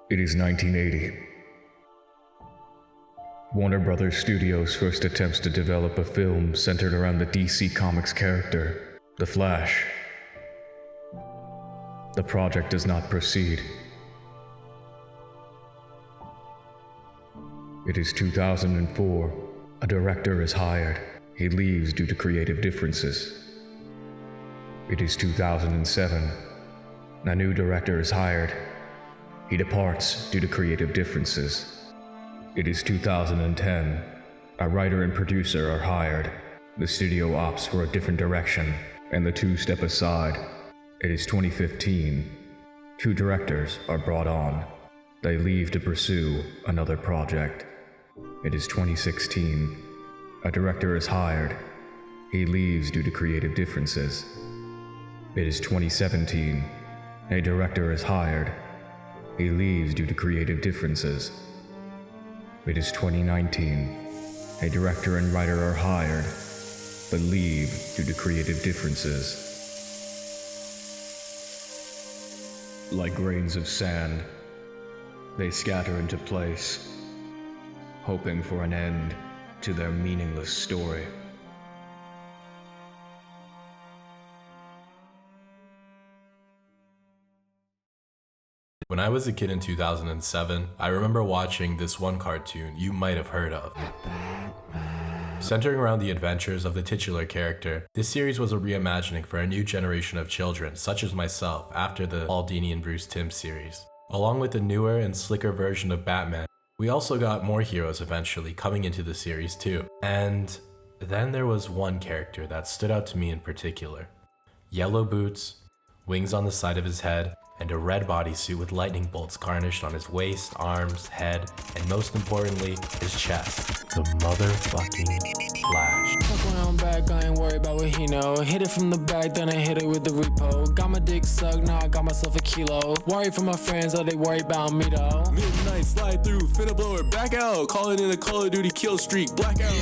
It is 1980. Warner Brothers Studios first attempts to develop a film centered around the DC Comics character, The Flash. The project does not proceed. It is 2004. A director is hired. He leaves due to creative differences. It is 2007. A new director is hired. He departs due to creative differences. It is 2010. A writer and producer are hired. The studio opts for a different direction, and the two step aside. It is 2015. Two directors are brought on. They leave to pursue another project. It is 2016. A director is hired. He leaves due to creative differences. It is 2017. A director is hired. He leaves due to creative differences. It is 2019. A director and writer are hired, but leave due to creative differences. Like grains of sand, they scatter into place, hoping for an end to their meaningless story. When I was a kid in 2007, I remember watching this one cartoon you might have heard of. Centering around the adventures of the titular character, this series was a reimagining for a new generation of children, such as myself, after the Paul Dini and Bruce Timm series. Along with the newer and slicker version of Batman, we also got more heroes eventually coming into the series too. And then there was one character that stood out to me in particular. Yellow boots, wings on the side of his head, and a red bodysuit with lightning bolts garnished on his waist, arms, head, and most importantly, his chest. The motherfucking Flash. Fuck when I'm back, I ain't worried about what he know. Hit it from the back, then I hit it with the repo. Got my dick sucked, now I got myself a kilo. Worried for my friends, oh they worry about me though. Midnight slide through, finna blow it back out. Calling in a Call of Duty kill streak, blackout.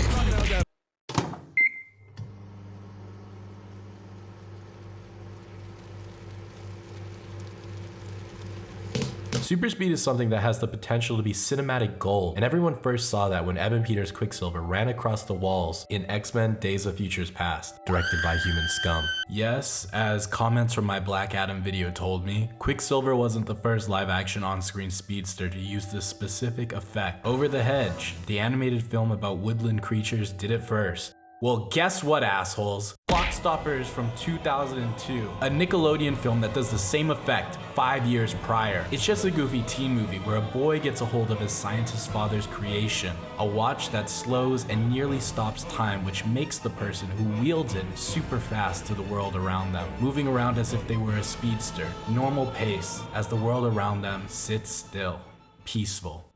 Super speed is something that has the potential to be cinematic gold, and everyone first saw that when Evan Peters' Quicksilver ran across the walls in X-Men Days of Futures Past, directed by Human Scum. Yes, as comments from my Black Adam video told me, Quicksilver wasn't the first live-action on-screen speedster to use this specific effect. Over the Hedge, the animated film about woodland creatures, did it first. Well, guess what, assholes? Clockstoppers from 2002, a Nickelodeon film that does the same effect 5 years prior. It's just a goofy teen movie where a boy gets a hold of his scientist father's creation, a watch that slows and nearly stops time, which makes the person who wields it super fast to the world around them, moving around as if they were a speedster, normal pace, as the world around them sits still, peaceful.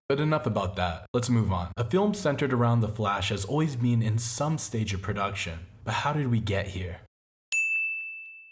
But enough about that, let's move on. A film centered around the Flash has always been in some stage of production, but how did we get here?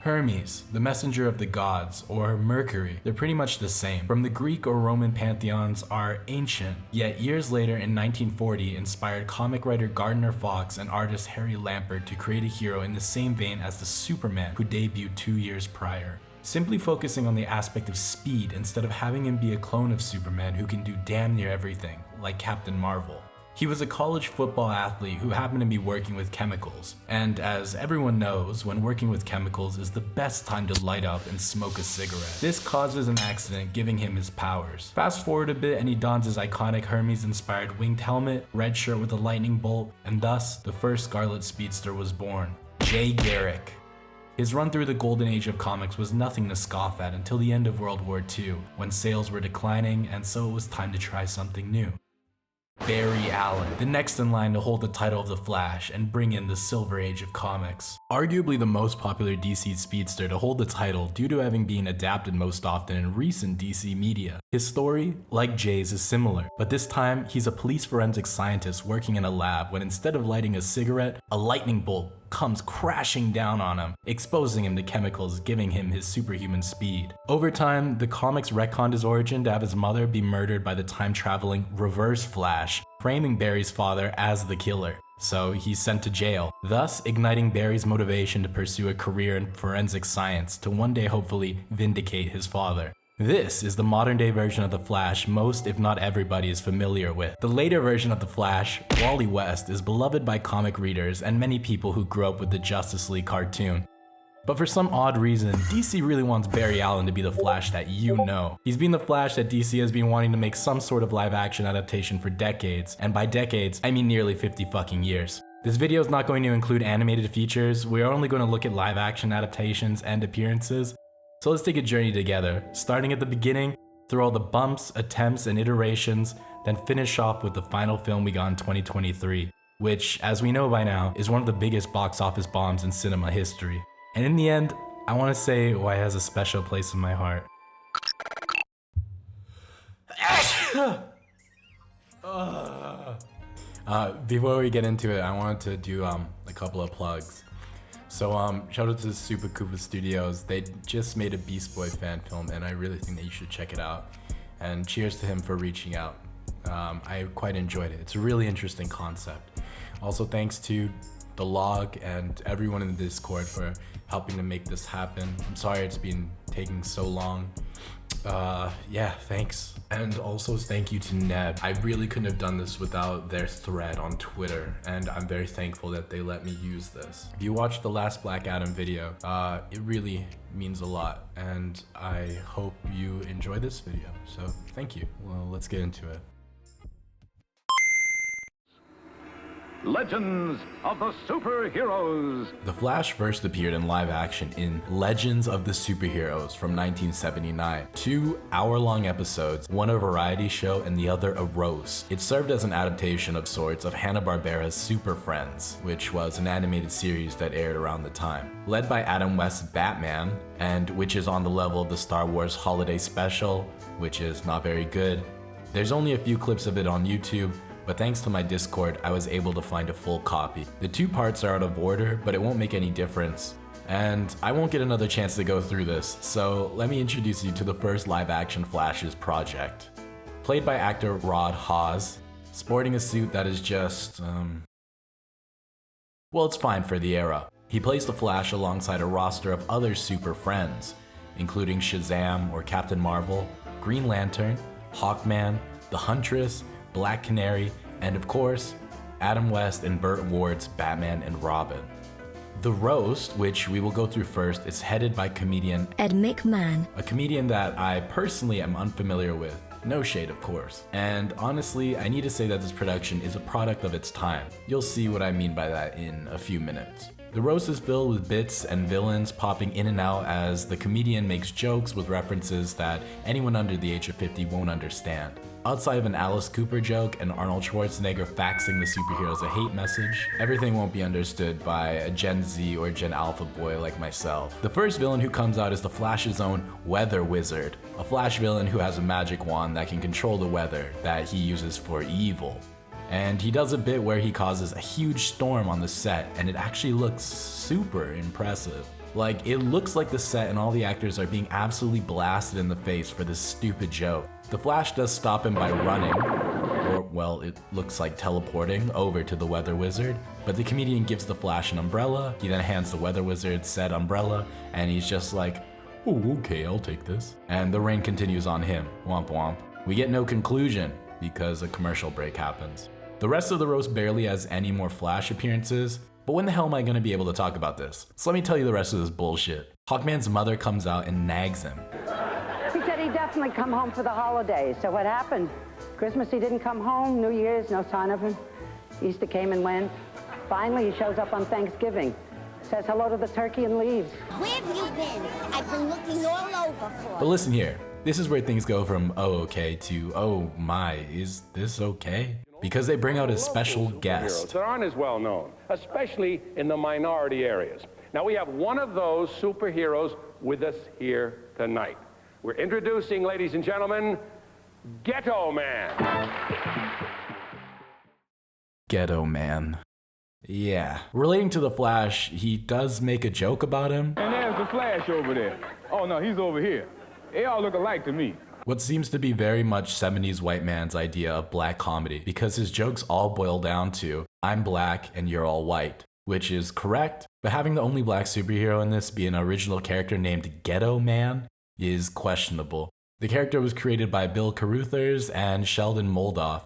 Hermes, the messenger of the gods, or Mercury, they're pretty much the same. From the Greek or Roman pantheons are ancient, yet years later in 1940 inspired comic writer Gardner Fox and artist Harry Lampert to create a hero in the same vein as the Superman who debuted 2 years prior. Simply focusing on the aspect of speed instead of having him be a clone of Superman who can do damn near everything, like Captain Marvel. He was a college football athlete who happened to be working with chemicals, and as everyone knows, when working with chemicals is the best time to light up and smoke a cigarette. This causes an accident, giving him his powers. Fast forward a bit and he dons his iconic Hermes-inspired winged helmet, red shirt with a lightning bolt, and thus the first Scarlet Speedster was born, Jay Garrick. His run through the golden age of comics was nothing to scoff at until the end of World War II, when sales were declining and so it was time to try something new. Barry Allen, the next in line to hold the title of the Flash and bring in the Silver Age of comics. Arguably the most popular DC speedster to hold the title due to having been adapted most often in recent DC media. His story, like Jay's, is similar, but this time he's a police forensic scientist working in a lab when instead of lighting a cigarette, a lightning bolt comes crashing down on him, exposing him to chemicals, giving him his superhuman speed. Over time, the comics retconned his origin to have his mother be murdered by the time-traveling Reverse Flash, framing Barry's father as the killer. So he's sent to jail, thus igniting Barry's motivation to pursue a career in forensic science to one day hopefully vindicate his father. This is the modern day version of the Flash most, if not everybody, is familiar with. The later version of the Flash, Wally West, is beloved by comic readers and many people who grew up with the Justice League cartoon. But for some odd reason, DC really wants Barry Allen to be the Flash that you know. He's been the Flash that DC has been wanting to make some sort of live action adaptation for decades, and by decades, I mean nearly 50 fucking years. This video is not going to include animated features, we are only going to look at live action adaptations and appearances. So let's take a journey together, starting at the beginning, through all the bumps, attempts, and iterations, then finish off with the final film we got in 2023, which, as we know by now, is one of the biggest box office bombs in cinema history. And in the end, I want to say why it has a special place in my heart. Before we get into it, I wanted to do a couple of plugs. So shout out to Super Koopa Studios. They just made a Beast Boy fan film and I really think that you should check it out. And cheers to him for reaching out. I quite enjoyed it. It's a really interesting concept. Also thanks to the log and everyone in the Discord for helping to make this happen. I'm sorry it's been taking so long. Yeah, thanks. And also thank you to Neb. I really couldn't have done this without their thread on Twitter, and I'm very thankful that they let me use this. If you watched the last Black Adam video, it really means a lot, and I hope you enjoy this video, so thank you. Well, let's get into it. Legends of the Superheroes. The Flash first appeared in live action in Legends of the Superheroes from 1979. 2 hour-long episodes, one a variety show and the other a roast. It served as an adaptation of sorts of Hanna-Barbera's Super Friends, which was an animated series that aired around the time. Led by Adam West's Batman, and which is on the level of the Star Wars Holiday Special, which is not very good. There's only a few clips of it on YouTube, but thanks to my Discord, I was able to find a full copy. The 2 parts are out of order, but it won't make any difference. And I won't get another chance to go through this, so let me introduce you to the first live-action Flash's project. Played by actor Rod Hawes, sporting a suit that is just, well, it's fine for the era. He plays the Flash alongside a roster of other super friends, including Shazam or Captain Marvel, Green Lantern, Hawkman, the Huntress, Black Canary, and of course, Adam West and Burt Ward's Batman and Robin. The roast, which we will go through first, is headed by comedian Ed McMahon, a comedian that I personally am unfamiliar with. No shade, of course. And honestly, I need to say that this production is a product of its time. You'll see what I mean by that in a few minutes. The roast is filled with bits and villains popping in and out as the comedian makes jokes with references that anyone under the age of 50 won't understand. Outside of an Alice Cooper joke and Arnold Schwarzenegger faxing the superheroes a hate message, everything won't be understood by a Gen Z or Gen Alpha boy like myself. The first villain who comes out is the Flash's own Weather Wizard, a Flash villain who has a magic wand that can control the weather that he uses for evil. And he does a bit where he causes a huge storm on the set, and it actually looks super impressive. Like, it looks like the set and all the actors are being absolutely blasted in the face for this stupid joke. The Flash does stop him by running, or well, it looks like teleporting over to the Weather Wizard, but the comedian gives the Flash an umbrella. He then hands the Weather Wizard said umbrella, and he's just like, oh, okay, I'll take this. And the rain continues on him, womp womp. We get no conclusion, because a commercial break happens. The rest of the roast barely has any more Flash appearances, but when the hell am I gonna be able to talk about this? So let me tell you the rest of this bullshit. Hawkman's mother comes out and nags him. He said he'd definitely come home for the holidays. So what happened? Christmas he didn't come home, New Year's, no sign of him. Easter came and went. Finally, he shows up on Thanksgiving. Says hello to the turkey and leaves. Where have you been? I've been looking all over for But listen here, this is where things go from oh okay to oh my, is this okay? Because they bring out a special guest. That aren't as well known, especially in the minority areas. Now we have one of those superheroes with us here tonight. We're introducing, ladies and gentlemen, Ghetto Man. Ghetto Man. Yeah. Relating to the Flash, he does make a joke about him. And there's the Flash over there. Oh no, he's over here. They all look alike to me. What seems to be very much 70s white man's idea of black comedy, because his jokes all boil down to, I'm black and you're all white, which is correct, but having the only black superhero in this be an original character named Ghetto Man is questionable. The character was created by Bill Carruthers and Sheldon Moldoff,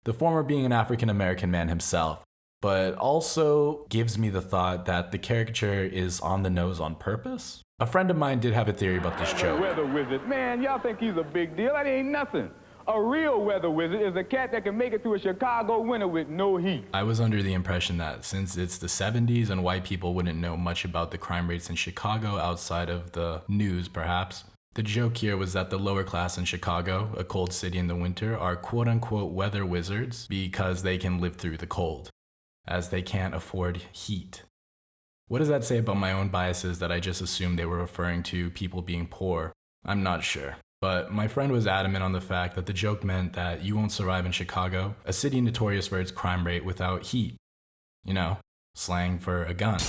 the former being an African-American man himself, but also gives me the thought that the caricature is on the nose on purpose. A friend of mine did have a theory about this joke. Weather wizard, man, y'all think he's a big deal? That ain't nothing. A real weather wizard is a cat that can make it through a Chicago winter with no heat. I was under the impression that since it's the 70s and white people wouldn't know much about the crime rates in Chicago outside of the news perhaps, the joke here was that the lower class in Chicago, a cold city in the winter, are quote-unquote weather wizards because they can live through the cold, as they can't afford heat. What does that say about my own biases that I just assumed they were referring to people being poor? I'm not sure. But my friend was adamant on the fact that the joke meant that you won't survive in Chicago, a city notorious for its crime rate, without heat. You know, slang for a gun.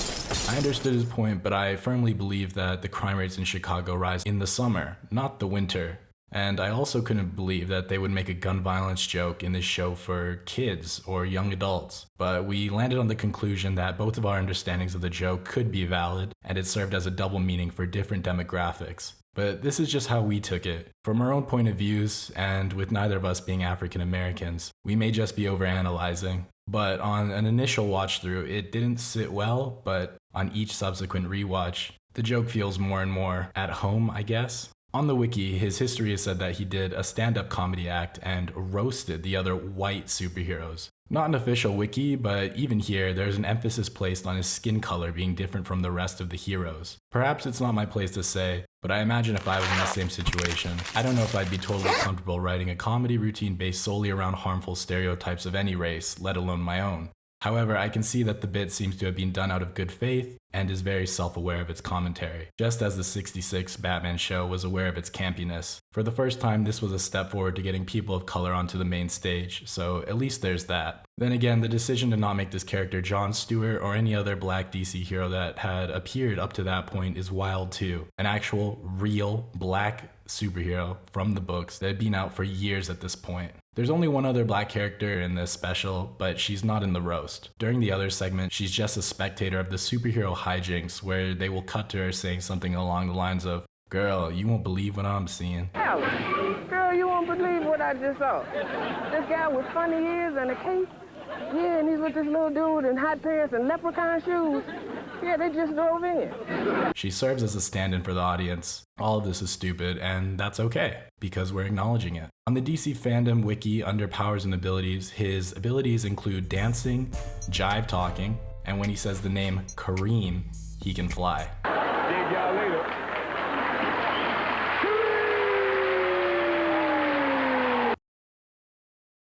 I understood his point, but I firmly believe that the crime rates in Chicago rise in the summer, not the winter. And I also couldn't believe that they would make a gun violence joke in this show for kids or young adults. But we landed on the conclusion that both of our understandings of the joke could be valid, and it served as a double meaning for different demographics. But this is just how we took it. From our own point of views, and with neither of us being African Americans, we may just be overanalyzing. But on an initial watch through, it didn't sit well, but on each subsequent rewatch, the joke feels more and more at home, I guess. On the wiki, his history is said that he did a stand-up comedy act and roasted the other white superheroes. Not an official wiki, but even here, there's an emphasis placed on his skin color being different from the rest of the heroes. Perhaps it's not my place to say, but I imagine if I was in the same situation, I don't know if I'd be totally comfortable writing a comedy routine based solely around harmful stereotypes of any race, let alone my own. However, I can see that the bit seems to have been done out of good faith and is very self-aware of its commentary, just as the '66 Batman show was aware of its campiness. For the first time, this was a step forward to getting people of color onto the main stage, so at least there's that. Then again, the decision to not make this character Jon Stewart or any other black DC hero that had appeared up to that point is wild too. An actual, real, black superhero from the books that had been out for years at this point. There's only one other black character in this special, but she's not in the roast. During the other segment, she's just a spectator of the superhero hijinks where they will cut to her saying something along the lines of, "Girl, you won't believe what I'm seeing." Girl, you won't believe what I just saw. This guy with funny ears and a cape. Yeah, and he's with this little dude in hot pants and leprechaun shoes. Yeah, they just drove in. She serves as a stand-in for the audience. All of this is stupid, and that's okay, because we're acknowledging it. On the DC fandom wiki under powers and abilities, his abilities include dancing, jive talking, and when he says the name Kareem, he can fly. Dig y'all later.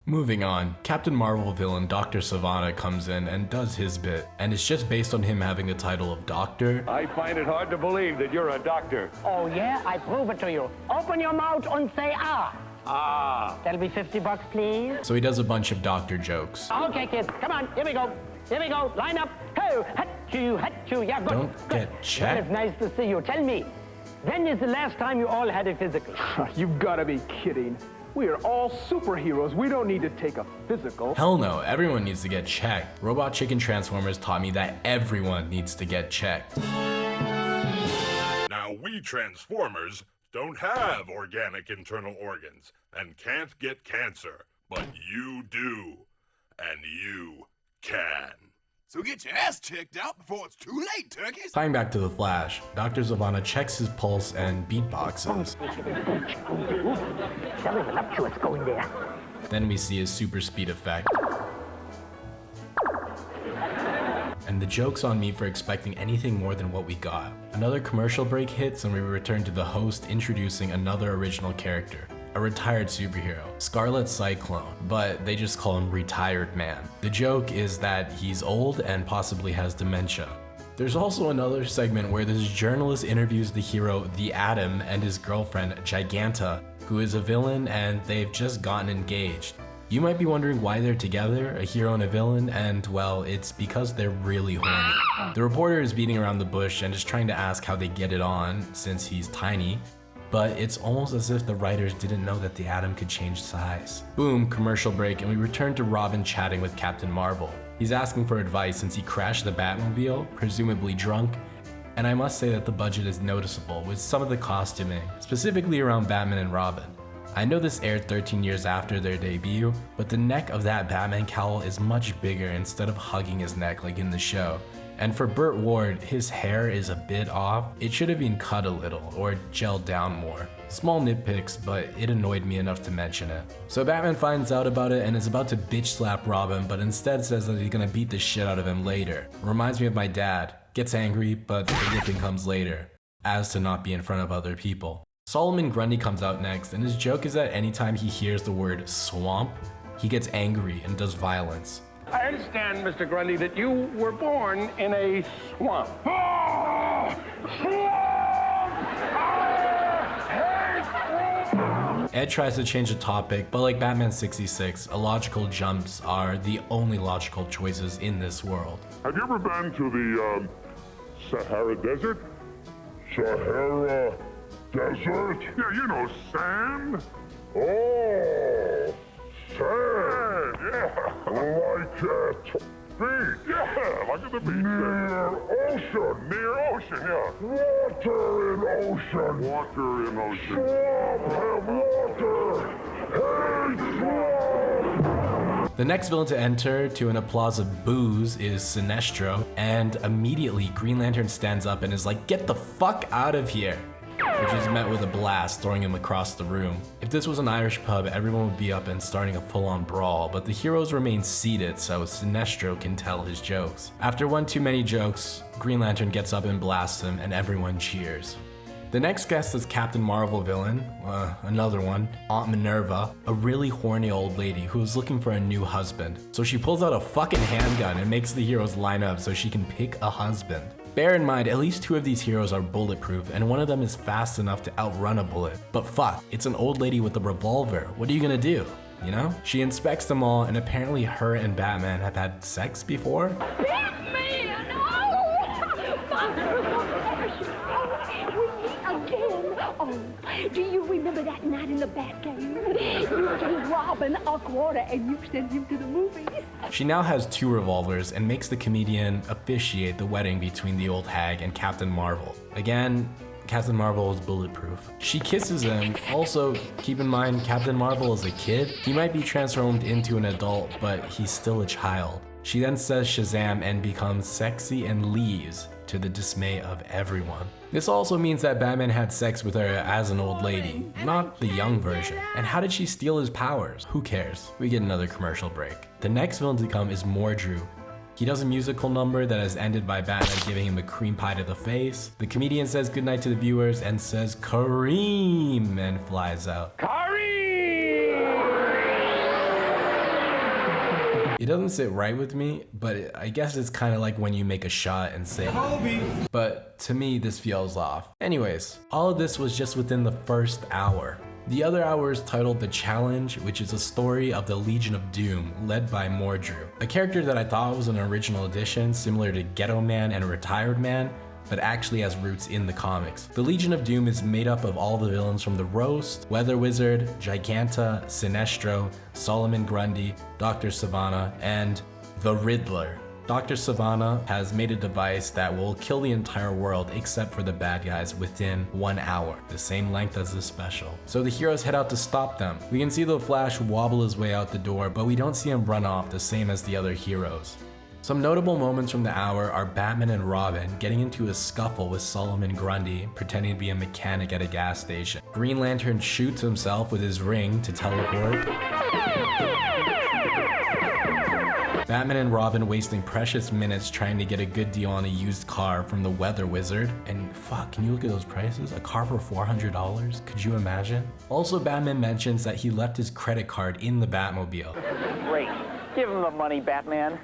Moving on, Captain Marvel villain Dr. Sivana comes in and does his bit, and it's just based on him having the title of Doctor. I find it hard to believe that you're a doctor. Oh yeah? I prove it to you. Open your mouth and say ah. Ah. That'll be $50, please. So he does a bunch of doctor jokes. Okay, kids, come on, here we go. Here we go, line up. Ho, hachoo, yeah, good. Don't get checked. It's nice to see you. Tell me, when is the last time you all had a physical? You've got to be kidding. We are all superheroes. We don't need to take a physical. Hell no, everyone needs to get checked. Robot Chicken Transformers taught me that everyone needs to get checked. Now we Transformers don't have organic internal organs and can't get cancer, but you do, and you can. So get your ass checked out before it's too late, turkeys. Tying back to The Flash, Dr. Sivana checks his pulse and beatboxes. Very voluptuous going there. Then we see his super speed effect. And the joke's on me for expecting anything more than what we got. Another commercial break hits and we return to the host introducing another original character. A retired superhero, Scarlet Cyclone, but they just call him Retired Man. The joke is that he's old and possibly has dementia. There's also another segment where this journalist interviews the hero, The Atom, and his girlfriend, Giganta, who is a villain and they've just gotten engaged. You might be wondering why they're together, a hero and a villain, and well, it's because they're really horny. The reporter is beating around the bush and is trying to ask how they get it on, since he's tiny. But it's almost as if the writers didn't know that the Atom could change size. Boom, commercial break, and we return to Robin chatting with Captain Marvel. He's asking for advice since he crashed the Batmobile, presumably drunk, And I must say that the budget is noticeable with some of the costuming, specifically around Batman and Robin. I know this aired 13 years after their debut, but the neck of that Batman cowl is much bigger instead of hugging his neck like in the show. And for Burt Ward, his hair is a bit off. It should have been cut a little or gelled down more. Small nitpicks, but it annoyed me enough to mention it. So Batman finds out about it and is about to bitch slap Robin, but instead says that he's gonna beat the shit out of him later. Reminds me of my dad. Gets angry, but the whipping comes later, as to not be in front of other people. Solomon Grundy comes out next, and his joke is that anytime he hears the word swamp, he gets angry and does violence. I understand, Mr. Grundy, that you were born in a swamp. Ed tries to change the topic, but like Batman 66, illogical jumps are the only logical choices in this world. Have you ever been to the Sahara Desert? Sahara Desert? Yeah, you know, sand. Oh, sand, yeah. Like beach, yeah, like at the beach. Near ocean, yeah. Water in ocean. Water in ocean. Swamp have water. Hey, swamp. The next villain to enter, to an applause of boos, is Sinestro, and immediately Green Lantern stands up and is like, "Get the fuck out of here!" Which is met with a blast, throwing him across the room. If this was an Irish pub, everyone would be up and starting a full-on brawl, but the heroes remain seated so Sinestro can tell his jokes. After one too many jokes, Green Lantern gets up and blasts him, and everyone cheers. The next guest is Captain Marvel villain, another one, Aunt Minerva, a really horny old lady who is looking for a new husband. So she pulls out a fucking handgun and makes the heroes line up so she can pick a husband. Bear in mind, at least two of these heroes are bulletproof, and one of them is fast enough to outrun a bullet. But fuck, it's an old lady with a revolver. What are you gonna do? You know? She inspects them all, and apparently her and Batman have had sex before. Batman! Oh! My gosh! Oh, we meet again! Oh, do you remember that night in the Batcave? You gave Robin a quarter and you sent him to the movies. She now has two revolvers and makes the comedian officiate the wedding between the old hag and Captain Marvel. Again, Captain Marvel is bulletproof. She kisses him. Also, keep in mind, Captain Marvel is a kid. He might be transformed into an adult, but he's still a child. She then says Shazam and becomes sexy and leaves, to the dismay of everyone. This also means that Batman had sex with her as an old lady, not the young version. And how did she steal his powers? Who cares? We get another commercial break. The next villain to come is Mordru. He does a musical number that is ended by Batman giving him a cream pie to the face. The comedian says goodnight to the viewers and says Kareem and flies out. It doesn't sit right with me, but I guess it's kind of like when you make a shot and say Kobe. But to me, this feels off. Anyways, all of this was just within the first hour. The other hour is titled The Challenge, which is a story of the Legion of Doom, led by Mordru, a character that I thought was an original addition, similar to Ghetto Man and Retired Man, but actually has roots in the comics. The Legion of Doom is made up of all the villains from The Roast, Weather Wizard, Giganta, Sinestro, Solomon Grundy, Dr. Sivana, and the Riddler. Dr. Sivana has made a device that will kill the entire world except for the bad guys within 1 hour, the same length as the special. So the heroes head out to stop them. We can see the Flash wobble his way out the door, but we don't see him run off the same as the other heroes. Some notable moments from the hour are Batman and Robin getting into a scuffle with Solomon Grundy, pretending to be a mechanic at a gas station. Green Lantern shoots himself with his ring to teleport. Batman and Robin wasting precious minutes trying to get a good deal on a used car from the Weather Wizard. And fuck, can you look at those prices? A car for $400? Could you imagine? Also, Batman mentions that he left his credit card in the Batmobile. Great. Give him the money, Batman.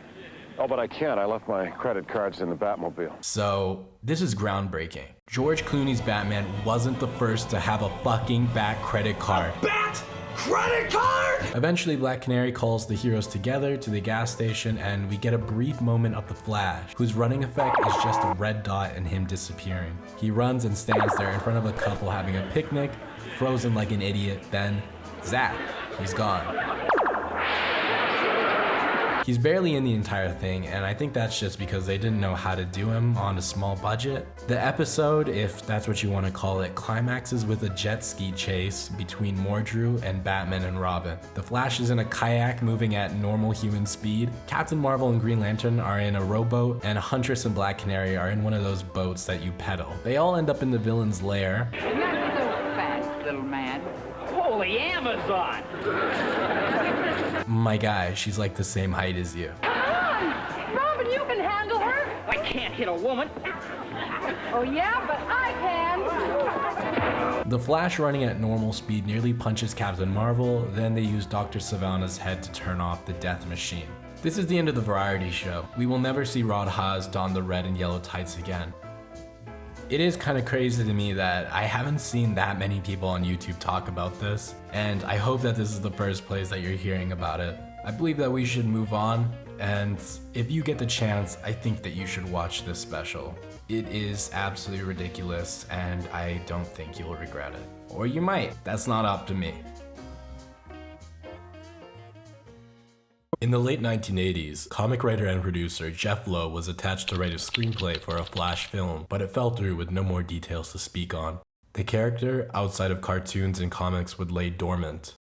Oh, but I can't. I left my credit cards in the Batmobile. So, this is groundbreaking. George Clooney's Batman wasn't the first to have a fucking Bat credit card. Bat credit card! Eventually, Black Canary calls the heroes together to the gas station, and we get a brief moment of the Flash, whose running effect is just a red dot and him disappearing. He runs and stands there in front of a couple having a picnic, frozen like an idiot, then zap, he's gone. He's barely in the entire thing, and I think that's just because they didn't know how to do him on a small budget. The episode, if that's what you want to call it, climaxes with a jet ski chase between Mordru and Batman and Robin. The Flash is in a kayak moving at normal human speed. Captain Marvel and Green Lantern are in a rowboat, and Huntress and Black Canary are in one of those boats that you pedal. They all end up in the villain's lair. You're not so fast, little man. Holy Amazon! My guy, she's like the same height as you. Come on! Robin, you can handle her! I can't hit a woman. Oh yeah, but I can! The Flash running at normal speed nearly punches Captain Marvel, then they use Dr. Sivana's head to turn off the death machine. This is the end of the variety show. We will never see Rod Haas don the red and yellow tights again. It is kind of crazy to me that I haven't seen that many people on YouTube talk about this, and I hope that this is the first place that you're hearing about it. I believe that we should move on, and if you get the chance, I think that you should watch this special. It is absolutely ridiculous, and I don't think you'll regret it. Or you might, that's not up to me. In the late 1980s, comic writer and producer Jeff Lowe was attached to write a screenplay for a Flash film, but it fell through with no more details to speak on. The character, outside of cartoons and comics, would lay dormant.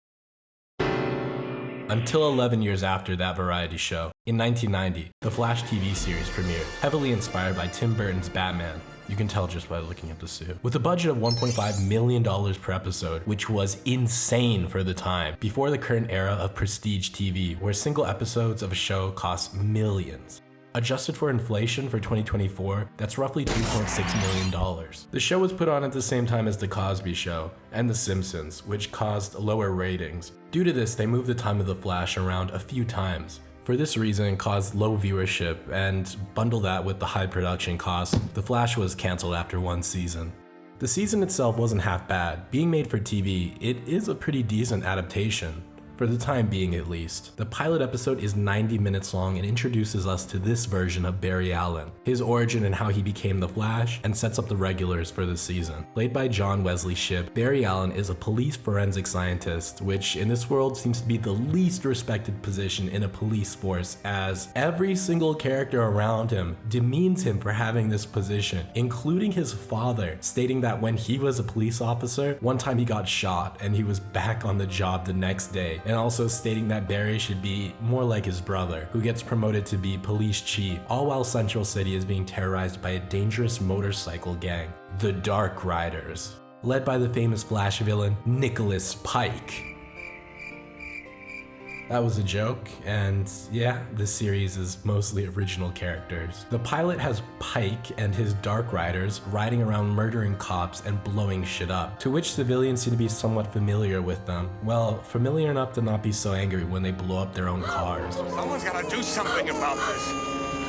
Until 11 years after that variety show, in 1990, the Flash TV series premiered, heavily inspired by Tim Burton's Batman. You can tell just by looking at the suit. With a budget of $1.5 million per episode, which was insane for the time, before the current era of prestige TV, where single episodes of a show cost millions. Adjusted for inflation for 2024, that's roughly $2.6 million. The show was put on at the same time as The Cosby Show and The Simpsons, which caused lower ratings. Due to this, they moved the time of The Flash around a few times. For this reason, it caused low viewership, and bundle that with the high production costs, The Flash was cancelled after one season. The season itself wasn't half bad. Being made for TV, it is a pretty decent adaptation. For the time being at least. The pilot episode is 90 minutes long and introduces us to this version of Barry Allen, his origin and how he became the Flash, and sets up the regulars for the season. Played by John Wesley Shipp, Barry Allen is a police forensic scientist, which in this world seems to be the least respected position in a police force, as every single character around him demeans him for having this position, including his father, stating that when he was a police officer, one time he got shot and he was back on the job the next day. And also stating that Barry should be more like his brother, who gets promoted to be police chief, all while Central City is being terrorized by a dangerous motorcycle gang, the Dark Riders, led by the famous Flash villain, Nicholas Pike. That was a joke, and yeah, this series is mostly original characters. The pilot has Pike and his Dark Riders riding around murdering cops and blowing shit up, to which civilians seem to be somewhat familiar with them. Well, familiar enough to not be so angry when they blow up their own cars. Someone's gotta do something about this.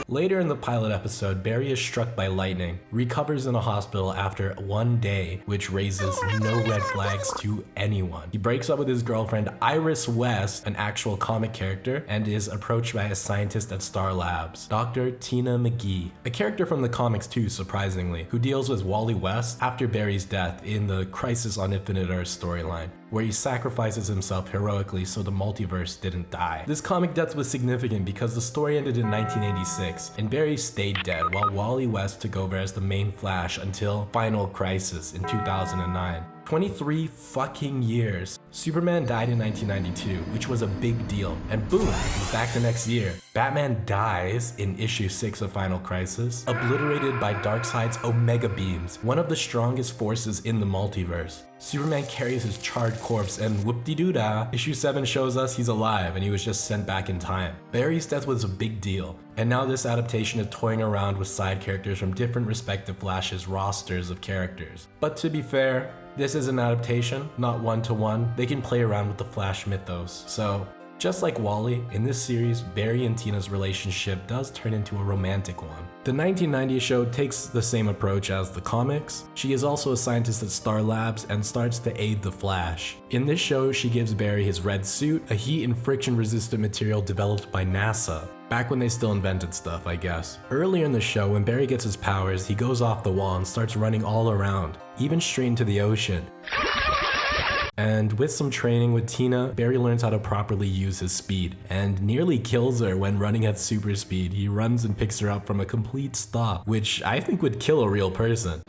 Later in the pilot episode, Barry is struck by lightning, recovers in a hospital after one day, which raises no red flags to anyone. He breaks up with his girlfriend Iris West, an actual comic character, and is approached by a scientist at Star Labs, Dr. Tina McGee, a character from the comics too, surprisingly, who deals with Wally West after Barry's death in the Crisis on Infinite Earth storyline, where he sacrifices himself heroically so the multiverse didn't die. This comic death was significant because the story ended in 1986, and Barry stayed dead while Wally West took over as the main Flash until Final Crisis in 2009. 23 fucking years. Superman died in 1992, which was a big deal, and boom, he's back the next year. Batman dies in issue 6 of Final Crisis, obliterated by Darkseid's Omega Beams, one of the strongest forces in the multiverse. Superman carries his charred corpse, and whoop-de-doo-dah, issue 7 shows us he's alive and he was just sent back in time. Barry's death was a big deal, and now this adaptation is toying around with side characters from different respective Flash's rosters of characters. But to be fair, this is an adaptation, not one-to-one. They can play around with the Flash mythos. So, just like Wally, in this series, Barry and Tina's relationship does turn into a romantic one. The 1990 show takes the same approach as the comics. She is also a scientist at Star Labs and starts to aid the Flash. In this show, she gives Barry his red suit, a heat and friction resistant material developed by NASA. Back when they still invented stuff, I guess. Earlier in the show, when Barry gets his powers, he goes off the wall and starts running all around, even straight into the ocean. And with some training with Tina, Barry learns how to properly use his speed and nearly kills her when running at super speed. He runs and picks her up from a complete stop, which I think would kill a real person.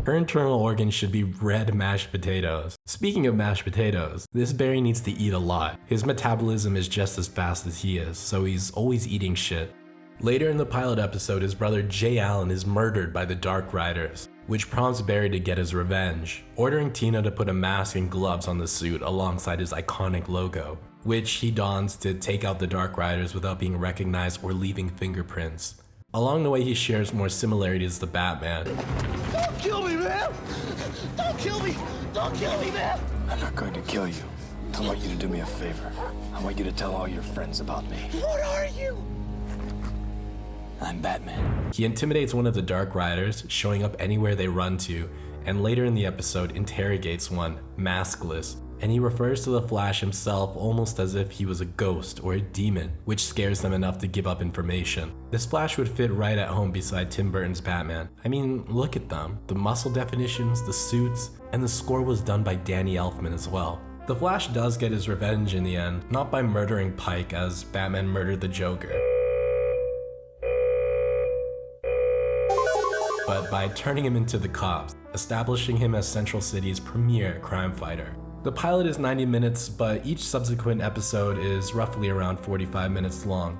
Her internal organs should be red mashed potatoes. Speaking of mashed potatoes, this Barry needs to eat a lot. His metabolism is just as fast as he is, so he's always eating shit. Later in the pilot episode, his brother Jay Allen is murdered by the Dark Riders, which prompts Barry to get his revenge, ordering Tina to put a mask and gloves on the suit alongside his iconic logo, which he dons to take out the Dark Riders without being recognized or leaving fingerprints. Along the way, he shares more similarities to Batman. Don't kill me, man! Don't kill me! Don't kill me, man! I'm not going to kill you. I want you to do me a favor. I want you to tell all your friends about me. What are you? I'm Batman. He intimidates one of the Dark Riders, showing up anywhere they run to, and later in the episode interrogates one, maskless, and he refers to the Flash himself almost as if he was a ghost or a demon, which scares them enough to give up information. This Flash would fit right at home beside Tim Burton's Batman. I mean, look at them. The muscle definitions, the suits, and the score was done by Danny Elfman as well. The Flash does get his revenge in the end, not by murdering Pike as Batman murdered the Joker, but by turning him into the cops, establishing him as Central City's premier crime fighter. The pilot is 90 minutes, but each subsequent episode is roughly around 45 minutes long.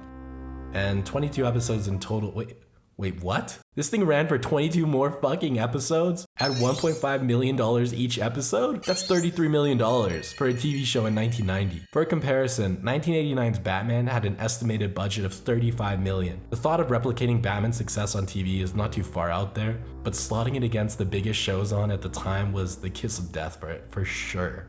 And 22 episodes in total. Wait, what? This thing ran for 22 more fucking episodes? At $1.5 million each episode? That's $33 million for a TV show in 1990. For comparison, 1989's Batman had an estimated budget of $35 million. The thought of replicating Batman's success on TV is not too far out there, but slotting it against the biggest shows on at the time was the kiss of death for it, for sure.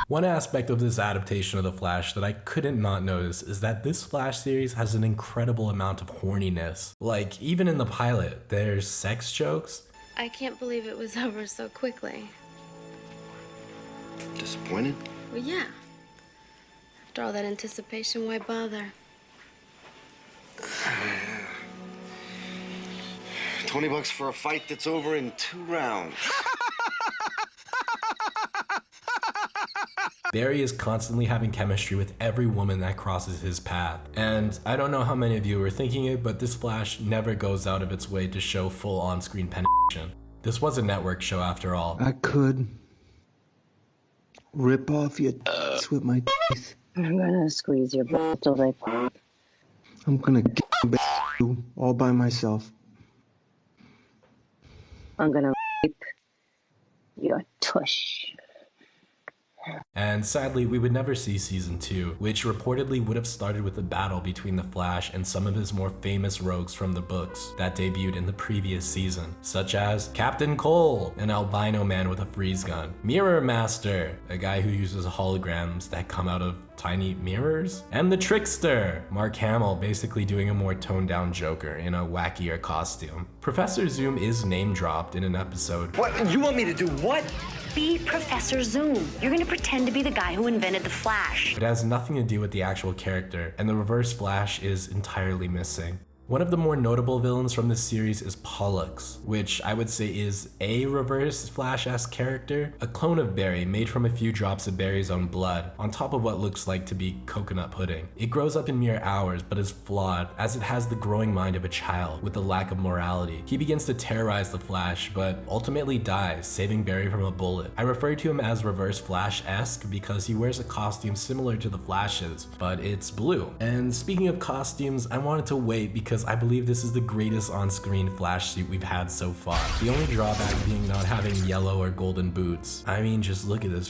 One aspect of this adaptation of The Flash that I couldn't not notice is that this Flash series has an incredible amount of horniness. Like, even in the pilot, there's sex jokes. I can't believe it was over so quickly. Disappointed? Well, yeah. After all that anticipation, why bother? $20 for a fight that's over in 2 rounds. Barry is constantly having chemistry with every woman that crosses his path. And I don't know how many of you were thinking it, but this Flash never goes out of its way to show full on-screen penetration. This was a network show after all. I could rip off your teeth with my teeth. I'm gonna squeeze your butt till they pop. I'm gonna get you all by myself. I'm gonna rape your tush. And sadly, we would never see season 2, which reportedly would have started with a battle between the Flash and some of his more famous rogues from the books that debuted in the previous season, such as Captain Cole, an albino man with a freeze gun, Mirror Master, a guy who uses holograms that come out of tiny mirrors, and the Trickster, Mark Hamill, basically doing a more toned down Joker in a wackier costume. Professor Zoom is name dropped in an episode. What? You want me to do what? Be Professor Zoom. You're gonna pretend to be the guy who invented the Flash. It has nothing to do with the actual character, and the Reverse Flash is entirely missing. One of the more notable villains from this series is Pollux, which I would say is a Reverse Flash-esque character, a clone of Barry made from a few drops of Barry's own blood, on top of what looks like to be coconut pudding. It grows up in mere hours, but is flawed, as it has the growing mind of a child with a lack of morality. He begins to terrorize the Flash, but ultimately dies, saving Barry from a bullet. I refer to him as Reverse Flash-esque because he wears a costume similar to the Flash's, but it's blue. And speaking of costumes, I wanted to wait because I believe this is the greatest on-screen Flash suit we've had so far. The only drawback being not having yellow or golden boots. I mean, just look at this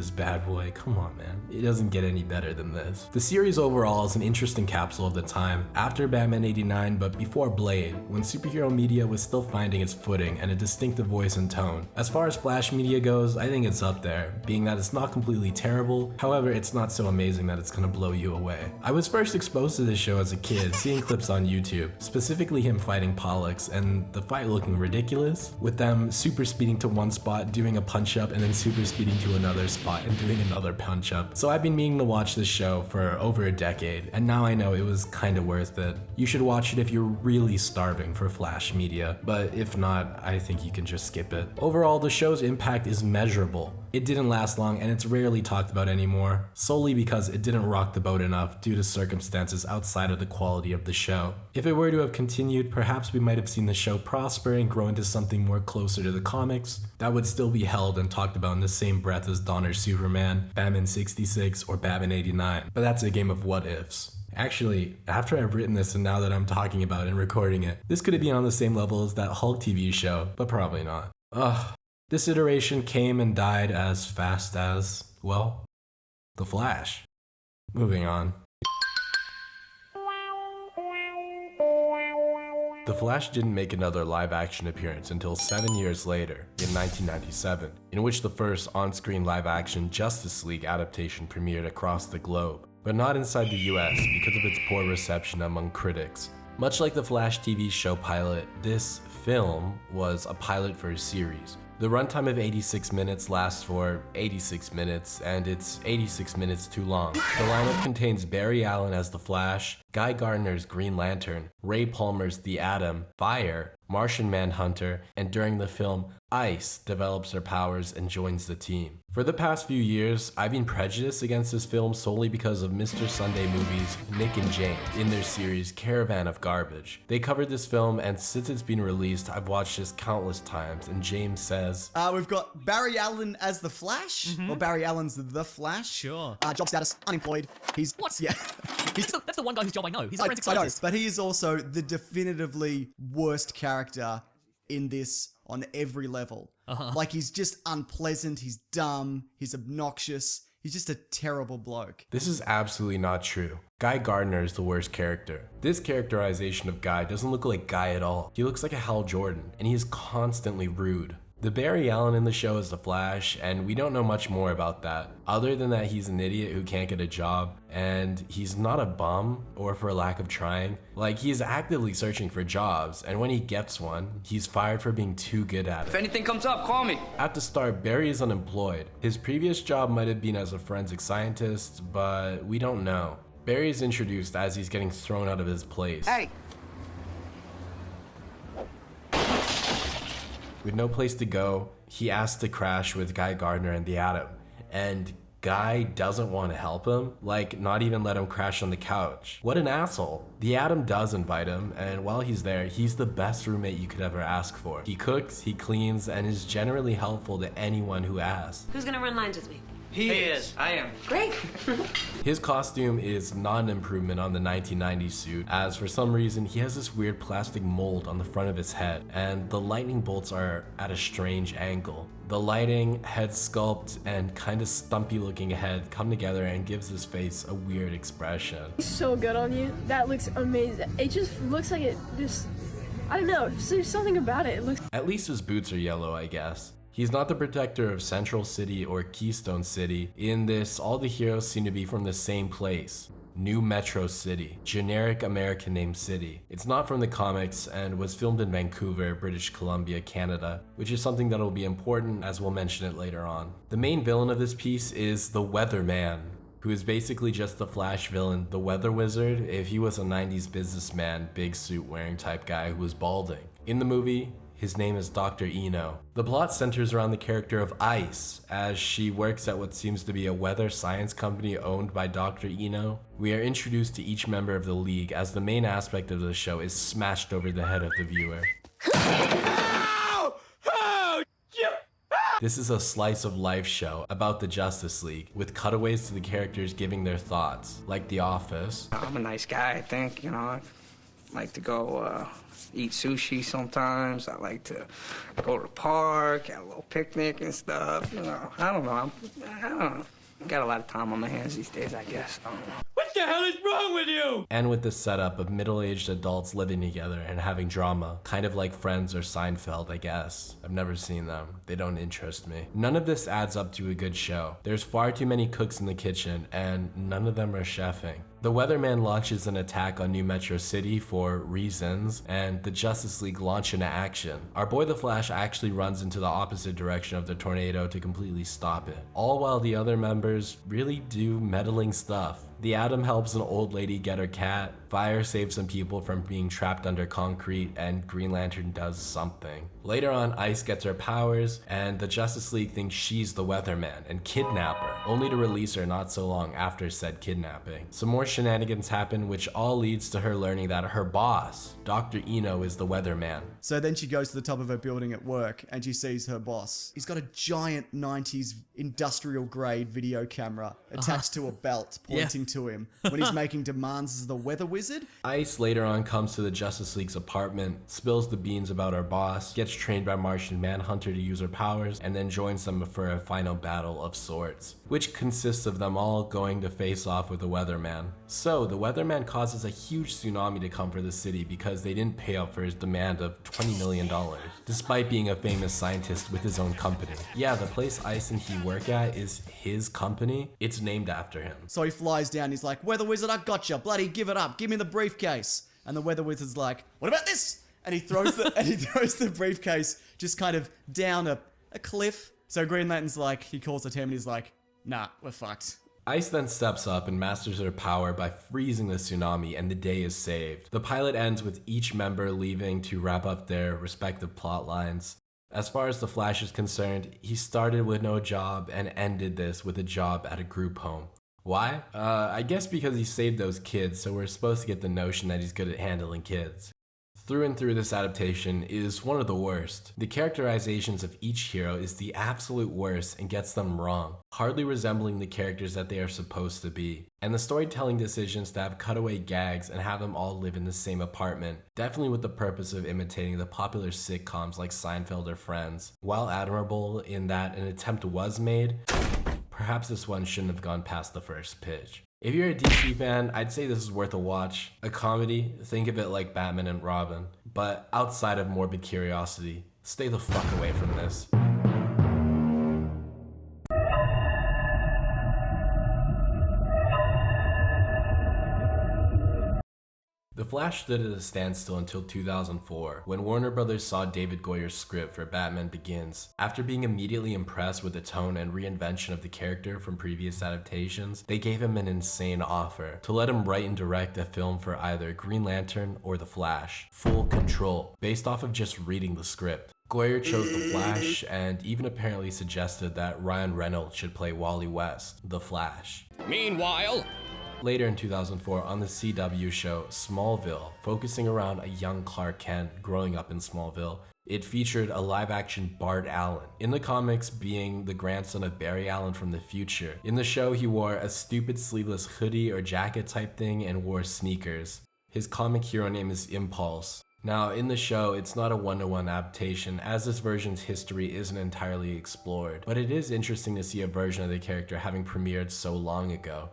bad boy. Come on, man. It doesn't get any better than this. The series overall is an interesting capsule of the time, after Batman 89 but before Blade, when superhero media was still finding its footing and a distinctive voice and tone. As far as Flash media goes, I think it's up there, being that it's not completely terrible, however, it's not so amazing that it's gonna blow you away. I was first exposed to this show as a kid, seeing clips on YouTube, specifically him fighting Pollux and the fight looking ridiculous, with them super speeding to one spot, doing a punch up, and then super speeding to another spot and doing another punch up. So I've been meaning to watch this show for over a decade, and now I know it was kind of worth it. You should watch it if you're really starving for Flash media, but if not, I think you can just skip it. Overall, the show's impact is measurable. It didn't last long, and it's rarely talked about anymore, solely because it didn't rock the boat enough due to circumstances outside of the quality of the show. If it were to have continued, perhaps we might have seen the show prosper and grow into something more closer to the comics that would still be held and talked about in the same breath as Donner's Superman, Batman 66, or Batman 89. But that's a game of what ifs. Actually, after I've written this and now that I'm talking about it and recording it, this could have been on the same level as that Hulk TV show, but probably not. Ugh. This iteration came and died as fast as, well, The Flash. Moving on. The Flash didn't make another live-action appearance until 7 years later, in 1997, in which the first on-screen live-action Justice League adaptation premiered across the globe, but not inside the US because of its poor reception among critics. Much like the Flash TV show pilot, this film was a pilot for a series. The runtime of 86 minutes lasts for 86 minutes, and it's 86 minutes too long. The lineup contains Barry Allen as the Flash, Guy Gardner's Green Lantern, Ray Palmer's The Atom, Fire, Martian Manhunter, and during the film, Ice develops her powers and joins the team. For the past few years, I've been prejudiced against this film solely because of Mr. Sunday Movies' Nick and James in their series Caravan of Garbage. They covered this film, and since it's been released, I've watched this countless times, and James says, we've got Barry Allen as the Flash, or Barry Allen's the Flash. Sure. Job status, unemployed. He's... What? Yeah. That's the one guy whose job I know. He's a forensic I know, scientist. but he is also the definitively worst character in this on every level. Like, he's just unpleasant, he's dumb, he's obnoxious, he's just a terrible bloke. This is absolutely not true. Guy Gardner is the worst character. This characterization of Guy doesn't look like Guy at all. He looks like a Hal Jordan, and he is constantly rude. The Barry Allen in the show is the Flash, and we don't know much more about that, other than that he's an idiot who can't get a job, and he's not a bum, or for lack of trying. Like, he's actively searching for jobs, and when he gets one, he's fired for being too good at it. If anything comes up, call me. At the start, Barry is unemployed. His previous job might have been as a forensic scientist, but we don't know. Barry is introduced as he's getting thrown out of his place. Hey. With no place to go, he asks to crash with Guy Gardner and the Atom, and Guy doesn't want to help him, like not even let him crash on the couch. What an asshole. The Atom does invite him, and while he's there, he's the best roommate you could ever ask for. He cooks, he cleans, and is generally helpful to anyone who asks. Who's gonna run lines with me? He is. I am. Great. His costume is not an improvement on the 1990s suit, as for some reason he has this weird plastic mold on the front of his head, and the lightning bolts are at a strange angle. The lighting, head sculpt, and kinda stumpy looking head come together and gives his face a weird expression. It's so good on you. That looks amazing. It just looks like it just, I don't know, there's something about it. It looks... At least his boots are yellow, I guess. He's not the protector of Central City or Keystone City. In this, all the heroes seem to be from the same place. New Metro City, generic American name city. It's not from the comics and was filmed in Vancouver, British Columbia, Canada, which is something that will be important as we'll mention it later on. The main villain of this piece is the Weatherman, who is basically just the Flash villain, the Weather Wizard, if he was a 90s businessman, big suit wearing type guy who was balding. In the movie, his name is Dr. Eno. The plot centers around the character of Ice, as she works at what seems to be a weather science company owned by Dr. Eno. We are introduced to each member of the League, as the main aspect of the show is smashed over the head of the viewer. This is a slice of life show about the Justice League, with cutaways to the characters giving their thoughts, like The Office. I'm a nice guy, I think, you know. I like to go eat sushi sometimes. I like to go to the park, have a little picnic and stuff, you know. I don't know. I got a lot of time on my hands these days, I guess. I don't know. What the hell is wrong with you? And with this setup of middle-aged adults living together and having drama, kind of like Friends or Seinfeld, I guess. I've never seen them. They don't interest me. None of this adds up to a good show. There's far too many cooks in the kitchen, and none of them are chefing. The Weatherman launches an attack on New Metro City for reasons, and the Justice League launch into action. Our boy the Flash actually runs into the opposite direction of the tornado to completely stop it, all while the other members really do meddling stuff. The Atom helps an old lady get her cat, Fire saves some people from being trapped under concrete, and Green Lantern does something. Later on, Ice gets her powers, and the Justice League thinks she's the Weatherman and kidnap her, only to release her not so long after said kidnapping. Some more shenanigans happen, which all leads to her learning that her boss, Dr. Eno, is the Weatherman. So then she goes to the top of her building at work, and she sees her boss. He's got a giant 90s industrial grade video camera attached to a belt pointing to him when he's making demands as the weather wizard. Ice later on comes to the Justice League's apartment, spills the beans about her boss, gets trained by Martian Manhunter to use her powers, and then joins them for a final battle of sorts, which consists of them all going to face off with the Weatherman. So the Weatherman causes a huge tsunami to come for the city because they didn't pay up for his demand of $20 million, despite being a famous scientist with his own company. Yeah, the place Ice and he work at is his company. It's named after him. So he flies down, he's like, "Weather Wizard, I gotcha, bloody give it up, give me the briefcase." And the Weather Wizard's like, "What about this?" And he throws the briefcase just kind of down a cliff. So Green Lantern's like, he calls the team and he's like, "Nah, we're fucked." Ice then steps up and masters her power by freezing the tsunami, and the day is saved. The pilot ends with each member leaving to wrap up their respective plot lines. As far as the Flash is concerned, he started with no job and ended this with a job at a group home. Why? I guess because he saved those kids, so we're supposed to get the notion that he's good at handling kids. Through and through, this adaptation is one of the worst. The characterizations of each hero is the absolute worst and gets them wrong, hardly resembling the characters that they are supposed to be. And the storytelling decisions to have cutaway gags and have them all live in the same apartment, definitely with the purpose of imitating the popular sitcoms like Seinfeld or Friends. While admirable in that an attempt was made, perhaps this one shouldn't have gone past the first pitch. If you're a DC fan, I'd say this is worth a watch. A comedy, think of it like Batman and Robin. But outside of morbid curiosity, stay the fuck away from this. The Flash stood at a standstill until 2004, when Warner Brothers saw David Goyer's script for Batman Begins. After being immediately impressed with the tone and reinvention of the character from previous adaptations, they gave him an insane offer to let him write and direct a film for either Green Lantern or The Flash. Full control, based off of just reading the script. Goyer chose The Flash and even apparently suggested that Ryan Reynolds should play Wally West, The Flash. Meanwhile, later in 2004, on the CW show Smallville, focusing around a young Clark Kent growing up in Smallville, it featured a live-action Bart Allen, in the comics being the grandson of Barry Allen from the future. In the show, he wore a stupid sleeveless hoodie or jacket type thing and wore sneakers. His comic hero name is Impulse. Now, in the show, it's not a one-to-one adaptation, as this version's history isn't entirely explored, but it is interesting to see a version of the character having premiered so long ago.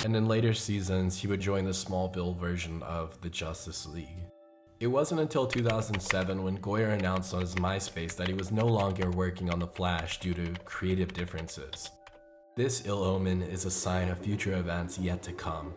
And in later seasons, he would join the Smallville version of the Justice League. It wasn't until 2007 when Goyer announced on his MySpace that he was no longer working on The Flash due to creative differences. This ill omen is a sign of future events yet to come.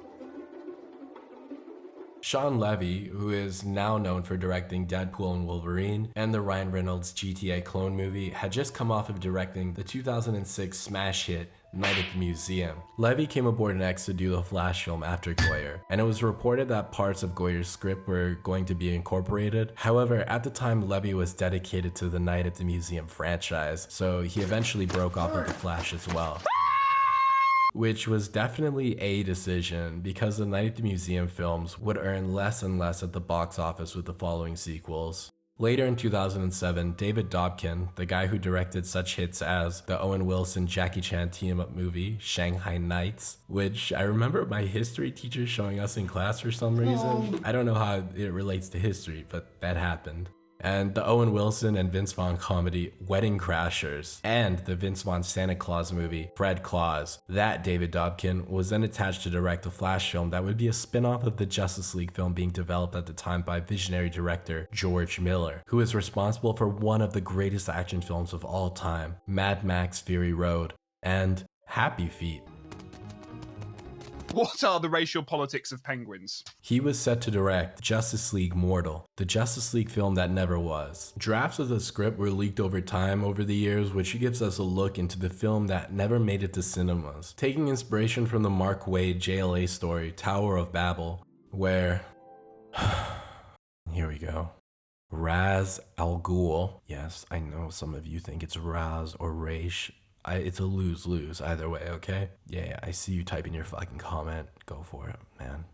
Sean Levy, who is now known for directing Deadpool and Wolverine and the Ryan Reynolds GTA clone movie, had just come off of directing the 2006 smash hit Night at the Museum. Levy came aboard next to do the Flash film after Goyer, and it was reported that parts of Goyer's script were going to be incorporated. However, at the time, Levy was dedicated to the Night at the Museum franchise, so he eventually broke off with the Flash as well. Which was definitely a decision, because the Night at the Museum films would earn less and less at the box office with the following sequels. Later in 2007, David Dobkin, the guy who directed such hits as the Owen Wilson-Jackie Chan team-up movie, Shanghai Nights, which I remember my history teacher showing us in class for some reason. I don't know how it relates to history, but that happened. And the Owen Wilson and Vince Vaughn comedy Wedding Crashers, and the Vince Vaughn Santa Claus movie Fred Claus. That David Dobkin was then attached to direct a Flash film that would be a spin-off of the Justice League film being developed at the time by visionary director George Miller, who is responsible for one of the greatest action films of all time, Mad Max Fury Road, and Happy Feet. What are the racial politics of penguins? He was set to direct Justice League Mortal, the Justice League film that never was. Drafts of the script were leaked over time over the years, which gives us a look into the film that never made it to cinemas. Taking inspiration from the Mark Waid JLA story, Tower of Babel, where... here we go. Ra's al Ghul. Yes, I know some of you think it's Raz or Raish. It's a lose-lose either way, okay? Yeah, I see you typing your fucking comment. Go for it, man.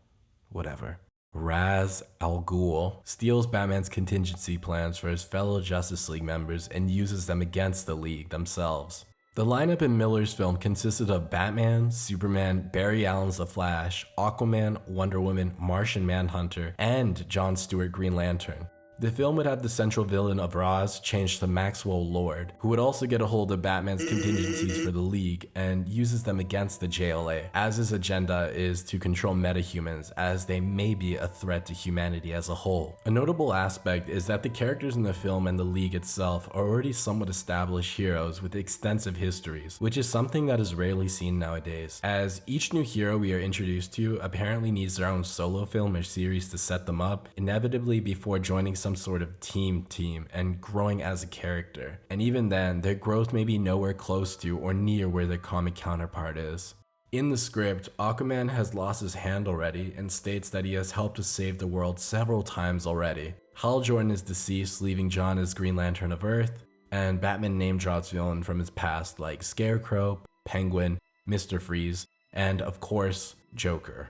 Whatever. Ra's al Ghul steals Batman's contingency plans for his fellow Justice League members and uses them against the League themselves. The lineup in Miller's film consisted of Batman, Superman, Barry Allen's The Flash, Aquaman, Wonder Woman, Martian Manhunter, and Jon Stewart Green Lantern. The film would have the central villain of Ra's changed to Maxwell Lord, who would also get a hold of Batman's contingencies for the League and uses them against the JLA, as his agenda is to control metahumans as they may be a threat to humanity as a whole. A notable aspect is that the characters in the film and the League itself are already somewhat established heroes with extensive histories, which is something that is rarely seen nowadays, as each new hero we are introduced to apparently needs their own solo film or series to set them up, inevitably before joining some sort of team and growing as a character. And even then, their growth may be nowhere close to or near where their comic counterpart is. In the script, Aquaman has lost his hand already and states that he has helped to save the world several times already. Hal Jordan is deceased, leaving John as Green Lantern of Earth, and Batman name drops villains from his past like Scarecrow, Penguin, Mr. Freeze, and of course, Joker.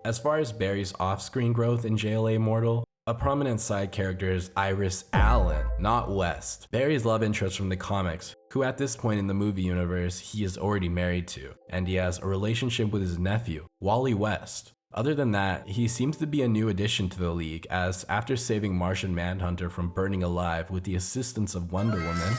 As far as Barry's off-screen growth in JLA Mortal, a prominent side character is Iris Allen, not West, Barry's love interest from the comics, who at this point in the movie universe he is already married to, and he has a relationship with his nephew, Wally West. Other than that, he seems to be a new addition to the League, as after saving Martian Manhunter from burning alive with the assistance of Wonder Woman,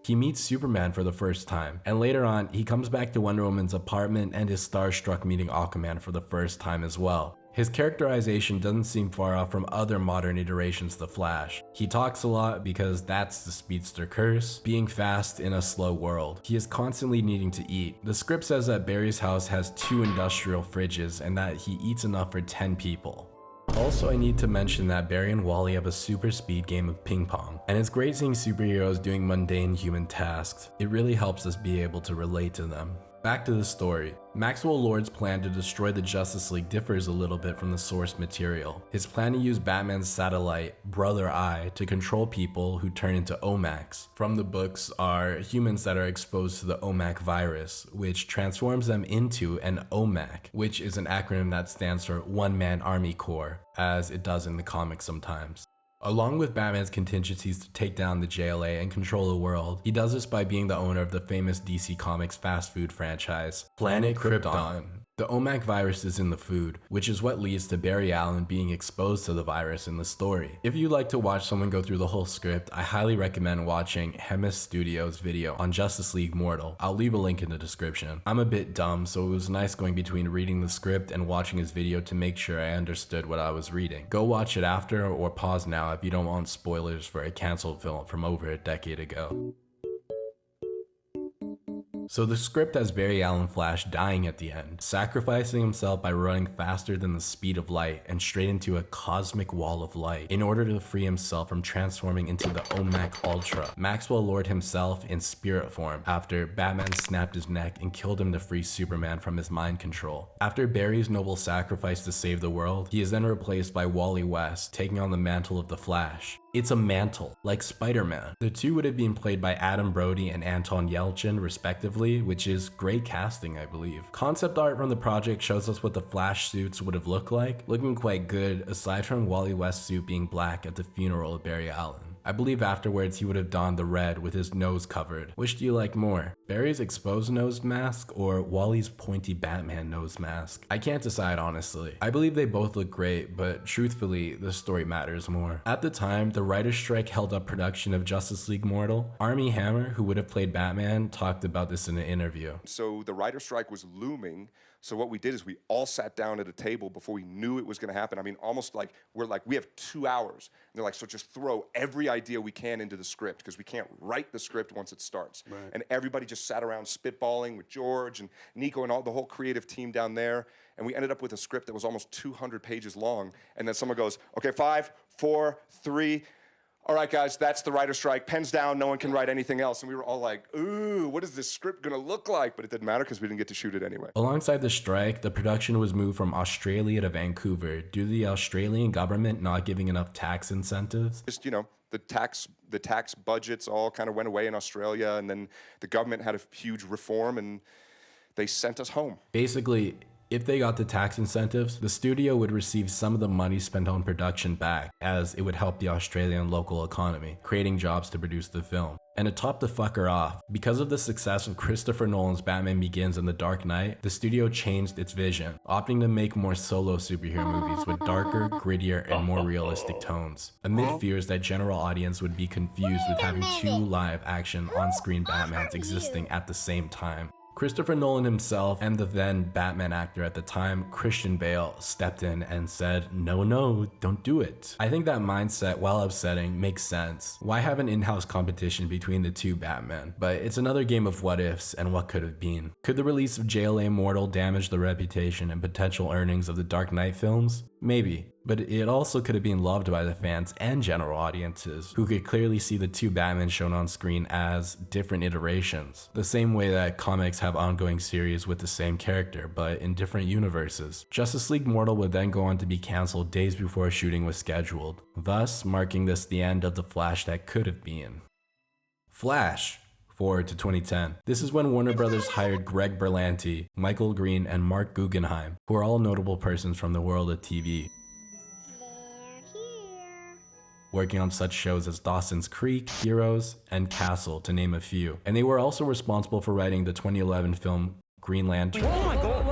he meets Superman for the first time, and later on, he comes back to Wonder Woman's apartment and is starstruck meeting Aquaman for the first time as well. His characterization doesn't seem far off from other modern iterations of the Flash. He talks a lot because that's the speedster curse, being fast in a slow world. He is constantly needing to eat. The script says that Barry's house has 2 industrial fridges and that he eats enough for 10 people. Also, I need to mention that Barry and Wally have a super speed game of ping pong, and it's great seeing superheroes doing mundane human tasks. It really helps us be able to relate to them. Back to the story. Maxwell Lord's plan to destroy the Justice League differs a little bit from the source material. His plan to use Batman's satellite, Brother Eye, to control people who turn into OMACs. From the books are humans that are exposed to the OMAC virus, which transforms them into an OMAC, which is an acronym that stands for One Man Army Corps, as it does in the comics sometimes. Along with Batman's contingencies to take down the JLA and control the world, he does this by being the owner of the famous DC Comics fast food franchise, Planet Krypton. The OMAC virus is in the food, which is what leads to Barry Allen being exposed to the virus in the story. If you'd like to watch someone go through the whole script, I highly recommend watching Hemis Studios' video on Justice League Mortal. I'll leave a link in the description. I'm a bit dumb, so it was nice going between reading the script and watching his video to make sure I understood what I was reading. Go watch it after or pause now if you don't want spoilers for a canceled film from over a decade ago. So the script has Barry Allen Flash dying at the end, sacrificing himself by running faster than the speed of light and straight into a cosmic wall of light in order to free himself from transforming into the OMAC Ultra, Maxwell Lord himself in spirit form, after Batman snapped his neck and killed him to free Superman from his mind control. After Barry's noble sacrifice to save the world, he is then replaced by Wally West, taking on the mantle of the Flash. It's a mantle, like Spider-Man. The two would have been played by Adam Brody and Anton Yelchin, respectively, which is great casting, I believe. Concept art from the project shows us what the Flash suits would have looked like, looking quite good, aside from Wally West's suit being black at the funeral of Barry Allen. I believe afterwards he would have donned the red with his nose covered. Which do you like more? Barry's exposed nose mask or Wally's pointy Batman nose mask? I can't decide honestly. I believe they both look great, but truthfully, the story matters more. At the time, the writer's strike held up production of Justice League Mortal. Armie Hammer, who would have played Batman, talked about this in an interview. So the writer's strike was looming. So what we did is we all sat down at a table before we knew it was going to happen. I mean, almost like we have 2 hours. And they're like, so just throw every idea we can into the script because we can't write the script once it starts. Right. And everybody just sat around spitballing with George and Nico and all the whole creative team down there. And we ended up with a script that was almost 200 pages long. And then someone goes, okay, 5, 4, 3. All right, guys, that's the writer's strike. Pens down, no one can write anything else. And we were all like, ooh, what is this script gonna look like? But it didn't matter because we didn't get to shoot it anyway. Alongside the strike, the production was moved from Australia to Vancouver due to the Australian government not giving enough tax incentives. Just, the tax budgets all kind of went away in Australia, and then the government had a huge reform, and they sent us home. Basically, if they got the tax incentives, the studio would receive some of the money spent on production back, as it would help the Australian local economy, creating jobs to produce the film. And to top the fucker off, because of the success of Christopher Nolan's Batman Begins and The Dark Knight, the studio changed its vision, opting to make more solo superhero movies with darker, grittier, and more realistic tones, amid fears that general audience would be confused with having 2 live-action on-screen Batmans existing at the same time. Christopher Nolan himself and the then Batman actor at the time, Christian Bale, stepped in and said, no, don't do it. I think that mindset, while upsetting, makes sense. Why have an in-house competition between the 2 Batmen? But it's another game of what ifs and what could have been. Could the release of JLA Mortal damage the reputation and potential earnings of the Dark Knight films? Maybe. But it also could have been loved by the fans and general audiences, who could clearly see the 2 Batmen shown on screen as different iterations. The same way that comics have ongoing series with the same character, but in different universes. Justice League Mortal would then go on to be cancelled days before shooting was scheduled, thus marking this the end of the Flash that could have been. Flash. Forward to 2010. This is when Warner Brothers hired Greg Berlanti, Michael Green, and Mark Guggenheim, who are all notable persons from the world of TV. Working on such shows as Dawson's Creek, Heroes, and Castle, to name a few. And they were also responsible for writing the 2011 film Green Lantern. Oh my god!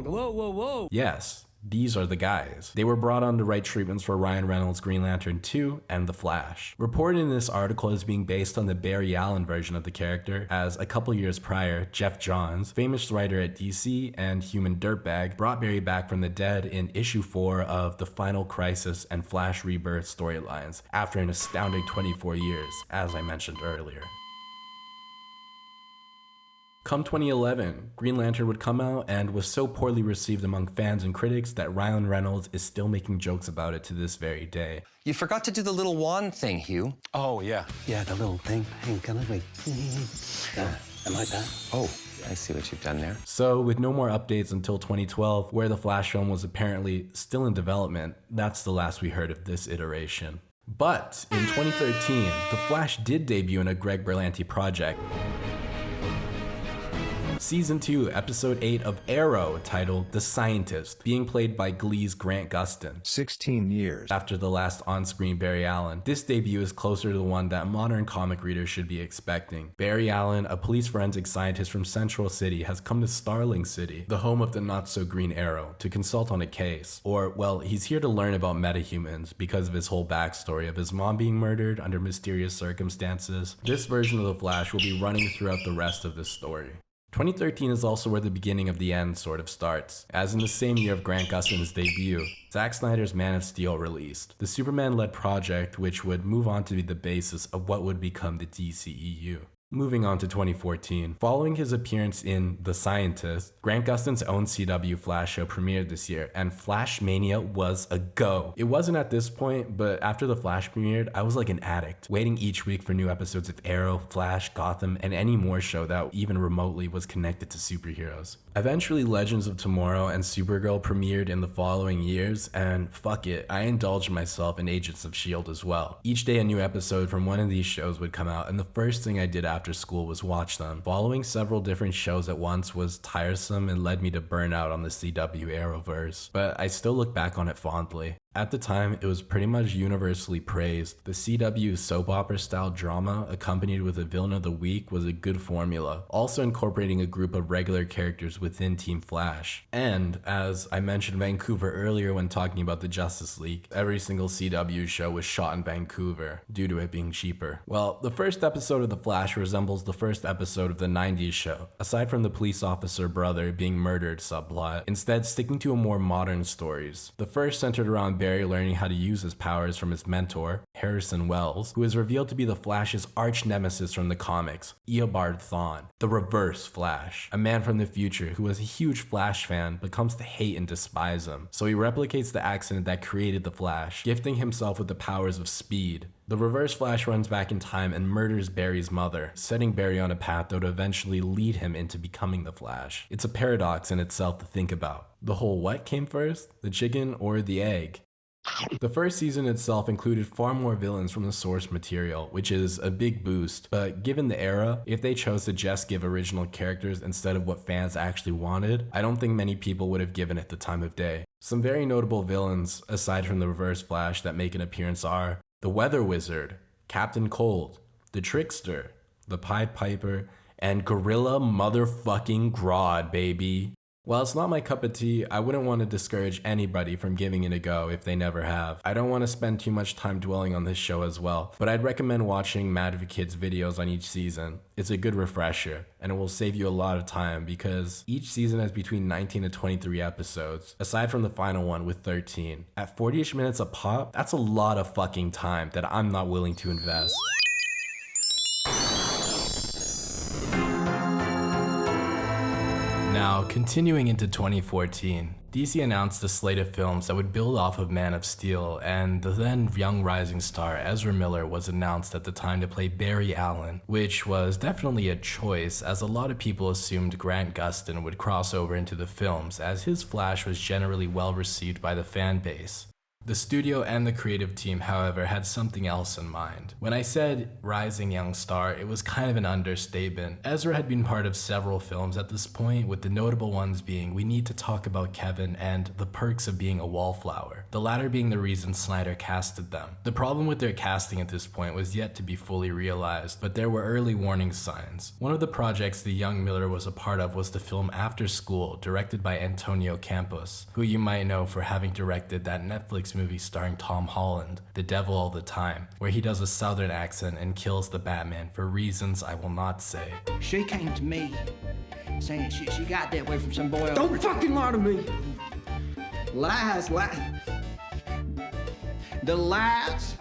Whoa! Yes, these are the guys. They were brought on to write treatments for Ryan Reynolds' Green Lantern 2 and The Flash. Reported in this article as being based on the Barry Allen version of the character, as a couple years prior, Jeff Johns, famous writer at DC and human dirtbag, brought Barry back from the dead in issue 4 of the Final Crisis and Flash Rebirth storylines, after an astounding 24 years, as I mentioned earlier. Come 2011, Green Lantern would come out and was so poorly received among fans and critics that Ryan Reynolds is still making jokes about it to this very day. You forgot to do the little wand thing, Hugh. Oh, yeah. Yeah, the little thing. Hang on, wait. Am I that? Oh, I see what you've done there. So, with no more updates until 2012, where the Flash film was apparently still in development, that's the last we heard of this iteration. But in 2013, The Flash did debut in a Greg Berlanti project. Season 2, Episode 8 of Arrow, titled The Scientist, being played by Glee's Grant Gustin. 16 years after the last on-screen Barry Allen. This debut is closer to the one that modern comic readers should be expecting. Barry Allen, a police forensic scientist from Central City, has come to Starling City, the home of the not-so-green Arrow, to consult on a case. Or, well, he's here to learn about metahumans because of his whole backstory of his mom being murdered under mysterious circumstances. This version of The Flash will be running throughout the rest of this story. 2013 is also where the beginning of the end sort of starts, as in the same year of Grant Gustin's debut, Zack Snyder's Man of Steel released, the Superman-led project which would move on to be the basis of what would become the DCEU. Moving on to 2014. Following his appearance in The Scientist, Grant Gustin's own CW Flash show premiered this year, and Flash Mania was a go. It wasn't at this point, but after The Flash premiered, I was like an addict, waiting each week for new episodes of Arrow, Flash, Gotham, and any more show that even remotely was connected to superheroes. Eventually, Legends of Tomorrow and Supergirl premiered in the following years, and fuck it, I indulged myself in Agents of S.H.I.E.L.D. as well. Each day a new episode from one of these shows would come out, and the first thing I did after school was watch them. Following several different shows at once was tiresome and led me to burn out on the CW Arrowverse, but I still look back on it fondly. At the time, it was pretty much universally praised. The CW soap opera style drama accompanied with a villain of the week was a good formula, also incorporating a group of regular characters within Team Flash. And, as I mentioned Vancouver earlier when talking about the Justice League, every single CW show was shot in Vancouver, due to it being cheaper. Well, the first episode of The Flash resembles the first episode of the 90s show, aside from the police officer brother being murdered subplot, instead sticking to a more modern stories. The first centered around Barry learning how to use his powers from his mentor, Harrison Wells, who is revealed to be the Flash's arch nemesis from the comics, Eobard Thawne, the Reverse Flash, a man from the future who was a huge Flash fan but comes to hate and despise him. So he replicates the accident that created the Flash, gifting himself with the powers of speed. The Reverse Flash runs back in time and murders Barry's mother, setting Barry on a path that would eventually lead him into becoming the Flash. It's a paradox in itself to think about. The whole what came first? The chicken or the egg? The first season itself included far more villains from the source material, which is a big boost, but given the era, if they chose to just give original characters instead of what fans actually wanted, I don't think many people would have given it the time of day. Some very notable villains, aside from the Reverse Flash, that make an appearance are the Weather Wizard, Captain Cold, the Trickster, the Pied Piper, and Gorilla Motherfucking Grodd, baby. While it's not my cup of tea, I wouldn't want to discourage anybody from giving it a go if they never have. I don't want to spend too much time dwelling on this show as well, but I'd recommend watching Madvikid's videos on each season. It's a good refresher, and it will save you a lot of time because each season has between 19 to 23 episodes, aside from the final one with 13. At 40-ish minutes a pop, that's a lot of fucking time that I'm not willing to invest. Now, continuing into 2014, DC announced a slate of films that would build off of Man of Steel, and the then young rising star Ezra Miller was announced at the time to play Barry Allen, which was definitely a choice as a lot of people assumed Grant Gustin would cross over into the films as his Flash was generally well received by the fan base. The studio and the creative team, however, had something else in mind. When I said rising young star, it was kind of an understatement. Ezra had been part of several films at this point, with the notable ones being We Need to Talk About Kevin and The Perks of Being a Wallflower, the latter being the reason Snyder casted them. The problem with their casting at this point was yet to be fully realized, but there were early warning signs. One of the projects the young Miller was a part of was the film After School, directed by Antonio Campos, who you might know for having directed that Netflix movie starring Tom Holland, The Devil All the Time, where he does a southern accent and kills the Batman for reasons I will not say. She came to me saying she got that way from some boy. Don't fucking lie to me! Lies. The lies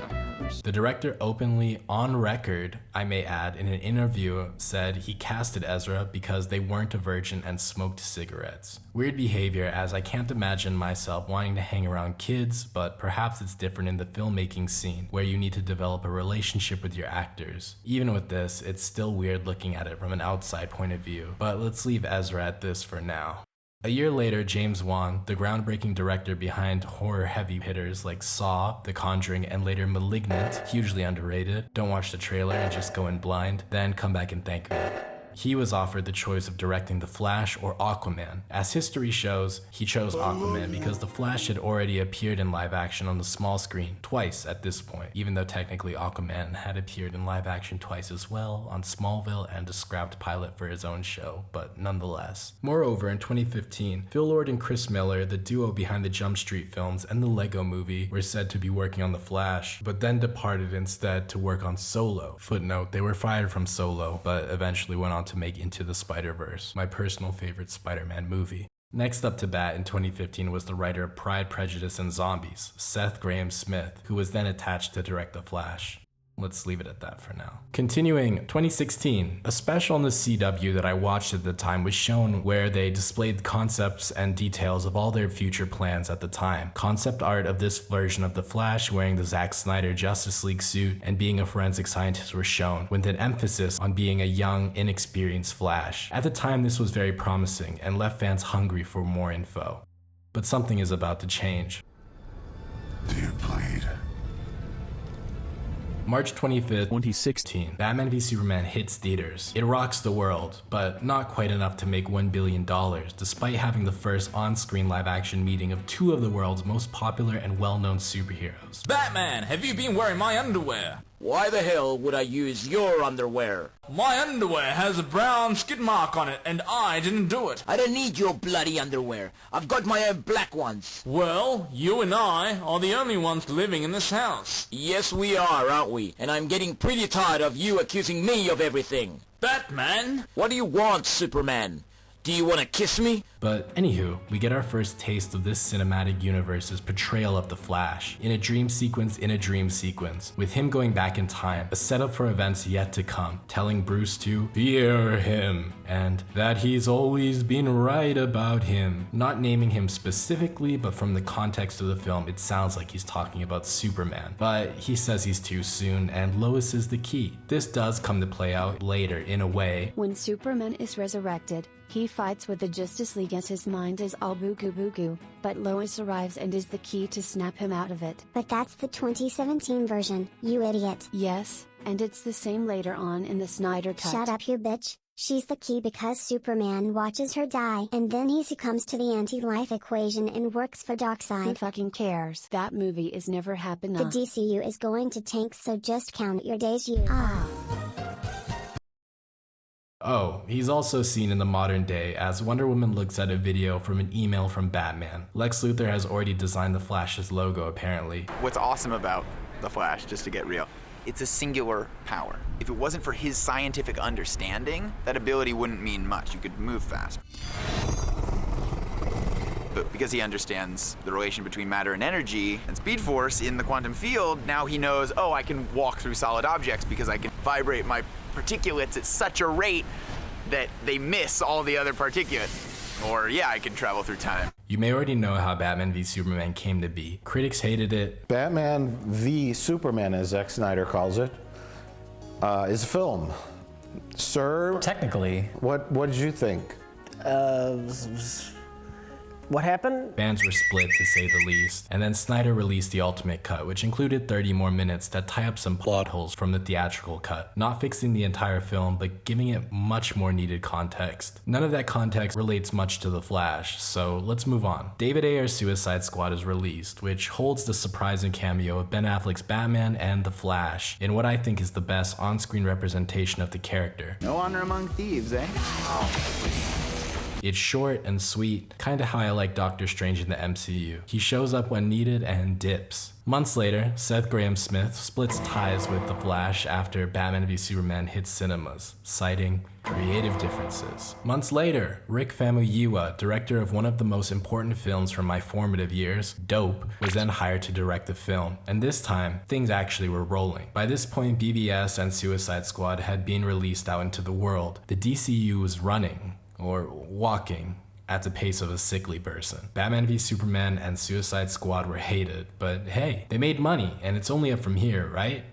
are hers. The director openly, on record, I may add, in an interview, said he casted Ezra because they weren't a virgin and smoked cigarettes. Weird behavior, as I can't imagine myself wanting to hang around kids, but perhaps it's different in the filmmaking scene, where you need to develop a relationship with your actors. Even with this, it's still weird looking at it from an outside point of view, but let's leave Ezra at this for now. A year later, James Wan, the groundbreaking director behind horror heavy hitters like Saw, The Conjuring, and later Malignant, hugely underrated, don't watch the trailer and just go in blind, then come back and thank me. He was offered the choice of directing The Flash or Aquaman. As history shows, he chose Aquaman because The Flash had already appeared in live action on the small screen twice at this point, even though technically Aquaman had appeared in live action twice as well on Smallville and a scrapped pilot for his own show, but nonetheless. Moreover, in 2015, Phil Lord and Chris Miller, the duo behind the Jump Street films and the Lego Movie, were said to be working on The Flash, but then departed instead to work on Solo. Footnote, they were fired from Solo, but eventually went on to make Into the Spider-Verse, my personal favorite Spider-Man movie. Next up to bat in 2015 was the writer of Pride, Prejudice, and Zombies, Seth Grahame-Smith, who was then attached to direct The Flash. Let's leave it at that for now. Continuing, 2016, a special on the CW that I watched at the time was shown where they displayed concepts and details of all their future plans at the time. Concept art of this version of the Flash wearing the Zack Snyder Justice League suit and being a forensic scientist were shown, with an emphasis on being a young, inexperienced Flash. At the time, this was very promising and left fans hungry for more info. But something is about to change. Do you bleed? March 25th, 2016, Batman v Superman hits theaters. It rocks the world, but not quite enough to make $1 billion, despite having the first on-screen live-action meeting of two of the world's most popular and well-known superheroes. Batman, have you been wearing my underwear? Why the hell would I use your underwear? My underwear has a brown skid mark on it, and I didn't do it. I don't need your bloody underwear. I've got my own black ones. Well, you and I are the only ones living in this house. Yes, we are, aren't we? And I'm getting pretty tired of you accusing me of everything. Batman? What do you want, Superman? Do you want to kiss me? But anywho, we get our first taste of this cinematic universe's portrayal of the Flash, in a dream sequence in a dream sequence, with him going back in time, a setup for events yet to come, telling Bruce to fear him, and that he's always been right about him. Not naming him specifically, but from the context of the film, it sounds like he's talking about Superman. But he says he's too soon, and Lois is the key. This does come to play out later in a way. When Superman is resurrected, he fights with the Justice League as his mind is all boo-goo, but Lois arrives and is the key to snap him out of it. But that's the 2017 version, you idiot. Yes, and it's the same later on in the Snyder Cut. Shut up, you bitch. She's the key because Superman watches her die and then he succumbs to the anti-life equation and works for Darkseid. Who fucking cares? That movie is never happening. The DCU is going to tank, so just count your days, you. Oh, he's also seen in the modern day as Wonder Woman looks at a video from an email from Batman. Lex Luthor has already designed the Flash's logo, apparently. What's awesome about the Flash, just to get real, it's a singular power. If it wasn't for his scientific understanding, that ability wouldn't mean much. You could move fast. But because he understands the relation between matter and energy and Speed Force in the quantum field, now he knows, oh, I can walk through solid objects because I can vibrate my particulates at such a rate that they miss all the other particulates. Or yeah, I can travel through time. You may already know how Batman v Superman came to be. Critics hated it. Batman v Superman, as Zack Snyder calls it, is a film. Sir? Technically. What did you think? What happened? Fans were split, to say the least, and then Snyder released the ultimate cut, which included 30 more minutes that tie up some plot holes from the theatrical cut, not fixing the entire film, but giving it much more needed context. None of that context relates much to The Flash, so let's move on. David Ayer's Suicide Squad is released, which holds the surprising cameo of Ben Affleck's Batman and The Flash, in what I think is the best on-screen representation of the character. No honor among thieves, eh? It's short and sweet, kinda how I like Doctor Strange in the MCU. He shows up when needed and dips. Months later, Seth Grahame-Smith splits ties with The Flash after Batman v Superman hits cinemas, citing creative differences. Months later, Rick Famuyiwa, director of one of the most important films from my formative years, Dope, was then hired to direct the film, and this time, things actually were rolling. By this point, BVS and Suicide Squad had been released out into the world. The DCU was running, or walking, at the pace of a sickly person. Batman v Superman and Suicide Squad were hated, but hey, they made money, and it's only up from here, right?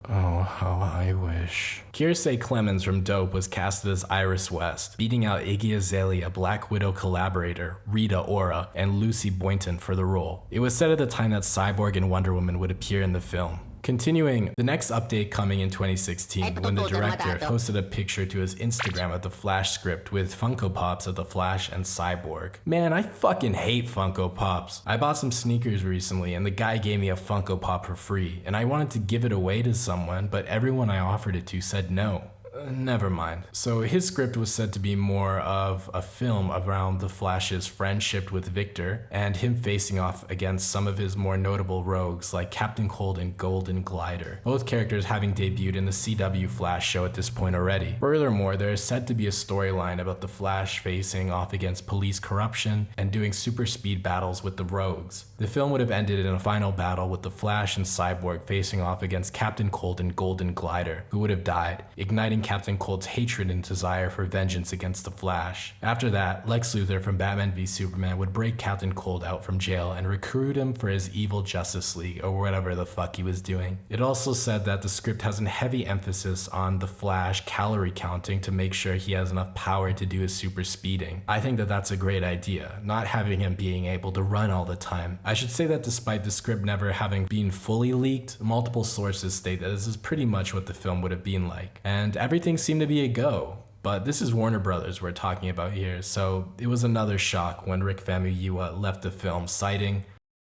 Oh, how I wish. Kiersey Clemens from Dope was casted as Iris West, beating out Iggy Azalea, Black Widow collaborator Rita Ora, and Lucy Boynton for the role. It was said at the time that Cyborg and Wonder Woman would appear in the film. Continuing, the next update coming in 2016, when the director posted a picture to his Instagram of the Flash script with Funko Pops of the Flash and Cyborg. Man, I fucking hate Funko Pops. I bought some sneakers recently and the guy gave me a Funko Pop for free, and I wanted to give it away to someone, but everyone I offered it to said no. Never mind. So his script was said to be more of a film around the Flash's friendship with Victor and him facing off against some of his more notable rogues like Captain Cold and Golden Glider, both characters having debuted in the CW Flash show at this point already. Furthermore, there is said to be a storyline about the Flash facing off against police corruption and doing super speed battles with the rogues. The film would have ended in a final battle with the Flash and Cyborg facing off against Captain Cold and Golden Glider, who would have died, igniting Captain Cold's hatred and desire for vengeance against the Flash. After that, Lex Luthor from Batman v Superman would break Captain Cold out from jail and recruit him for his evil Justice League or whatever the fuck he was doing. It also said that the script has a heavy emphasis on the Flash calorie counting to make sure he has enough power to do his super speeding. I think that that's a great idea, not having him being able to run all the time. I should say that despite the script never having been fully leaked, multiple sources state that this is pretty much what the film would have been like. And everything seemed to be a go. But this is Warner Brothers we're talking about here, so it was another shock when Rick Famuyiwa left the film, citing,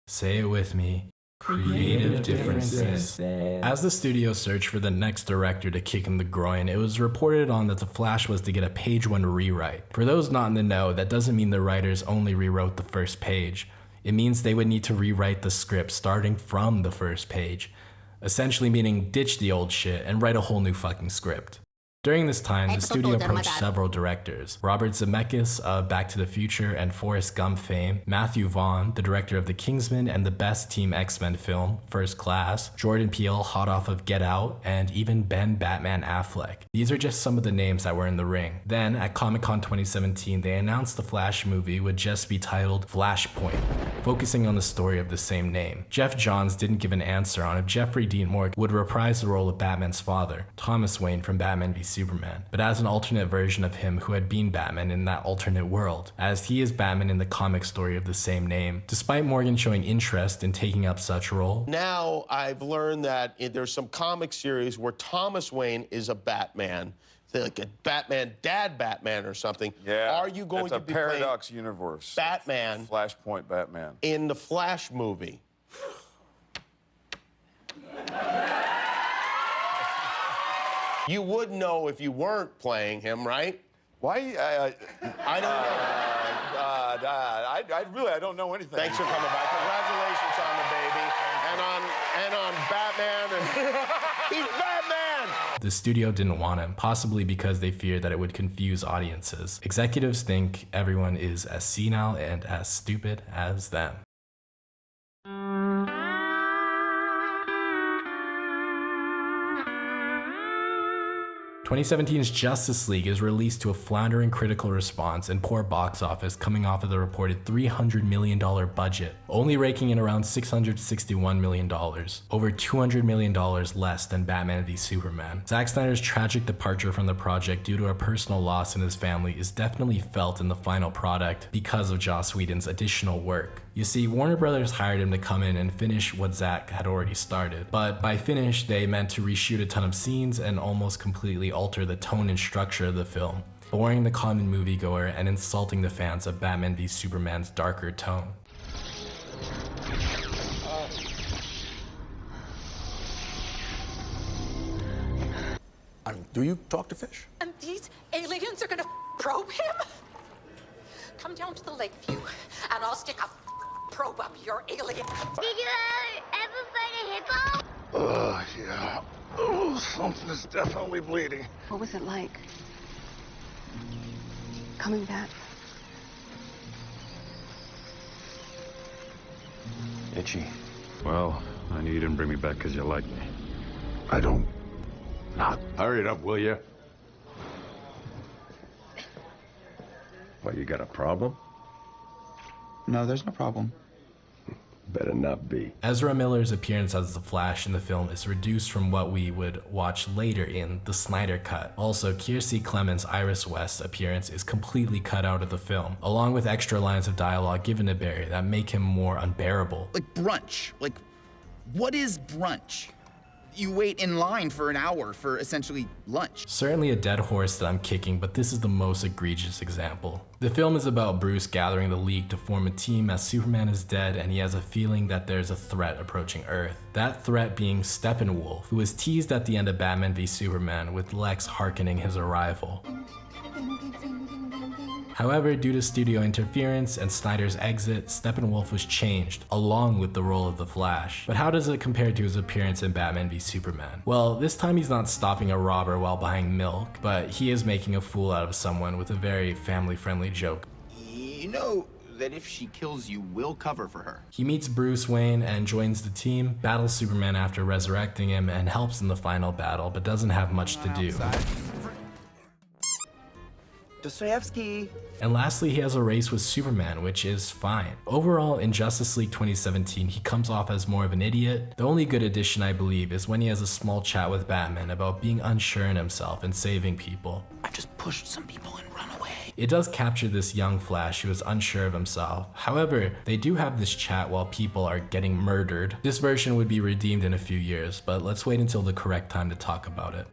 say it with me, creative differences. As the studio searched for the next director to kick in the groin, it was reported on that The Flash was to get a page 1 rewrite. For those not in the know, that doesn't mean the writers only rewrote the first page. It means they would need to rewrite the script starting from the first page, essentially meaning ditch the old shit and write a whole new fucking script. During this time, the studio approached several directors: Robert Zemeckis of Back to the Future and Forrest Gump fame, Matthew Vaughn, the director of The Kingsman and the best Team X-Men film, First Class, Jordan Peele, hot off of Get Out, and even Ben Batman Affleck. These are just some of the names that were in the ring. Then, at Comic-Con 2017, they announced the Flash movie would just be titled Flashpoint, focusing on the story of the same name. Jeff Johns didn't give an answer on if Jeffrey Dean Morgan would reprise the role of Batman's father, Thomas Wayne from Batman v Superman, but as an alternate version of him who had been Batman in that alternate world, as he is Batman in the comic story of the same name. Despite Morgan showing interest in taking up such role, now I've learned that there's some comic series where Thomas Wayne is a Batman, like a Batman, Dad Batman or something. Yeah, are you going to be playing Paradox universe? Batman, Flashpoint Batman in the Flash movie? You would know if you weren't playing him, right? Why? I don't know. I don't know anything. Thanks for coming by. Congratulations on the baby and on Batman. And he's Batman. The studio didn't want him, possibly because they feared that it would confuse audiences. Executives think everyone is as senile and as stupid as them. 2017's Justice League is released to a floundering critical response and poor box office, coming off of the reported $300 million budget, only raking in around $661 million, over $200 million less than Batman v Superman. Zack Snyder's tragic departure from the project due to a personal loss in his family is definitely felt in the final product because of Joss Whedon's additional work. You see, Warner Brothers hired him to come in and finish what Zack had already started, but by finish, they meant to reshoot a ton of scenes and almost completely alter the tone and structure of the film, boring the common moviegoer and insulting the fans of Batman v Superman's darker tone. Do you talk to fish? And these aliens are gonna probe him? Come down to the Lakeview, and I'll stick a probe up your alien. Did you ever fight a hippo? Oh, yeah. Oh, something is definitely bleeding. What was it like? Coming back? Itchy. Well, I knew you didn't bring me back because you like me. I don't. Not. Hurry it up, will you? What, you got a problem? No, there's no problem. Better not be. Ezra Miller's appearance as the Flash in the film is reduced from what we would watch later in the Snyder Cut. Also, Kiersey Clemons' Iris West's appearance is completely cut out of the film, along with extra lines of dialogue given to Barry that make him more unbearable. Like brunch. Like, what is brunch? You wait in line for an hour for essentially lunch. Certainly a dead horse that I'm kicking, but this is the most egregious example. The film is about Bruce gathering the League to form a team as Superman is dead and he has a feeling that there's a threat approaching Earth. That threat being Steppenwolf, who was teased at the end of Batman v Superman with Lex hearkening his arrival. However, due to studio interference and Snyder's exit, Steppenwolf was changed, along with the role of the Flash. But how does it compare to his appearance in Batman v Superman? Well, this time he's not stopping a robber while buying milk, but he is making a fool out of someone with a very family-friendly joke. You know that if she kills you, we'll cover for her. He meets Bruce Wayne and joins the team, battles Superman after resurrecting him, and helps in the final battle, but doesn't have much to do. Dostoevsky. And lastly, he has a race with Superman, which is fine. Overall, in Justice League 2017, he comes off as more of an idiot. The only good addition, I believe, is when he has a small chat with Batman about being unsure in himself and saving people. I just pushed some people and run away. It does capture this young Flash who is unsure of himself. However, they do have this chat while people are getting murdered. This version would be redeemed in a few years, but let's wait until the correct time to talk about it.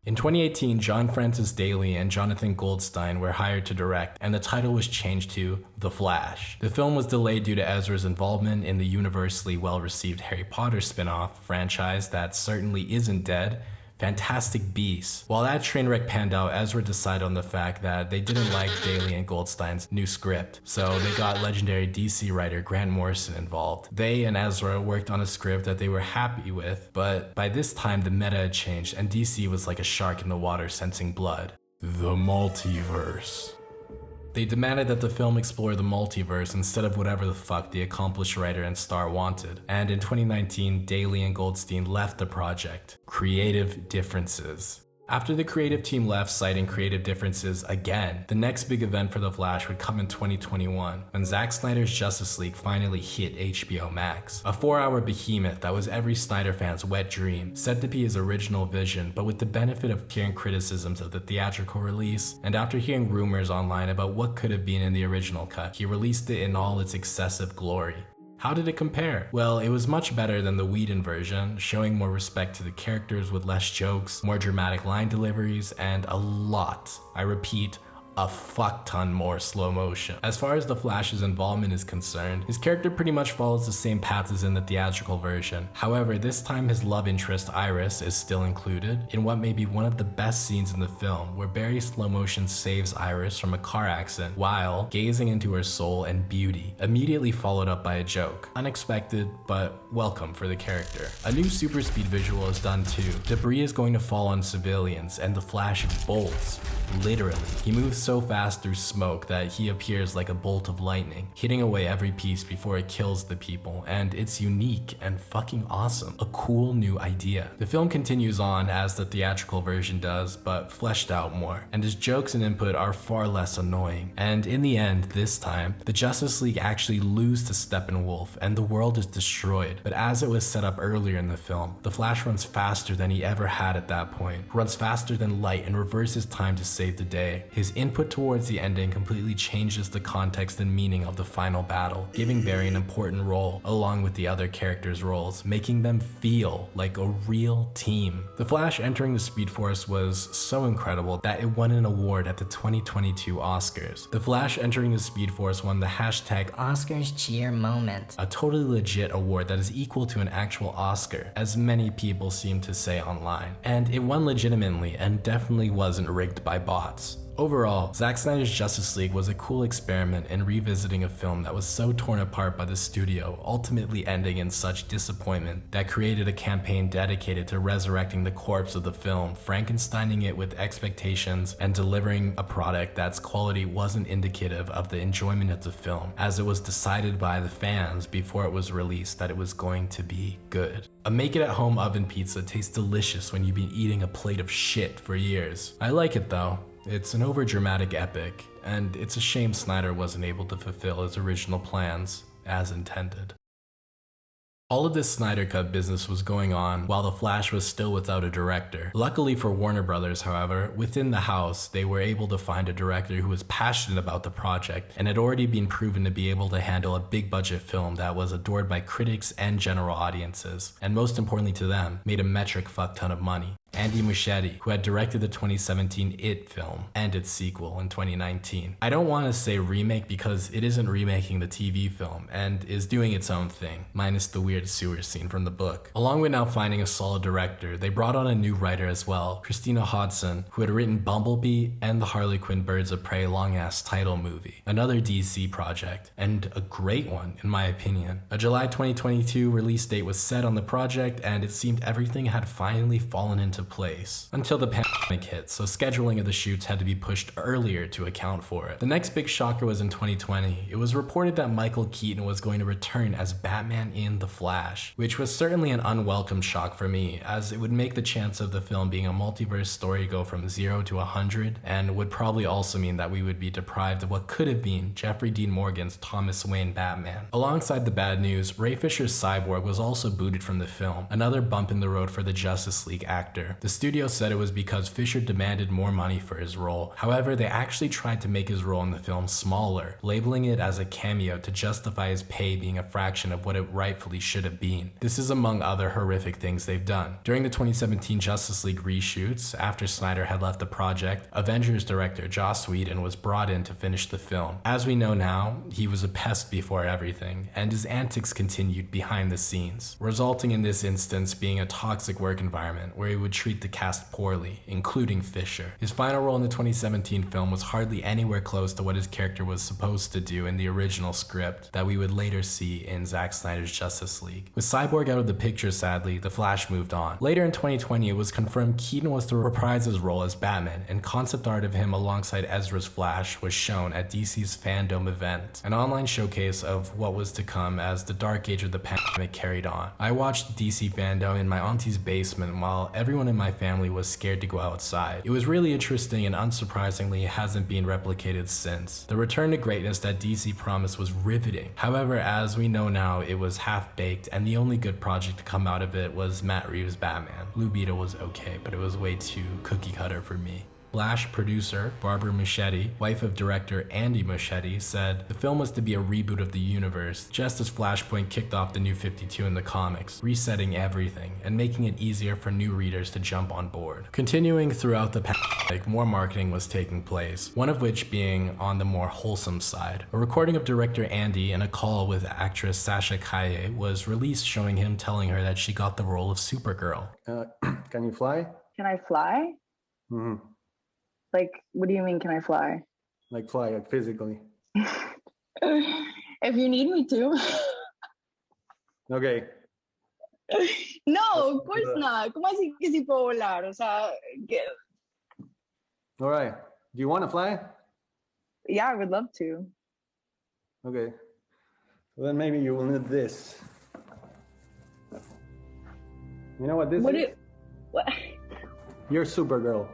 In 2018, John Francis Daley and Jonathan Goldstein were hired to direct, and the title was changed to The Flash. The film was delayed due to Ezra's involvement in the universally well-received Harry Potter spin-off franchise that certainly isn't dead, Fantastic Beasts. While that train wreck panned out, Ezra decided on the fact that they didn't like Daley and Goldstein's new script, so they got legendary DC writer Grant Morrison involved. They and Ezra worked on a script that they were happy with, but by this time the meta had changed and DC was like a shark in the water sensing blood. The multiverse. They demanded that the film explore the multiverse instead of whatever the fuck the accomplished writer and star wanted. And in 2019, Daley and Goldstein left the project. Creative differences. After the creative team left, citing creative differences again, the next big event for The Flash would come in 2021, when Zack Snyder's Justice League finally hit HBO Max. A 4-hour behemoth that was every Snyder fan's wet dream, said to be his original vision, but with the benefit of hearing criticisms of the theatrical release, and after hearing rumors online about what could have been in the original cut, he released it in all its excessive glory. How did it compare? Well, it was much better than the Whedon version, showing more respect to the characters with less jokes, more dramatic line deliveries, and a lot, I repeat, a fuck ton more slow motion. As far as the Flash's involvement is concerned, his character pretty much follows the same paths as in the theatrical version. However, this time his love interest Iris is still included in what may be one of the best scenes in the film, where Barry slow motion saves Iris from a car accident while gazing into her soul and beauty, immediately followed up by a joke. Unexpected, but welcome for the character. A new super speed visual is done too. Debris is going to fall on civilians and the Flash bolts. Literally. He moves so fast through smoke that he appears like a bolt of lightning, hitting away every piece before it kills the people, and it's unique and fucking awesome. A cool new idea. The film continues on as the theatrical version does, but fleshed out more, and his jokes and input are far less annoying. And in the end, this time, the Justice League actually lose to Steppenwolf, and the world is destroyed. But as it was set up earlier in the film, the Flash runs faster than he ever had at that point, runs faster than light and reverses time to save the day. His input towards the ending completely changes the context and meaning of the final battle, giving Barry an important role along with the other characters' roles, making them feel like a real team. The Flash entering the Speed Force was so incredible that it won an award at the 2022 Oscars. The Flash entering the Speed Force won the hashtag Oscars cheer moment, a totally legit award that is equal to an actual Oscar, as many people seem to say online. And it won legitimately and definitely wasn't rigged by bots. Overall, Zack Snyder's Justice League was a cool experiment in revisiting a film that was so torn apart by the studio, ultimately ending in such disappointment that created a campaign dedicated to resurrecting the corpse of the film, Frankensteining it with expectations, and delivering a product that's quality wasn't indicative of the enjoyment of the film, as it was decided by the fans before it was released that it was going to be good. A make-it-at-home oven pizza tastes delicious when you've been eating a plate of shit for years. I like it though. It's an overdramatic epic, and it's a shame Snyder wasn't able to fulfill his original plans as intended. All of this Snyder Cut business was going on while The Flash was still without a director. Luckily for Warner Brothers, however, within the house, they were able to find a director who was passionate about the project and had already been proven to be able to handle a big budget film that was adored by critics and general audiences, and most importantly to them, made a metric fuck ton of money. Andy Muschietti, who had directed the 2017 It film and its sequel in 2019. I don't want to say remake because it isn't remaking the TV film and is doing its own thing, minus the weird sewer scene from the book. Along with now finding a solid director, they brought on a new writer as well, Christina Hodson, who had written Bumblebee and the Harley Quinn Birds of Prey long-ass title movie, another DC project, and a great one in my opinion. A July 2022 release date was set on the project and it seemed everything had finally fallen into place until the pandemic hit, so scheduling of the shoots had to be pushed earlier to account for it. The next big shocker was in 2020. It was reported that Michael Keaton was going to return as Batman in The Flash, which was certainly an unwelcome shock for me, as it would make the chance of the film being a multiverse story go from 0 to 100, and would probably also mean that we would be deprived of what could have been Jeffrey Dean Morgan's Thomas Wayne Batman. Alongside the bad news, Ray Fisher's Cyborg was also booted from the film, another bump in the road for the Justice League actor. The studio said it was because Fisher demanded more money for his role. However, they actually tried to make his role in the film smaller, labeling it as a cameo to justify his pay being a fraction of what it rightfully should have been. This is among other horrific things they've done. During the 2017 Justice League reshoots, after Snyder had left the project, Avengers director Joss Whedon was brought in to finish the film. As we know now, he was a pest before everything, and his antics continued behind the scenes, resulting in this instance being a toxic work environment where he would treat the cast poorly, including Fisher. His final role in the 2017 film was hardly anywhere close to what his character was supposed to do in the original script that we would later see in Zack Snyder's Justice League. With Cyborg out of the picture sadly, The Flash moved on. Later in 2020, it was confirmed Keaton was to reprise his role as Batman, and concept art of him alongside Ezra's Flash was shown at DC's Fandom event, an online showcase of what was to come as the dark age of the pandemic carried on. I watched DC Fandom in my auntie's basement while everyone in my family was scared to go outside. It was really interesting and unsurprisingly hasn't been replicated since. The return to greatness that DC promised was riveting. However, as we know now, it was half-baked and the only good project to come out of it was Matt Reeves' Batman. Lou Beetle was okay, but it was way too cookie cutter for me. Flash producer Barbara Muschietti, wife of director Andy Muschietti, said the film was to be a reboot of the universe, just as Flashpoint kicked off the New 52 in the comics, resetting everything and making it easier for new readers to jump on board. Continuing throughout the pandemic, more marketing was taking place, one of which being on the more wholesome side. A recording of director Andy and a call with actress Sasha Calle was released showing him telling her that she got the role of Supergirl. Can you fly? Can I fly? Mm-hmm. Like, what do you mean, can I fly? Like fly, like physically. If you need me to. Okay. No, of course not. ¿Cómo así que sí puedo volar? O sea, All right. Do you want to fly? Yeah, I would love to. Okay. Well, then maybe you will need this. You know what this is? What? You're Supergirl.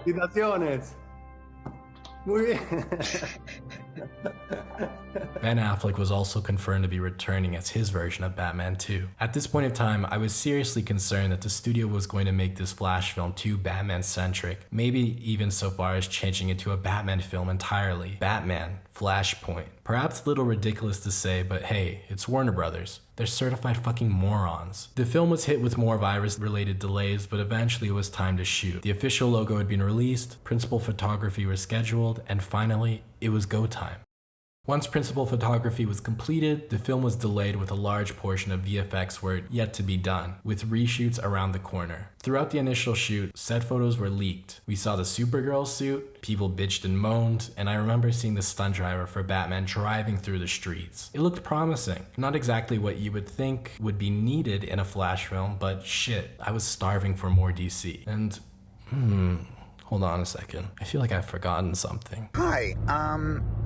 Felicitaciones. Muy bien. Ben Affleck was also confirmed to be returning as his version of Batman 2. At this point in time, I was seriously concerned that the studio was going to make this Flash film too Batman-centric, maybe even so far as changing it to a Batman film entirely. Batman, Flashpoint. Perhaps a little ridiculous to say, but hey, it's Warner Brothers. They're certified fucking morons. The film was hit with more virus-related delays, but eventually it was time to shoot. The official logo had been released, principal photography was scheduled, and finally, it was go time. Once principal photography was completed, the film was delayed with a large portion of VFX work yet to be done, with reshoots around the corner. Throughout the initial shoot, set photos were leaked. We saw the Supergirl suit, people bitched and moaned, and I remember seeing the stunt driver for Batman driving through the streets. It looked promising. Not exactly what you would think would be needed in a Flash film, but shit, I was starving for more DC. And, hold on a second. I feel like I've forgotten something. Hi,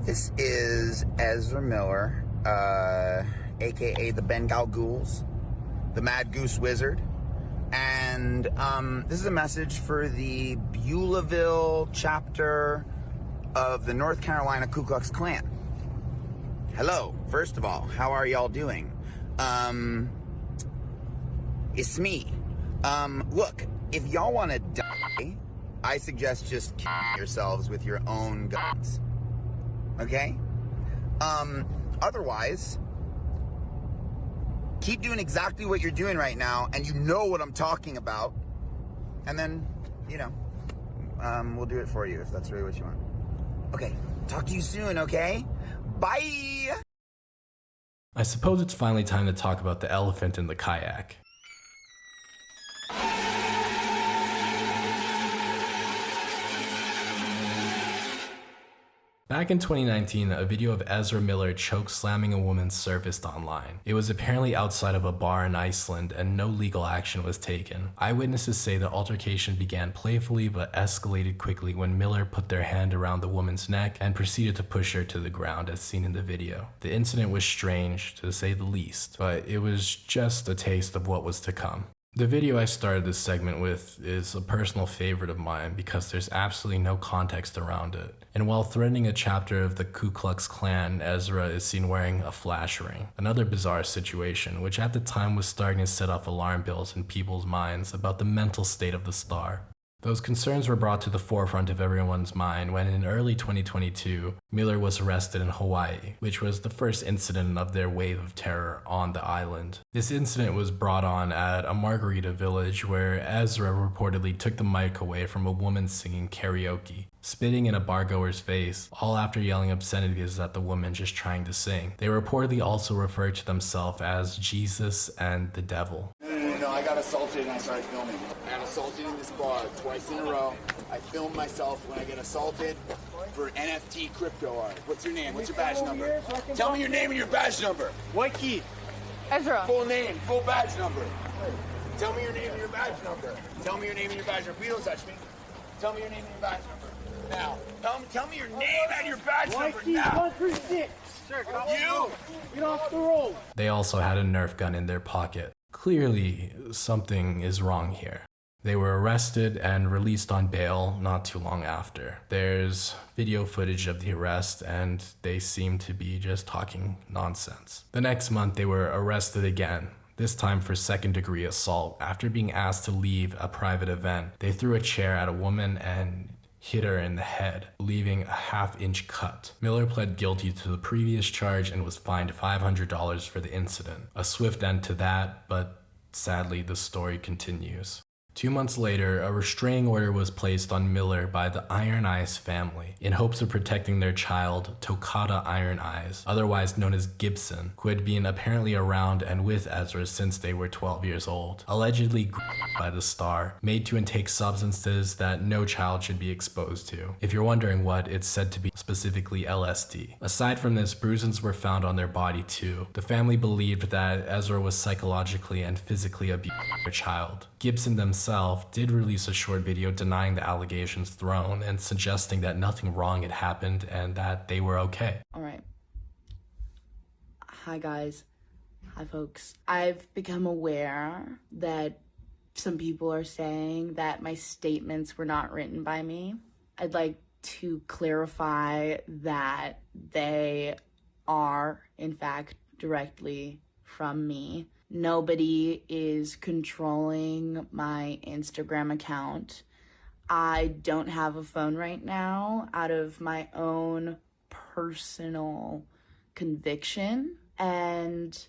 this is Ezra Miller, aka the Bengal Ghouls, the Mad Goose Wizard, and this is a message for the Beulahville chapter of the North Carolina Ku Klux Klan. Hello, first of all, how are y'all doing? It's me. Look, if y'all want to die, I suggest just killing yourselves with your own guns. Okay? Otherwise, keep doing exactly what you're doing right now, and you know what I'm talking about. And then, you know, we'll do it for you if that's really what you want. Okay, talk to you soon, okay? Bye! I suppose it's finally time to talk about the elephant in the kayak. Back in 2019, a video of Ezra Miller choke slamming a woman surfaced online. It was apparently outside of a bar in Iceland and no legal action was taken. Eyewitnesses say the altercation began playfully but escalated quickly when Miller put their hand around the woman's neck and proceeded to push her to the ground as seen in the video. The incident was strange, to say the least, but it was just a taste of what was to come. The video I started this segment with is a personal favorite of mine because there's absolutely no context around it. And while threatening a chapter of the Ku Klux Klan, Ezra is seen wearing a flash ring. Another bizarre situation, which at the time was starting to set off alarm bells in people's minds about the mental state of the star. Those concerns were brought to the forefront of everyone's mind when in early 2022, Miller was arrested in Hawaii, which was the first incident of their wave of terror on the island. This incident was brought on at a margarita village where Ezra reportedly took the mic away from a woman singing karaoke, spitting in a bargoer's face, all after yelling obscenities at the woman just trying to sing. They reportedly also referred to themselves as Jesus and the devil. No, I got assaulted and I started filming. I got assaulted in this bar twice in a row. I film myself when I get assaulted for NFT crypto art. What's your name? What's your badge number? Tell me your name and your badge number. White key. Ezra. Full name, full badge number. Tell me your name and your badge number. Tell me your name and your badge number. Please don't touch me. Tell me your name and your badge number. Now. Tell me your name and your badge number now. 136. Sir, you get off the road. They also had a Nerf gun in their pocket. Clearly, something is wrong here. They were arrested and released on bail not too long after. There's video footage of the arrest and they seem to be just talking nonsense. The next month they were arrested again, this time for second-degree assault. After being asked to leave a private event, they threw a chair at a woman and hit her in the head, leaving a half-inch cut. Miller pled guilty to the previous charge and was fined $500 for the incident. A swift end to that, but sadly the story continues. 2 months later, a restraining order was placed on Miller by the Iron Eyes family in hopes of protecting their child, Tokata Iron Eyes, otherwise known as Gibson, who had been apparently around and with Ezra since they were 12 years old, allegedly groomed by the star, made to intake substances that no child should be exposed to. If you're wondering what, it's said to be specifically LSD. Aside from this, bruises were found on their body too. The family believed that Ezra was psychologically and physically abusing their child. Gibson themselves did release a short video denying the allegations thrown and suggesting that nothing wrong had happened and that they were okay. Alright. Hi guys. Hi folks. I've become aware that some people are saying that my statements were not written by me. I'd like to clarify that they are, in fact, directly from me. Nobody is controlling my Instagram account. I don't have a phone right now out of my own personal conviction. And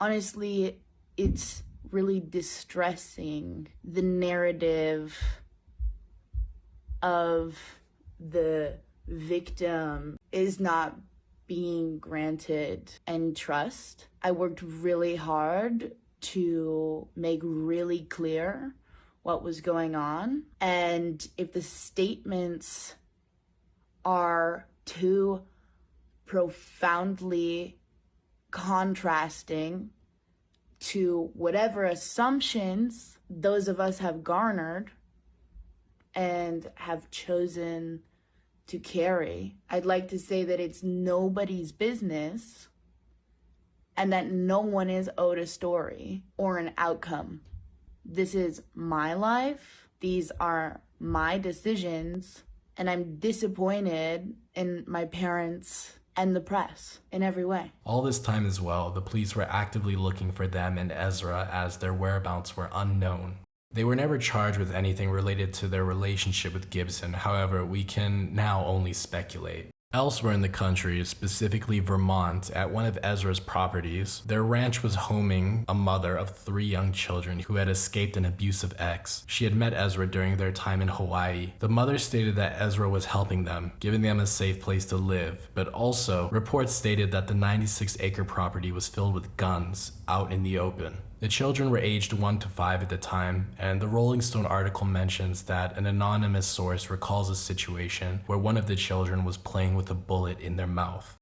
honestly, it's really distressing. The narrative of the victim is not being granted any trust. I worked really hard to make really clear what was going on. And if the statements are too profoundly contrasting to whatever assumptions those of us have garnered and have chosen to carry, I'd like to say that it's nobody's business and that no one is owed a story or an outcome. This is my life. These are my decisions. And I'm disappointed in my parents and the press in every way. All this time as well, the police were actively looking for them and Ezra as their whereabouts were unknown. They were never charged with anything related to their relationship with Gibson, however, we can now only speculate. Elsewhere in the country, specifically Vermont, at one of Ezra's properties, their ranch was homing a mother of 3 young children who had escaped an abusive ex. She had met Ezra during their time in Hawaii. The mother stated that Ezra was helping them, giving them a safe place to live, but also reports stated that the 96-acre property was filled with guns out in the open. The children were aged 1 to 5 at the time, and the Rolling Stone article mentions that an anonymous source recalls a situation where one of the children was playing with a bullet in their mouth.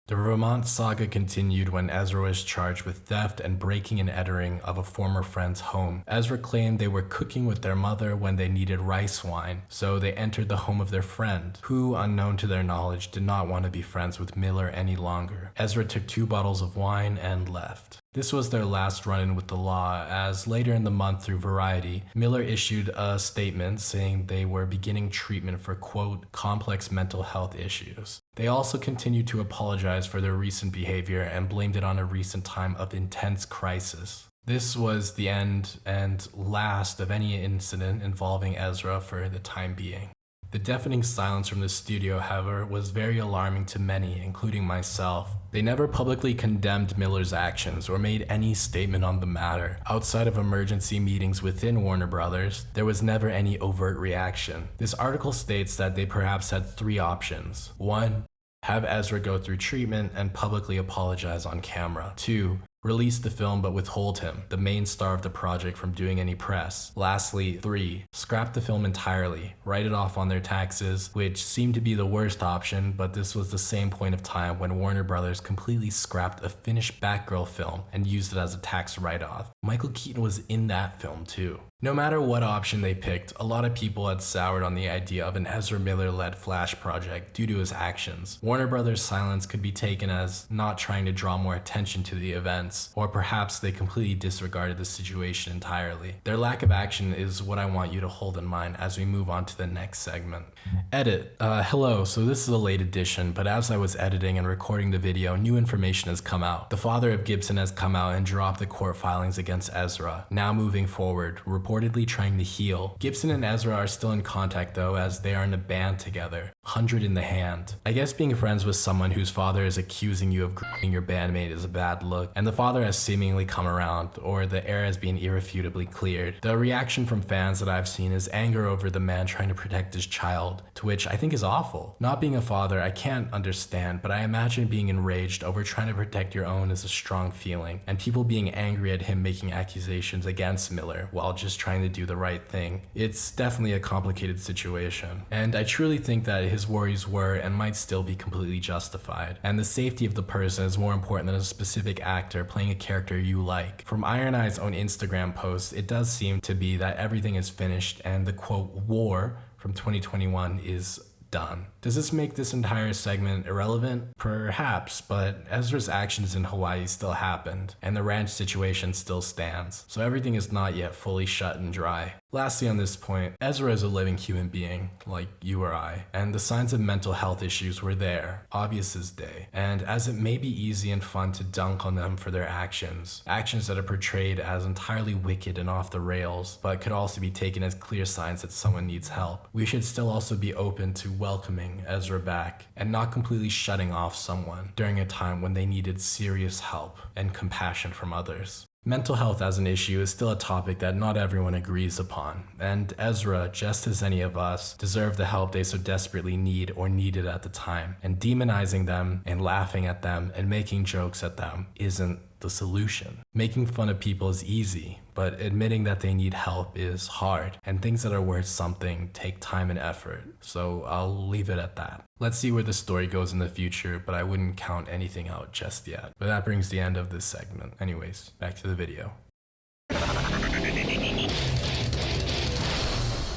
The Vermont saga continued when Ezra was charged with theft and breaking and entering of a former friend's home. Ezra claimed they were cooking with their mother when they needed rice wine, so they entered the home of their friend, who, unknown to their knowledge, did not want to be friends with Miller any longer. Ezra took 2 bottles of wine and left. This was their last run-in with the law, as later in the month through Variety, Miller issued a statement saying they were beginning treatment for, quote, complex mental health issues. They also continued to apologize for their recent behavior and blamed it on a recent time of intense crisis. This was the end and last of any incident involving Ezra for the time being. The deafening silence from the studio, however, was very alarming to many, including myself. They never publicly condemned Miller's actions or made any statement on the matter. Outside of emergency meetings within Warner Brothers, there was never any overt reaction. This article states that they perhaps had 3 options. 1. Have Ezra go through treatment and publicly apologize on camera. 2. Release the film but withhold him, the main star of the project, from doing any press. Lastly, 3. Scrap the film entirely, write it off on their taxes, which seemed to be the worst option, but this was the same point of time when Warner Brothers completely scrapped a finished Batgirl film and used it as a tax write-off. Michael Keaton was in that film too. No matter what option they picked, a lot of people had soured on the idea of an Ezra Miller-led Flash project due to his actions. Warner Brothers' silence could be taken as not trying to draw more attention to the events, or perhaps they completely disregarded the situation entirely. Their lack of action is what I want you to hold in mind as we move on to the next segment. Edit. Hello, so this is a late edition, but as I was editing and recording the video, new information has come out. The father of Gibson has come out and dropped the court filings against Ezra. Now moving forward, reportedly trying to heal. Gibson and Ezra are still in contact though, as they are in a band together. 100 in the hand. I guess being friends with someone whose father is accusing you of grooming your bandmate is a bad look, and the father has seemingly come around, or the air has been irrefutably cleared. The reaction from fans that I've seen is anger over the man trying to protect his child, to which I think is awful. Not being a father, I can't understand, but I imagine being enraged over trying to protect your own is a strong feeling, and people being angry at him making accusations against Miller while just trying to do the right thing. It's definitely a complicated situation, and I truly think that his worries were and might still be completely justified, and the safety of the person is more important than a specific actor playing a character you like. From Iron Eye's own Instagram post, it does seem to be that everything is finished and the quote war from 2021 is done. Does this make this entire segment irrelevant? Perhaps, but Ezra's actions in Hawaii still happened, and the ranch situation still stands, so everything is not yet fully shut and dry. Lastly on this point, Ezra is a living human being, like you or I, and the signs of mental health issues were there, obvious as day. And as it may be easy and fun to dunk on them for their actions that are portrayed as entirely wicked and off the rails, but could also be taken as clear signs that someone needs help, we should still also be open to welcoming Ezra back and not completely shutting off someone during a time when they needed serious help and compassion from others. Mental health as an issue is still a topic that not everyone agrees upon, and Ezra, just as any of us, deserve the help they so desperately need or needed at the time, and demonizing them and laughing at them and making jokes at them isn't the solution. Making fun of people is easy, but admitting that they need help is hard, and things that are worth something take time and effort, so I'll leave it at that. Let's see where the story goes in the future, but I wouldn't count anything out just yet. But that brings the end of this segment. Anyways, back to the video.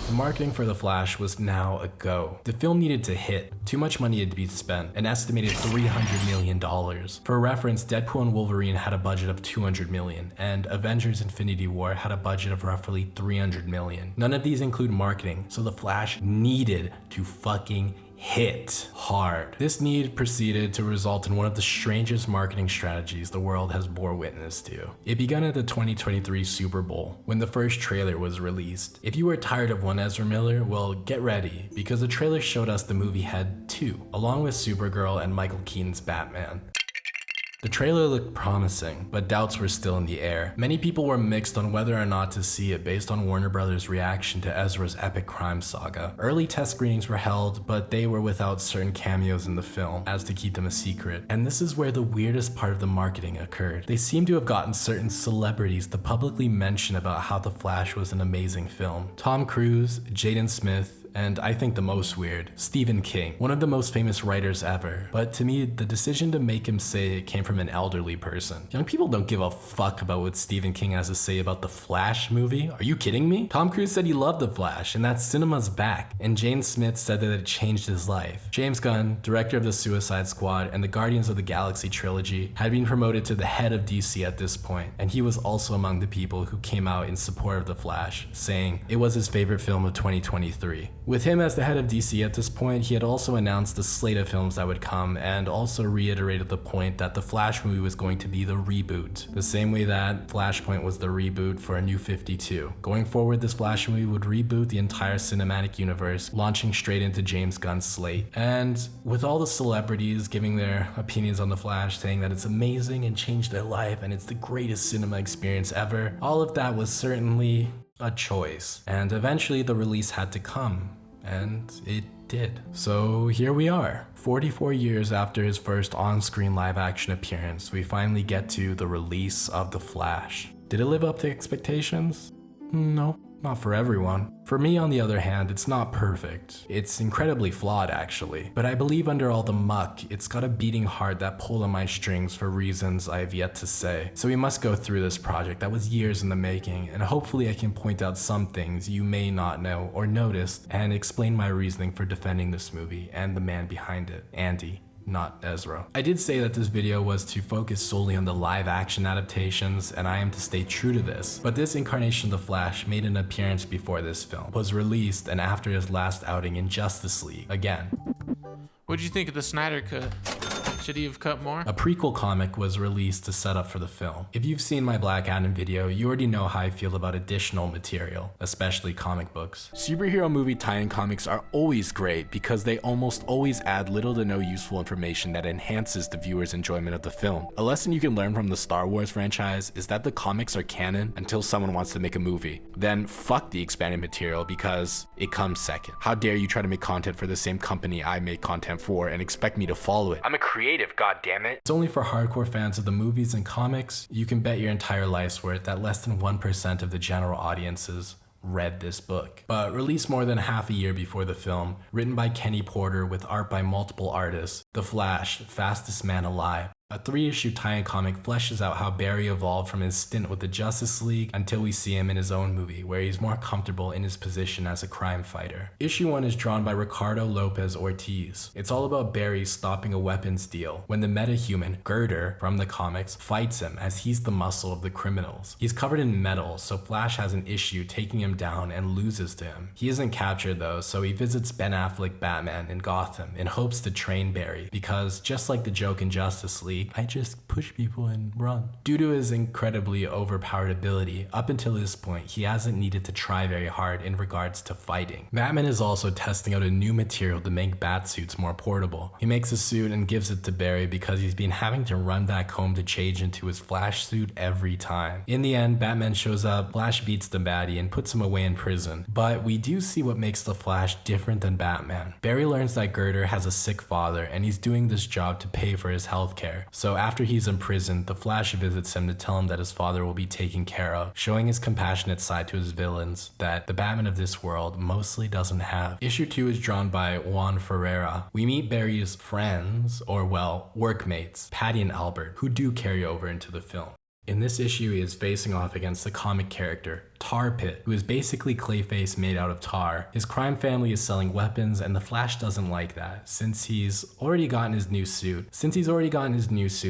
The marketing for The Flash was now a go. The film needed to hit. Too much money had to be spent, an estimated $300 million. For reference, Deadpool and Wolverine had a budget of $200 million, and Avengers Infinity War had a budget of roughly $300 million. None of these include marketing, so The Flash needed to fucking hit hard. This need proceeded to result in one of the strangest marketing strategies the world has bore witness to. It began at the 2023 Super Bowl, when the first trailer was released. If you were tired of one Ezra Miller, well, get ready, because the trailer showed us the movie had two, along with Supergirl and Michael Keaton's Batman. The trailer looked promising, but doubts were still in the air. Many people were mixed on whether or not to see it based on Warner Brothers' reaction to Ezra's epic crime saga. Early test screenings were held, but they were without certain cameos in the film, as to keep them a secret. And this is where the weirdest part of the marketing occurred. They seem to have gotten certain celebrities to publicly mention about how The Flash was an amazing film. Tom Cruise, Jaden Smith, and I think the most weird, Stephen King, one of the most famous writers ever. But to me, the decision to make him say it came from an elderly person. Young people don't give a fuck about what Stephen King has to say about the Flash movie. Are you kidding me? Tom Cruise said he loved The Flash, and that cinema's back. And Jaden Smith said that it changed his life. James Gunn, director of the Suicide Squad and the Guardians of the Galaxy trilogy, had been promoted to the head of DC at this point, and he was also among the people who came out in support of The Flash, saying it was his favorite film of 2023. With him as the head of DC at this point, he had also announced the slate of films that would come and also reiterated the point that the Flash movie was going to be the reboot, the same way that Flashpoint was the reboot for a New 52. Going forward, this Flash movie would reboot the entire cinematic universe, launching straight into James Gunn's slate. And with all the celebrities giving their opinions on the Flash, saying that it's amazing and changed their life and it's the greatest cinema experience ever, all of that was certainly a choice. And eventually the release had to come. And it did. So here we are. 44 years after his first on-screen live-action appearance, we finally get to the release of The Flash. Did it live up to expectations? No, not for everyone. For me, on the other hand, it's not perfect. It's incredibly flawed, actually. But I believe under all the muck, it's got a beating heart that pulled on my strings for reasons I have yet to say. So we must go through this project that was years in the making, and hopefully I can point out some things you may not know or noticed, and explain my reasoning for defending this movie and the man behind it, Andy, not Ezra. I did say that this video was to focus solely on the live action adaptations, and I am to stay true to this, but this incarnation of the Flash made an appearance before this film, was released, and after his last outing in Justice League again. What'd you think of the Snyder cut? Should he have cut more? A prequel comic was released to set up for the film. If you've seen my Black Adam video, you already know how I feel about additional material, especially comic books. Superhero movie tie-in comics are always great because they almost always add little to no useful information that enhances the viewer's enjoyment of the film. A lesson you can learn from the Star Wars franchise is that the comics are canon until someone wants to make a movie. Then fuck the expanded material because it comes second. How dare you try to make content for the same company I make content for and expect me to follow it? I'm a creative, goddammit. It's only for hardcore fans of the movies and comics. You can bet your entire life's worth that less than 1% of the general audiences read this book. But released more than half a year before the film, written by Kenny Porter with art by multiple artists, The Flash, Fastest Man Alive, a 3-issue tie-in comic fleshes out how Barry evolved from his stint with the Justice League until we see him in his own movie, where he's more comfortable in his position as a crime fighter. Issue 1 is drawn by Ricardo Lopez Ortiz. It's all about Barry stopping a weapons deal when the metahuman, Girder, from the comics, fights him as he's the muscle of the criminals. He's covered in metal, so Flash has an issue taking him down and loses to him. He isn't captured though, so he visits Ben Affleck Batman in Gotham in hopes to train Barry, because just like the joke in Justice League, I just push people and run. Due to his incredibly overpowered ability, up until this point, he hasn't needed to try very hard in regards to fighting. Batman is also testing out a new material to make bat suits more portable. He makes a suit and gives it to Barry because he's been having to run back home to change into his Flash suit every time. In the end, Batman shows up, Flash beats the baddie and puts him away in prison. But we do see what makes the Flash different than Batman. Barry learns that Girder has a sick father and he's doing this job to pay for his healthcare. So after he's imprisoned, the Flash visits him to tell him that his father will be taken care of, showing his compassionate side to his villains that the Batman of this world mostly doesn't have. Issue 2 is drawn by Juan Ferreira. We meet Barry's friends, or well, workmates, Patty and Albert, who do carry over into the film. In this issue, he is facing off against the comic character, Tar Pit, who is basically Clayface made out of tar. His crime family is selling weapons, and the Flash doesn't like that, since he's already gotten his new suit.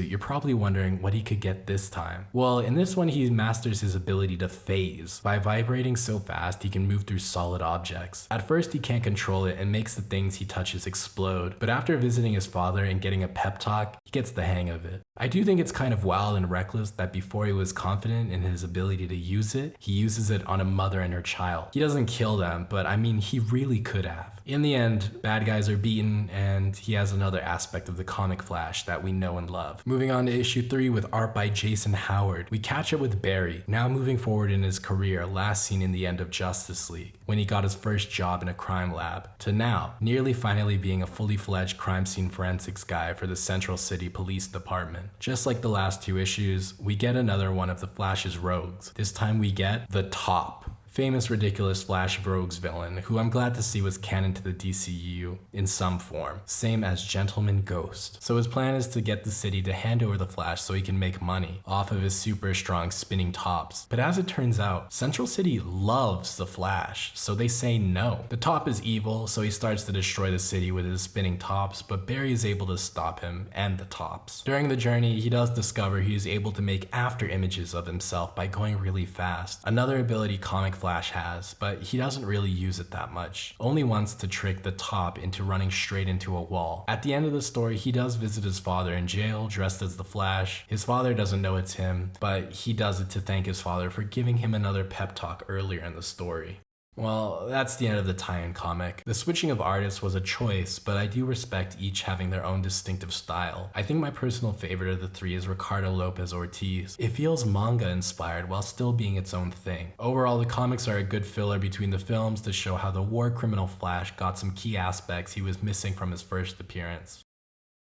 You're probably wondering what he could get this time. Well, in this one, he masters his ability to phase. By vibrating so fast, he can move through solid objects. At first, he can't control it and makes the things he touches explode, but after visiting his father and getting a pep talk, he gets the hang of it. I do think it's kind of wild and reckless that before he was confident in his ability to use it, he uses it on a mother and her child. He doesn't kill them, but I mean, he really could have. In the end, bad guys are beaten, and he has another aspect of the comic Flash that we know and love. Moving on to issue 3 with art by Jason Howard, we catch up with Barry, now moving forward in his career, last seen in the end of Justice League, when he got his first job in a crime lab, to now, nearly finally being a fully fledged crime scene forensics guy for the Central City Police Department. Just like the last 2 issues, we get another one of the Flash's rogues. This time we get the Top. Famous ridiculous Flash rogues villain, who I'm glad to see was canon to the DCU in some form, same as Gentleman Ghost. So his plan is to get the city to hand over the Flash so he can make money off of his super strong spinning tops. But as it turns out, Central City loves the Flash, so they say no. The Top is evil, so he starts to destroy the city with his spinning tops, but Barry is able to stop him and the tops. During the journey, he does discover he is able to make after images of himself by going really fast, another ability comic Flash has, but he doesn't really use it that much. Only once to trick the Top into running straight into a wall. At the end of the story, he does visit his father in jail dressed as the Flash. His father doesn't know it's him, but he does it to thank his father for giving him another pep talk earlier in the story. Well, that's the end of the tie-in comic. The switching of artists was a choice, but I do respect each having their own distinctive style. I think my personal favorite of the 3 is Ricardo Lopez Ortiz. It feels manga inspired while still being its own thing. Overall, the comics are a good filler between the films to show how the war criminal Flash got some key aspects he was missing from his first appearance.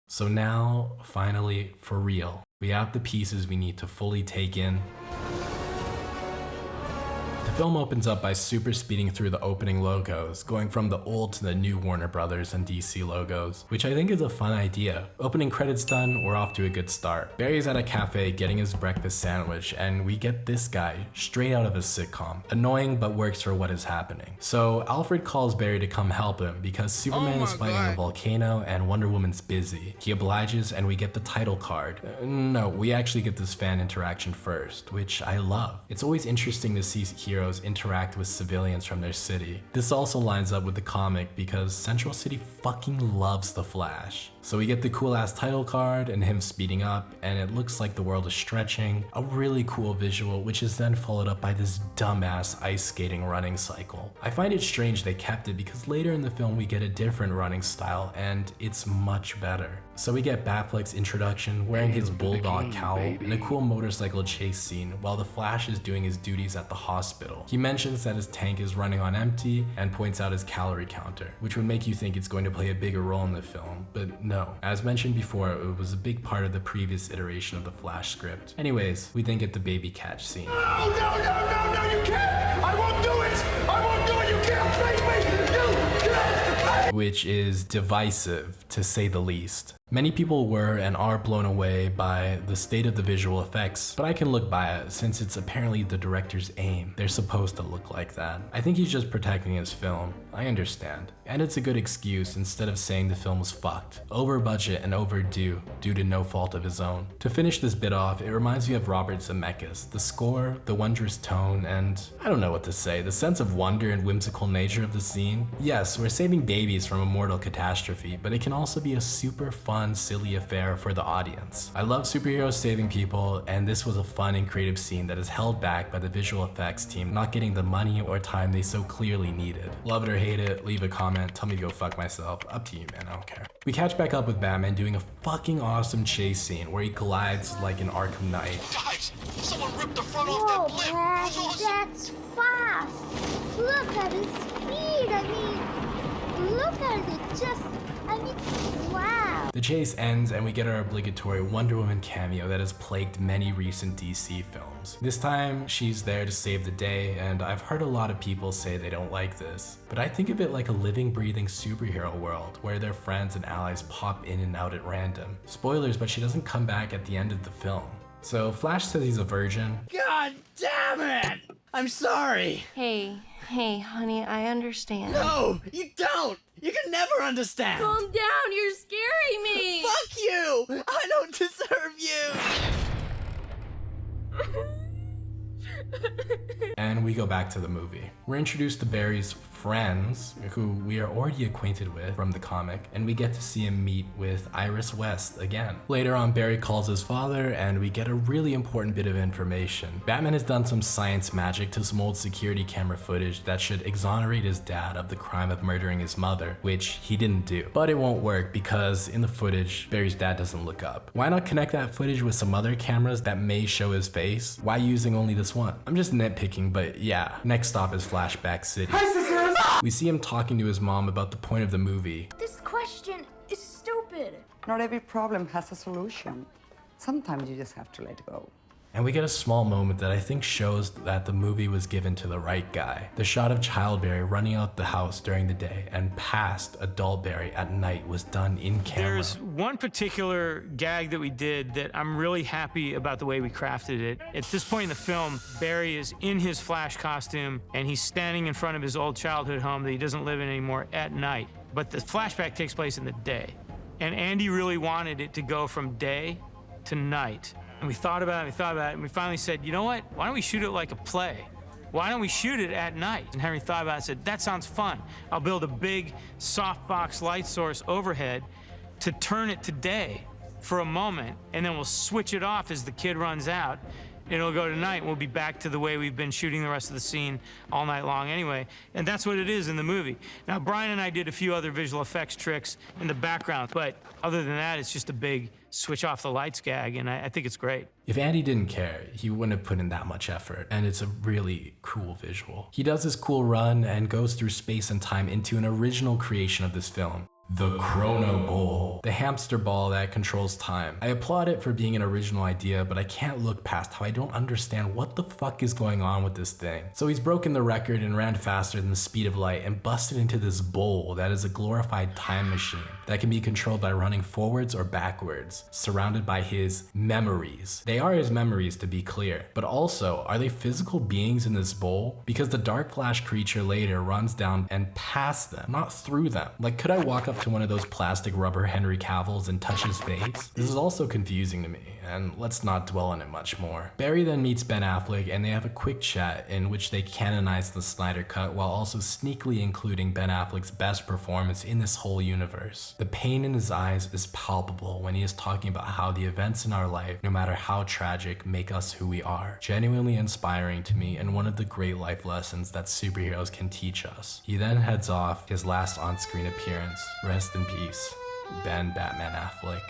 So now, finally, for real, we have the pieces we need to fully take in. The film opens up by super speeding through the opening logos, going from the old to the new Warner Brothers and DC logos, which I think is a fun idea. Opening credits done, we're off to a good start. Barry's at a cafe getting his breakfast sandwich, and we get this guy straight out of a sitcom. Annoying, but works for what is happening. So Alfred calls Barry to come help him because Superman is fighting a volcano and Wonder Woman's busy. He obliges and we get the title card. No, we actually get this fan interaction first, which I love. It's always interesting to see heroes interact with civilians from their city. This also lines up with the comic because Central City fucking loves the Flash. So we get the cool ass title card and him speeding up, and it looks like the world is stretching. A really cool visual, which is then followed up by this dumbass ice skating running cycle. I find it strange they kept it because later in the film we get a different running style and it's much better. So we get Batfleck's introduction wearing his bulldog cowl and a cool motorcycle chase scene while the Flash is doing his duties at the hospital. He mentions that his tank is running on empty and points out his calorie counter, which would make you think it's going to play a bigger role in the film, but no. As mentioned before, it was a big part of the previous iteration of the Flash script. Anyways, we then get the baby catch scene. No, you can't! I won't do it! I won't do it! You can't take me! You can't! Which is divisive, to say the least. Many people were and are blown away by the state of the visual effects, but I can look by it since it's apparently the director's aim. They're supposed to look like that. I think he's just protecting his film. I understand. And it's a good excuse instead of saying the film was fucked, over budget and overdue due to no fault of his own. To finish this bit off, it reminds me of Robert Zemeckis. The score, the wondrous tone, and I don't know what to say, the sense of wonder and whimsical nature of the scene. Yes, we're saving babies from a mortal catastrophe, but it can also be a super fun, silly affair for the audience. I love superheroes saving people, and this was a fun and creative scene that is held back by the visual effects team not getting the money or time they so clearly needed. Love it or hate it, leave a comment, tell me to go fuck myself, up to you man, I don't care. We catch back up with Batman doing a fucking awesome chase scene where he glides like an Arkham Knight. Guys, someone ripped the front off that blimp! It was awesome! That's fast! Look at his speed! I mean, look at it, wow! The chase ends and we get our obligatory Wonder Woman cameo that has plagued many recent DC films. This time, she's there to save the day, and I've heard a lot of people say they don't like this. But I think of it like a living, breathing superhero world where their friends and allies pop in and out at random. Spoilers, but she doesn't come back at the end of the film. So Flash says he's a virgin. God damn it! I'm sorry. Hey, honey, I understand. No, you don't. You can never understand. Calm down, you're scaring me. Fuck you. I don't deserve you. And we go back to the movie. We're introduced to Barry's friends, who we are already acquainted with from the comic, and we get to see him meet with Iris West again. Later on, Barry calls his father, and we get a really important bit of information. Batman has done some science magic to some old security camera footage that should exonerate his dad of the crime of murdering his mother, which he didn't do. But it won't work because in the footage, Barry's dad doesn't look up. Why not connect that footage with some other cameras that may show his face? Why using only this one? I'm just nitpicking, but yeah. Next stop is Flashback City. Hi, sisters! We see him talking to his mom about the point of the movie. This question is stupid. Not every problem has a solution. Sometimes you just have to let it go. And we get a small moment that I think shows that the movie was given to the right guy. The shot of child Barry running out the house during the day and past adult Barry at night was done in camera. There's one particular gag that we did that I'm really happy about the way we crafted it. At this point in the film, Barry is in his Flash costume and he's standing in front of his old childhood home that he doesn't live in anymore at night. But the flashback takes place in the day. And Andy really wanted it to go from day to night. And we thought about it, and we finally said, you know what? Why don't we shoot it like a play? Why don't we shoot it at night? And Henry thought about it and said, that sounds fun. I'll build a big softbox light source overhead to turn it to day for a moment, and then we'll switch it off as the kid runs out. It'll go to night, and we'll be back to the way we've been shooting the rest of the scene all night long anyway. And that's what it is in the movie. Now, Brian and I did a few other visual effects tricks in the background, but other than that, it's just a big switch off the lights gag, and I think it's great. If Andy didn't care, he wouldn't have put in that much effort, and it's a really cool visual. He does this cool run and goes through space and time into an original creation of this film. The Chrono Ball, the hamster ball that controls time. I applaud it for being an original idea, but I can't look past how I don't understand what the fuck is going on with this thing. So he's broken the record and ran faster than the speed of light and busted into this bowl that is a glorified time machine that can be controlled by running forwards or backwards, surrounded by his memories. They are his memories, to be clear, but also, are they physical beings in this bowl? Because the Dark Flash creature later runs down and past them, not through them. Like, could I walk up to one of those plastic rubber Henry Cavills and touch his face? This is also confusing to me, and let's not dwell on it much more. Barry then meets Ben Affleck and they have a quick chat in which they canonize the Snyder Cut while also sneakily including Ben Affleck's best performance in this whole universe. The pain in his eyes is palpable when he is talking about how the events in our life, no matter how tragic, make us who we are. Genuinely inspiring to me and one of the great life lessons that superheroes can teach us. He then heads off, his last on-screen appearance. Rest in peace, Ben Batman Affleck.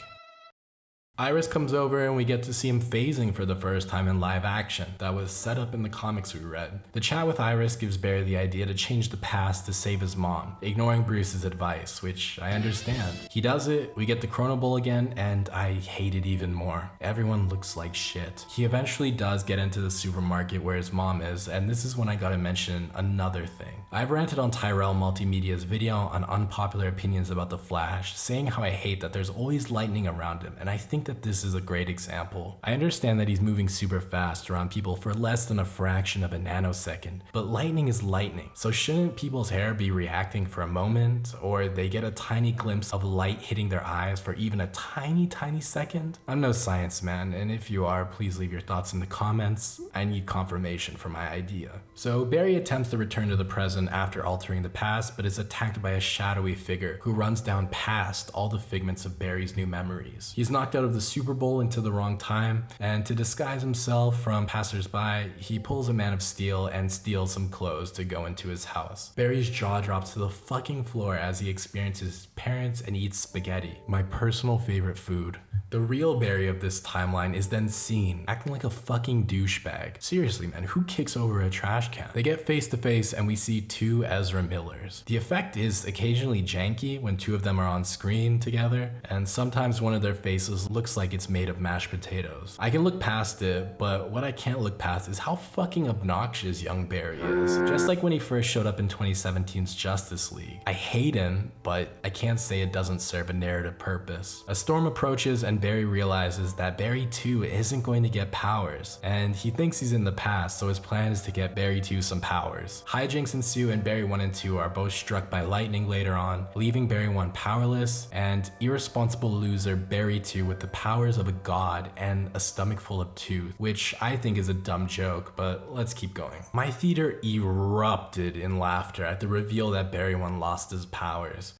Iris comes over and we get to see him phasing for the first time in live action. That was set up in the comics we read. The chat with Iris gives Barry the idea to change the past to save his mom, ignoring Bruce's advice, which I understand. He does it, we get the Chrono Bowl again, and I hate it even more. Everyone looks like shit. He eventually does get into the supermarket where his mom is, and this is when I gotta mention another thing. I've ranted on Tyrell Multimedia's video on unpopular opinions about the Flash, saying how I hate that there's always lightning around him, and I think that this is a great example. I understand that he's moving super fast around people for less than a fraction of a nanosecond, but lightning is lightning. So shouldn't people's hair be reacting for a moment, or they get a tiny glimpse of light hitting their eyes for even a tiny second? I'm no science man, and if you are, please leave your thoughts in the comments. I need confirmation for my idea. So Barry attempts to return to the present after altering the past, but is attacked by a shadowy figure who runs down past all the figments of Barry's new memories. He's knocked out of the Super Bowl into the wrong time, and to disguise himself from passersby, he pulls a Man of Steel and steals some clothes to go into his house. Barry's jaw drops to the fucking floor as he experiences his parents and eats spaghetti, my personal favorite food. The real Barry of this timeline is then seen acting like a fucking douchebag. Seriously, man, who kicks over a trash can? They get face to face and we see two Ezra Millers. The effect is occasionally janky when two of them are on screen together, and sometimes one of their faces looks looks like it's made of mashed potatoes. I can look past it, but what I can't look past is how fucking obnoxious young Barry is. Just like when he first showed up in 2017's Justice League. I hate him, but I can't say it doesn't serve a narrative purpose. A storm approaches and Barry realizes that Barry 2 isn't going to get powers, and he thinks he's in the past, so his plan is to get Barry 2 some powers. Hijinks ensue and Barry 1 and 2 are both struck by lightning later on, leaving Barry 1 powerless, and irresponsible loser Barry 2 with the powers of a god and a stomach full of tooth, which I think is a dumb joke, but let's keep going. My theater erupted in laughter at the reveal that Barry 1 lost his powers.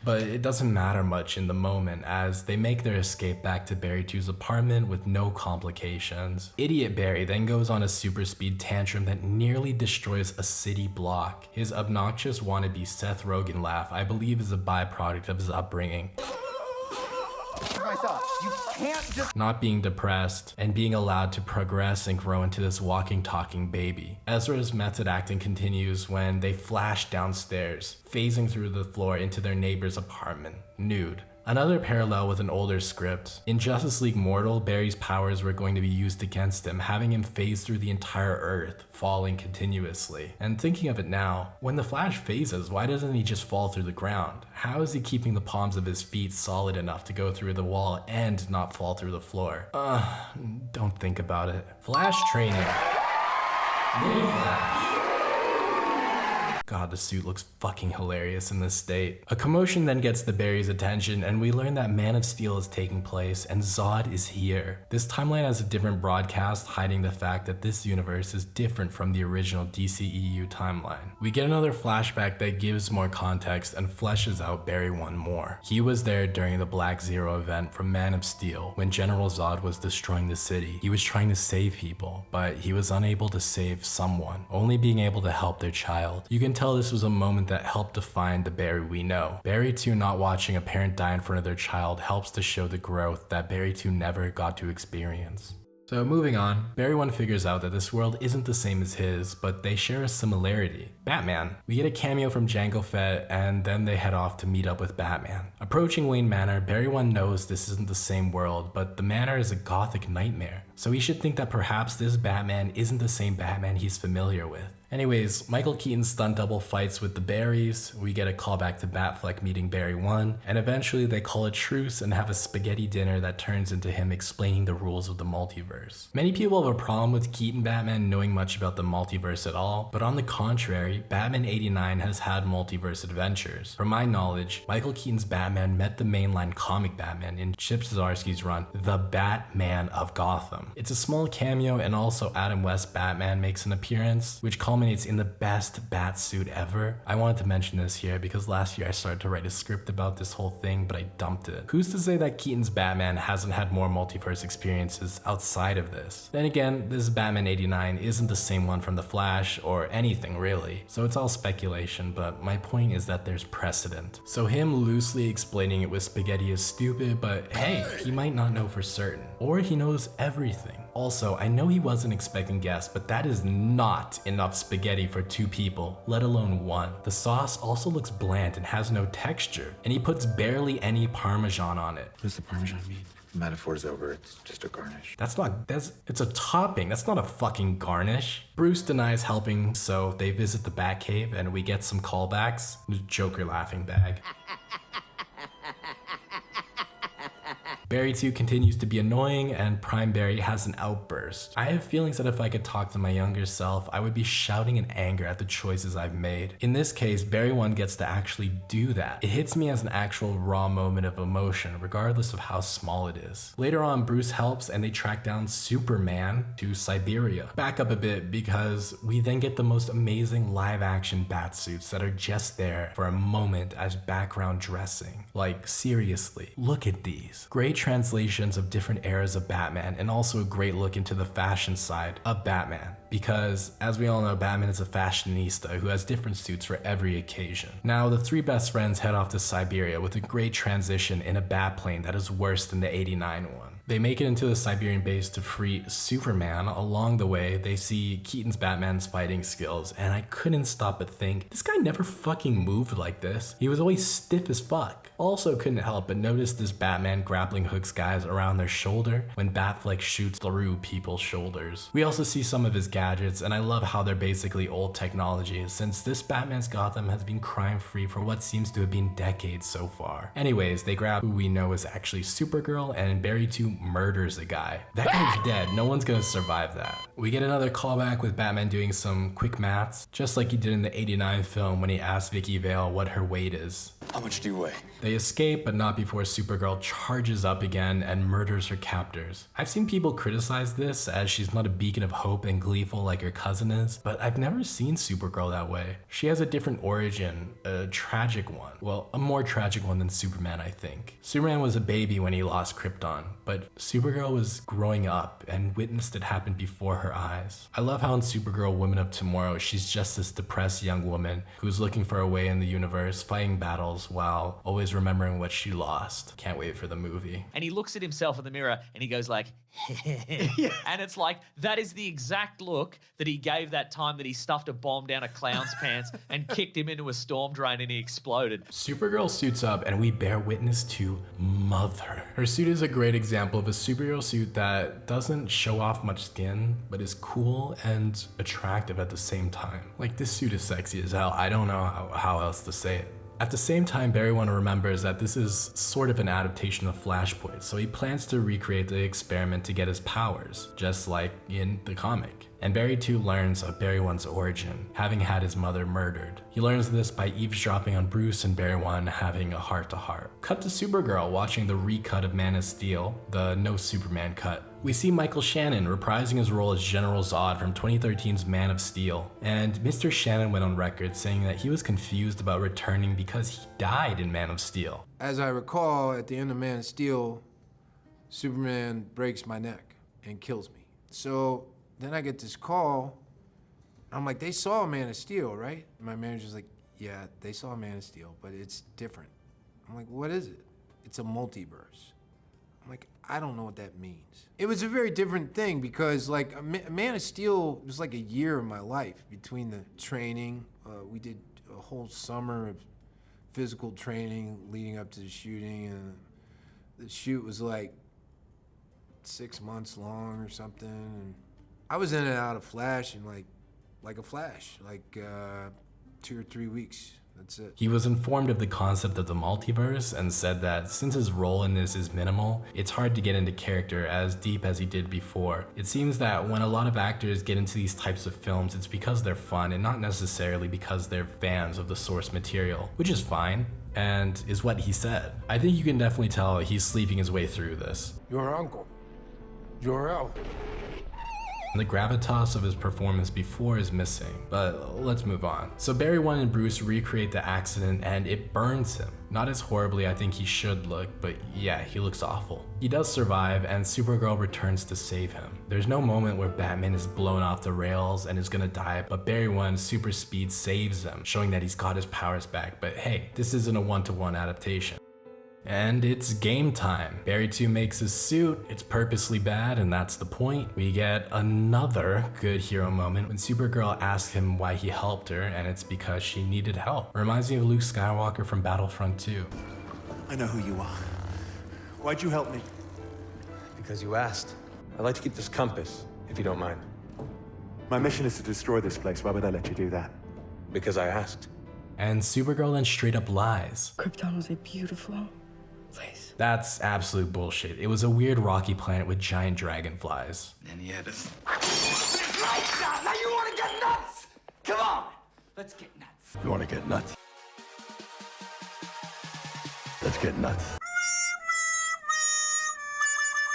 But it doesn't matter much in the moment as they make their escape back to Barry 2's apartment with no complications. Idiot Barry then goes on a super speed tantrum that nearly destroys a city block. His obnoxious wannabe Seth Rogen laugh, I believe, is a byproduct of his upbringing. You can't just... Not being depressed and being allowed to progress and grow into this walking, talking baby. Ezra's method acting continues when they flash downstairs, phasing through the floor into their neighbor's apartment, nude. Another parallel with an older script. In Justice League Mortal, Barry's powers were going to be used against him, having him phase through the entire Earth, falling continuously. And thinking of it now, when the Flash phases, why doesn't he just fall through the ground? How is he keeping the palms of his feet solid enough to go through the wall and not fall through the floor? Don't think about it. Flash training. Mini Flash. God, the suit looks fucking hilarious in this state. A commotion then gets the Barry's attention and we learn that Man of Steel is taking place and Zod is here. This timeline has a different broadcast hiding the fact that this universe is different from the original DCEU timeline. We get another flashback that gives more context and fleshes out Barry 1 more. He was there during the Black Zero event from Man of Steel when General Zod was destroying the city. He was trying to save people, but he was unable to save someone, only being able to help their child. You can tell this was a moment that helped define the Barry we know. Barry 2 not watching a parent die in front of their child helps to show the growth that Barry 2 never got to experience. So moving on, Barry 1 figures out that this world isn't the same as his, but they share a similarity. Batman. We get a cameo from Jango Fett, and then they head off to meet up with Batman. Approaching Wayne Manor, Barry 1 knows this isn't the same world, but the manor is a gothic nightmare. So he should think that perhaps this Batman isn't the same Batman he's familiar with. Anyways, Michael Keaton's stunt double fights with the Barrys, we get a callback to Batfleck meeting Barry 1, and eventually they call a truce and have a spaghetti dinner that turns into him explaining the rules of the multiverse. Many people have a problem with Keaton Batman knowing much about the multiverse at all, but on the contrary, Batman 89 has had multiverse adventures. From my knowledge, Michael Keaton's Batman met the mainline comic Batman in Chip Zdarsky's run, The Batman of Gotham. It's a small cameo, and also Adam West's Batman makes an appearance, which culminates in the best bat suit ever. I wanted to mention this here because last year I started to write a script about this whole thing, but I dumped it. Who's to say that Keaton's Batman hasn't had more multiverse experiences outside of this? Then again, this Batman 89 isn't the same one from The Flash or anything really, so it's all speculation, but my point is that there's precedent. So him loosely explaining it with spaghetti is stupid, but hey, he might not know for certain. Or he knows everything. Also, I know he wasn't expecting guests, but that is not enough spaghetti for 2 people, let alone 1. The sauce also looks bland and has no texture, and he puts barely any Parmesan on it. What does the Parmesan mean? The metaphor's over, it's just a garnish. It's a topping, that's not a fucking garnish. Bruce denies helping, so they visit the Batcave and we get some callbacks. Joker laughing bag. Barry 2 continues to be annoying, and Prime Barry has an outburst. I have feelings that if I could talk to my younger self, I would be shouting in anger at the choices I've made. In this case, Barry 1 gets to actually do that. It hits me as an actual raw moment of emotion, regardless of how small it is. Later on, Bruce helps and they track down Superman to Siberia. Back up a bit because we then get the most amazing live-action batsuits that are just there for a moment as background dressing. Like, seriously, look at these. Great translations of different eras of Batman, and also a great look into the fashion side of Batman. Because, as we all know, Batman is a fashionista who has different suits for every occasion. Now, the 3 best friends head off to Siberia with a great transition in a Batplane that is worse than the 89 one. They make it into the Siberian base to free Superman. Along the way, they see Keaton's Batman's fighting skills, and I couldn't stop but think, this guy never fucking moved like this. He was always stiff as fuck. Also couldn't help but notice this Batman grappling hooks guys around their shoulder when Batfleck shoots through people's shoulders. We also see some of his gadgets, and I love how they're basically old technology, since this Batman's Gotham has been crime-free for what seems to have been decades so far. Anyways, they grab who we know is actually Supergirl, and Barry 2 murders a guy. That guy's dead. No one's gonna survive that. We get another callback with Batman doing some quick maths, just like he did in the '89 film when he asked Vicky Vale what her weight is. How much do you weigh? They escape, but not before Supergirl charges up again and murders her captors. I've seen people criticize this as she's not a beacon of hope and gleeful like her cousin is, but I've never seen Supergirl that way. She has a different origin, a tragic one. Well, a more tragic one than Superman, I think. Superman was a baby when he lost Krypton, but Supergirl was growing up and witnessed it happen before her eyes. I love how in Supergirl Women of Tomorrow, she's just this depressed young woman who's looking for a way in the universe, fighting battles while always remembering what she lost. Can't wait for the movie. And he looks at himself in the mirror and he goes like, and it's like, that is the exact look that he gave that time that he stuffed a bomb down a clown's pants and kicked him into a storm drain and he exploded. Supergirl suits up and we bear witness to Mother. Her suit is a great example of a superhero suit that doesn't show off much skin, but is cool and attractive at the same time. Like, this suit is sexy as hell. I don't know how else to say it. At the same time, Barry One remembers that this is sort of an adaptation of Flashpoint, so he plans to recreate the experiment to get his powers, just like in the comic. And Barry 2 learns of Barry 1's origin, having had his mother murdered. He learns this by eavesdropping on Bruce and Barry 1 having a heart-to-heart. Cut to Supergirl watching the recut of Man of Steel, the no Superman cut. We see Michael Shannon reprising his role as General Zod from 2013's Man of Steel. And Mr. Shannon went on record saying that he was confused about returning because he died in Man of Steel. As I recall, at the end of Man of Steel, Superman breaks my neck and kills me. So then I get this call. I'm like, they saw Man of Steel, right? And my manager's like, yeah, they saw Man of Steel, but it's different. I'm like, what is it? It's a multiverse. I'm like, I don't know what that means. It was a very different thing because, like, Man of Steel was like a year of my life between the training. We did a whole summer of physical training leading up to the shooting, and the shoot was like 6 months long or something. And I was in and out of Flash in like a flash, 2 or 3 weeks. That's it. He was informed of the concept of the multiverse and said that since his role in this is minimal, it's hard to get into character as deep as he did before. It seems that when a lot of actors get into these types of films, it's because they're fun and not necessarily because they're fans of the source material, which is fine and is what he said. I think you can definitely tell he's sleeping his way through this. Your uncle, Jor-El. The gravitas of his performance before is missing, but let's move on. So Barry One and Bruce recreate the accident and it burns him. Not as horribly I think he should look, but yeah, he looks awful. He does survive and Supergirl returns to save him. There's no moment where Batman is blown off the rails and is gonna die, but Barry One's super speed saves him, showing that he's got his powers back. But hey, this isn't a one-to-one adaptation. And it's game time. Barry 2 makes his suit, it's purposely bad, and that's the point. We get another good hero moment when Supergirl asks him why he helped her, and it's because she needed help. Reminds me of Luke Skywalker from Battlefront 2. I know who you are. Why'd you help me? Because you asked. I'd like to keep this compass, if you don't mind. My mission is to destroy this place. Why would I let you do that? Because I asked. And Supergirl then straight up lies. Krypton was a beautiful place. That's absolute bullshit. It was a weird rocky planet with giant dragonflies. And he had us. Lights out! Now you want to get nuts? Come on, let's get nuts. You want to get nuts? Let's get nuts.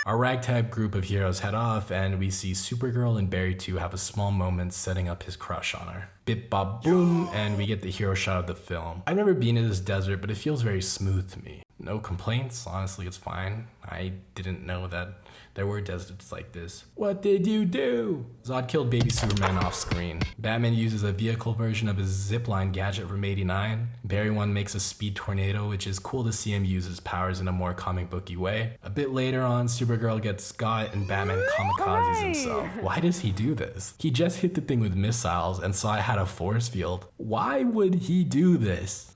Our ragtag group of heroes head off, and we see Supergirl and Barry 2 have a small moment setting up his crush on her. Bip bop boom, and we get the hero shot of the film. I've never been in this desert, but it feels very smooth to me. No complaints, honestly it's fine. I didn't know that there were deserts like this. What did you do? Zod killed baby Superman off screen. Batman uses a vehicle version of his zipline gadget from '89. Barry 1 makes a speed tornado, which is cool to see him use his powers in a more comic booky way. A bit later on, Supergirl gets got and Batman kamikazes himself. Why does he do this? He just hit the thing with missiles and saw it had a force field. Why would he do this?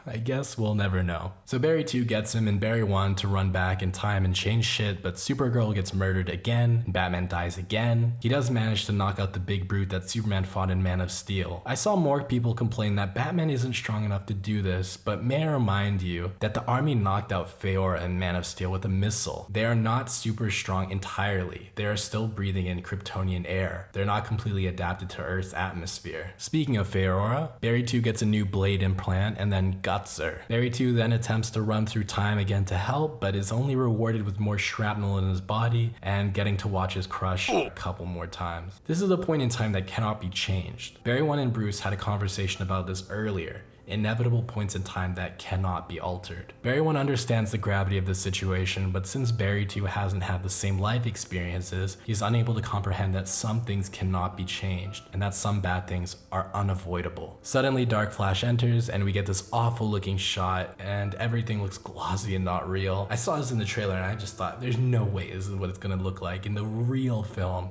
I guess we'll never know. So Barry 2 gets him and Barry 1 to run back in time and change shit, but Supergirl gets murdered again, and Batman dies again. He does manage to knock out the big brute that Superman fought in Man of Steel. I saw more people complain that Batman isn't strong enough to do this, but may I remind you that the army knocked out Feora in Man of Steel with a missile. They are not super strong entirely. They are still breathing in Kryptonian air. They're not completely adapted to Earth's atmosphere. Speaking of Feora, Barry 2 gets a new blade implant and then guts her. Barry 2 then attempts to run through time again to help, but is only rewarded with more shrapnel in his body and getting to watch his crush a couple more times. This is a point in time that cannot be changed. Barry 1 and Bruce had a conversation about this earlier. Inevitable points in time that cannot be altered. Barry 1 understands the gravity of the situation, but since Barry 2 hasn't had the same life experiences, he's unable to comprehend that some things cannot be changed, and that some bad things are unavoidable. Suddenly, Dark Flash enters, and we get this awful looking shot, and everything looks glossy and not real. I saw this in the trailer, and I just thought, there's no way this is what it's gonna look like in the real film.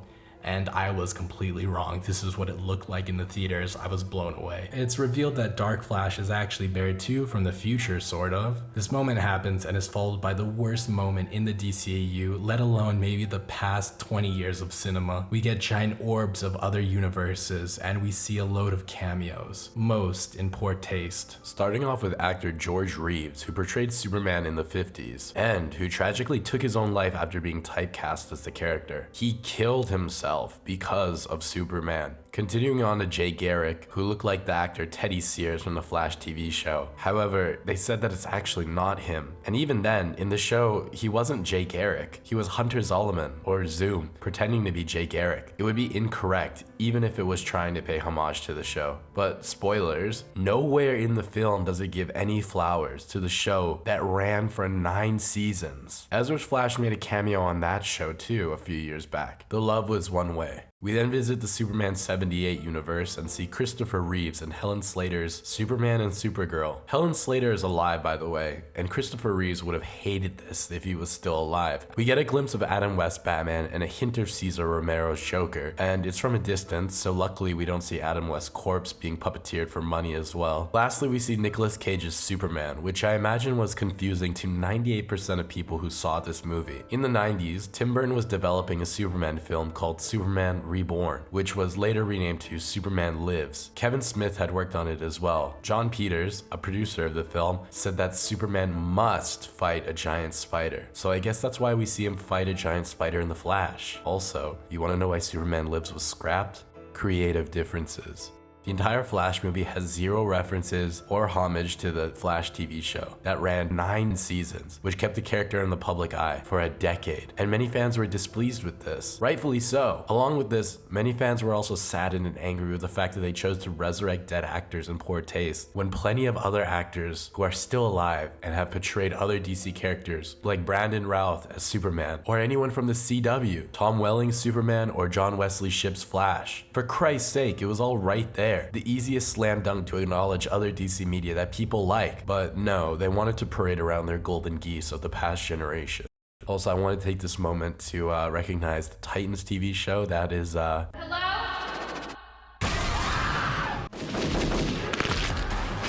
And I was completely wrong. This is what it looked like in the theaters. I was blown away. It's revealed that Dark Flash is actually Barry 2 from the future, sort of. This moment happens and is followed by the worst moment in the DCAU, let alone maybe the past 20 years of cinema. We get giant orbs of other universes, and we see a load of cameos, most in poor taste. Starting off with actor George Reeves, who portrayed Superman in the 50s, and who tragically took his own life after being typecast as the character. He killed himself because of Superman. Continuing on to Jay Garrick, who looked like the actor Teddy Sears from the Flash TV show. However, they said that it's actually not him. And even then, in the show, he wasn't Jay Garrick. He was Hunter Zolomon, or Zoom, pretending to be Jay Garrick. It would be incorrect, even if it was trying to pay homage to the show. But spoilers, nowhere in the film does it give any flowers to the show that ran for 9 seasons. Ezra's Flash made a cameo on that show too a few years back. The love was one way. We then visit the Superman 78 universe and see Christopher Reeves and Helen Slater's Superman and Supergirl. Helen Slater is alive, by the way, and Christopher Reeves would have hated this if he was still alive. We get a glimpse of Adam West Batman and a hint of Cesar Romero's Joker, and it's from a distance, so luckily we don't see Adam West's corpse being puppeteered for money as well. Lastly, we see Nicolas Cage's Superman, which I imagine was confusing to 98% of people who saw this movie. In the 90s, Tim Burton was developing a Superman film called Superman Reborn, which was later renamed to Superman Lives. Kevin Smith had worked on it as well. John Peters, a producer of the film, said that Superman must fight a giant spider. So I guess that's why we see him fight a giant spider in The Flash. Also, you want to know why Superman Lives was scrapped? Creative differences. The entire Flash movie has 0 references or homage to the Flash TV show that ran 9 seasons, which kept the character in the public eye for a decade, and many fans were displeased with this, rightfully so. Along with this, many fans were also saddened and angry with the fact that they chose to resurrect dead actors in poor taste, when plenty of other actors who are still alive and have portrayed other DC characters, like Brandon Routh as Superman, or anyone from the CW, Tom Welling's Superman or John Wesley Shipp's Flash. For Christ's sake, it was all right there. The easiest slam dunk to acknowledge other DC media that people like, but no, they wanted to parade around their golden geese of the past generation. Also, I want to take this moment to recognize the Titans TV show that is, Hello?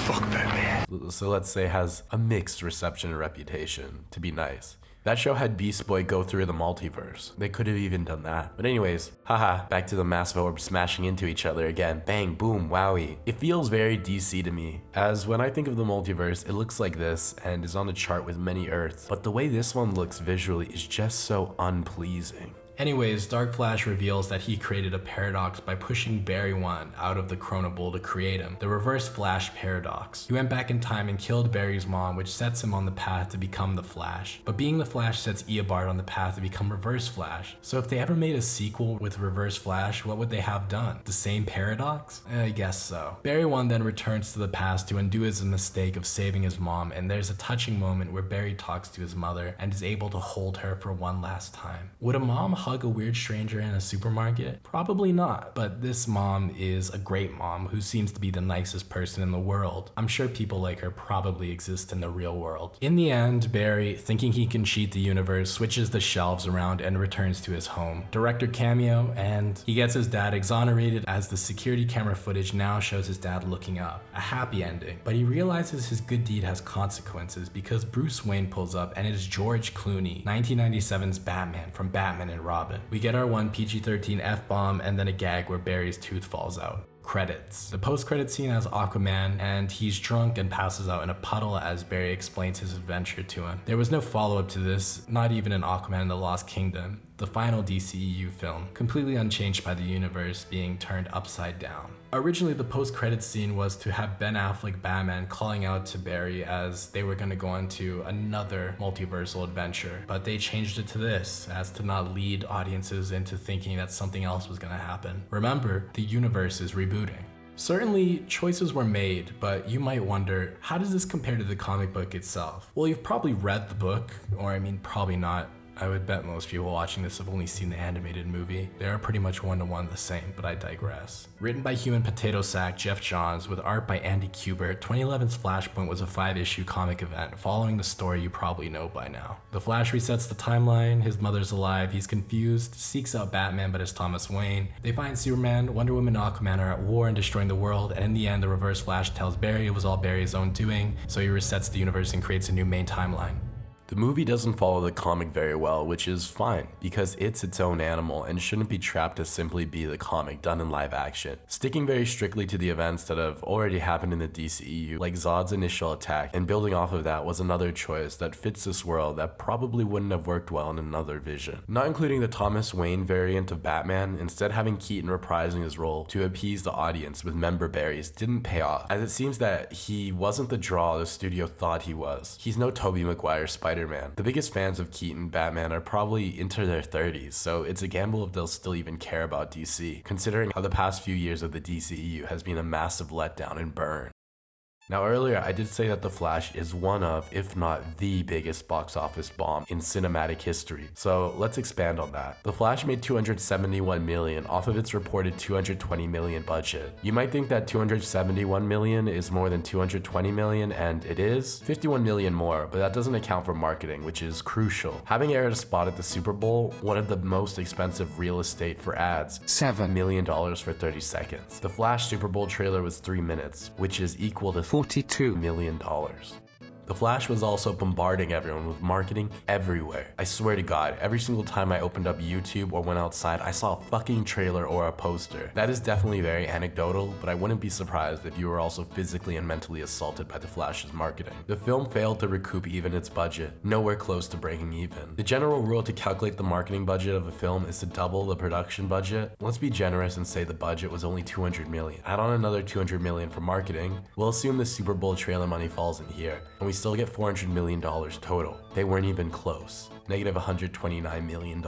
Fuck Batman. So let's say has a mixed reception and reputation, to be nice. That show had Beast Boy go through the multiverse. They could have even done that. But anyways, haha, back to the massive orbs smashing into each other again. Bang, boom, wowie. It feels very DC to me, as when I think of the multiverse, it looks like this and is on a chart with many Earths. But the way this one looks visually is just so unpleasing. Anyways, Dark Flash reveals that he created a paradox by pushing Barry 1 out of the Chronobull to create him, the Reverse Flash paradox. He went back in time and killed Barry's mom, which sets him on the path to become the Flash. But being the Flash sets Eobard on the path to become Reverse Flash. So if they ever made a sequel with Reverse Flash, what would they have done? The same paradox? I guess so. Barry 1 then returns to the past to undo his mistake of saving his mom, and there's a touching moment where Barry talks to his mother and is able to hold her for one last time. Would a mom hug a weird stranger in a supermarket? Probably not, but this mom is a great mom who seems to be the nicest person in the world. I'm sure people like her probably exist in the real world. In the end, Barry, thinking he can cheat the universe, switches the shelves around and returns to his home. Director cameo, and he gets his dad exonerated as the security camera footage now shows his dad looking up. A happy ending, but he realizes his good deed has consequences because Bruce Wayne pulls up and it is George Clooney, 1997's Batman from Batman and Robin. We get our one PG-13 F-bomb and then a gag where Barry's tooth falls out. Credits. The post-credit scene has Aquaman, and he's drunk and passes out in a puddle as Barry explains his adventure to him. There was no follow-up to this, not even in Aquaman and the Lost Kingdom, the final DCEU film, completely unchanged by the universe being turned upside down. Originally, the post-credit scene was to have Ben Affleck Batman calling out to Barry as they were going to go on to another multiversal adventure, but they changed it to this as to not lead audiences into thinking that something else was going to happen. Remember, the universe is rebooting. Certainly, choices were made, but you might wonder, how does this compare to the comic book itself? Well, you've probably read the book, or I mean, probably not. I would bet most people watching this have only seen the animated movie. They are pretty much one-to-one the same, but I digress. Written by human potato sack Jeff Johns with art by Andy Kubert, 2011's Flashpoint was a 5-issue comic event following the story you probably know by now. The Flash resets the timeline, his mother's alive, he's confused, seeks out Batman but is Thomas Wayne. They find Superman, Wonder Woman and Aquaman are at war and destroying the world, and in the end the Reverse Flash tells Barry it was all Barry's own doing, so he resets the universe and creates a new main timeline. The movie doesn't follow the comic very well, which is fine, because it's its own animal and shouldn't be trapped to simply be the comic done in live action. Sticking very strictly to the events that have already happened in the DCEU, like Zod's initial attack, and building off of that was another choice that fits this world that probably wouldn't have worked well in another vision. Not including the Thomas Wayne variant of Batman, instead having Keaton reprising his role to appease the audience with member berries didn't pay off, as it seems that he wasn't the draw the studio thought he was. He's no Tobey Maguire Spider-Man. The biggest fans of Keaton Batman are probably into their 30s, so it's a gamble if they'll still even care about DC, considering how the past few years of the DCEU has been a massive letdown and burn. Now earlier I did say that The Flash is one of, if not the biggest box office bomb in cinematic history, so let's expand on that. The Flash made $271 million off of its reported $220 million budget. You might think that $271 million is more than $220 million, and it is. $51 million more, but that doesn't account for marketing, which is crucial. Having aired a spot at the Super Bowl, one of the most expensive real estate for ads, $7 million for 30 seconds. The Flash Super Bowl trailer was 3 minutes, which is equal to $42 million. The Flash was also bombarding everyone with marketing everywhere. I swear to God, every single time I opened up YouTube or went outside, I saw a fucking trailer or a poster. That is definitely very anecdotal, but I wouldn't be surprised if you were also physically and mentally assaulted by the Flash's marketing. The film failed to recoup even its budget, nowhere close to breaking even. The general rule to calculate the marketing budget of a film is to double the production budget. Let's be generous and say the budget was only $200 million. Add on another $200 million for marketing. We'll assume the Super Bowl trailer money falls in here, and we still get $400 million total. They weren't even close. Negative $129 million.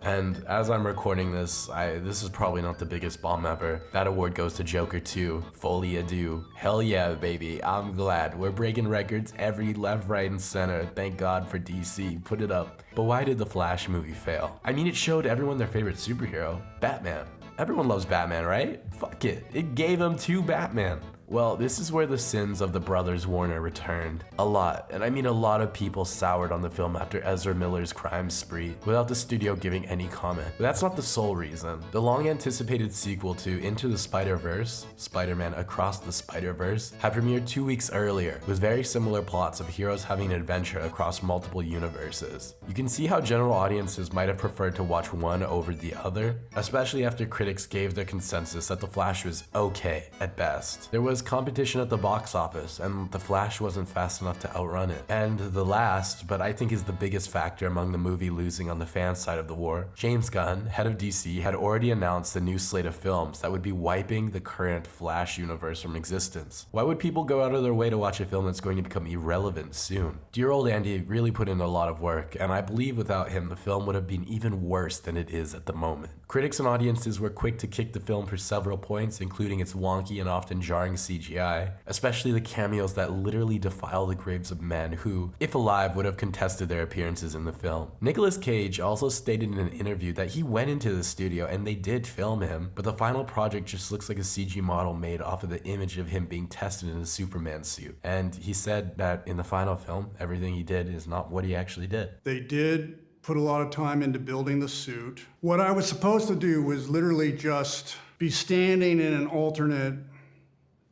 And as I'm recording this, this is probably not the biggest bomb ever. That award goes to Joker 2, Folie à Deux. Hell yeah, baby, I'm glad. We're breaking records every left, right, and center. Thank God for DC, put it up. But why did the Flash movie fail? I mean, it showed everyone their favorite superhero, Batman. Everyone loves Batman, right? Fuck it, it gave them to Batman. Well, this is where the sins of the brothers Warner returned. A lot, and I mean a lot of people soured on the film after Ezra Miller's crime spree, without the studio giving any comment. But that's not the sole reason. The long-anticipated sequel to Into the Spider-Verse, Spider-Man Across the Spider-Verse, had premiered 2 weeks earlier, with very similar plots of heroes having an adventure across multiple universes. You can see how general audiences might have preferred to watch one over the other, especially after critics gave their consensus that The Flash was okay at best. There was was competition at the box office, and The Flash wasn't fast enough to outrun it. And the last, but I think is the biggest factor among the movie losing on the fan side of the war, James Gunn, head of DC, had already announced a new slate of films that would be wiping the current Flash universe from existence. Why would people go out of their way to watch a film that's going to become irrelevant soon? Dear old Andy really put in a lot of work, and I believe without him the film would have been even worse than it is at the moment. Critics and audiences were quick to kick the film for several points, including its wonky and often jarring CGI, especially the cameos that literally defile the graves of men who, if alive, would have contested their appearances in the film. Nicolas Cage also stated in an interview that he went into the studio and they did film him, but the final project just looks like a CG model made off of the image of him being tested in a Superman suit. And he said that in the final film, everything he did is not what he actually did. They did put a lot of time into building the suit. What I was supposed to do was literally just be standing in an alternate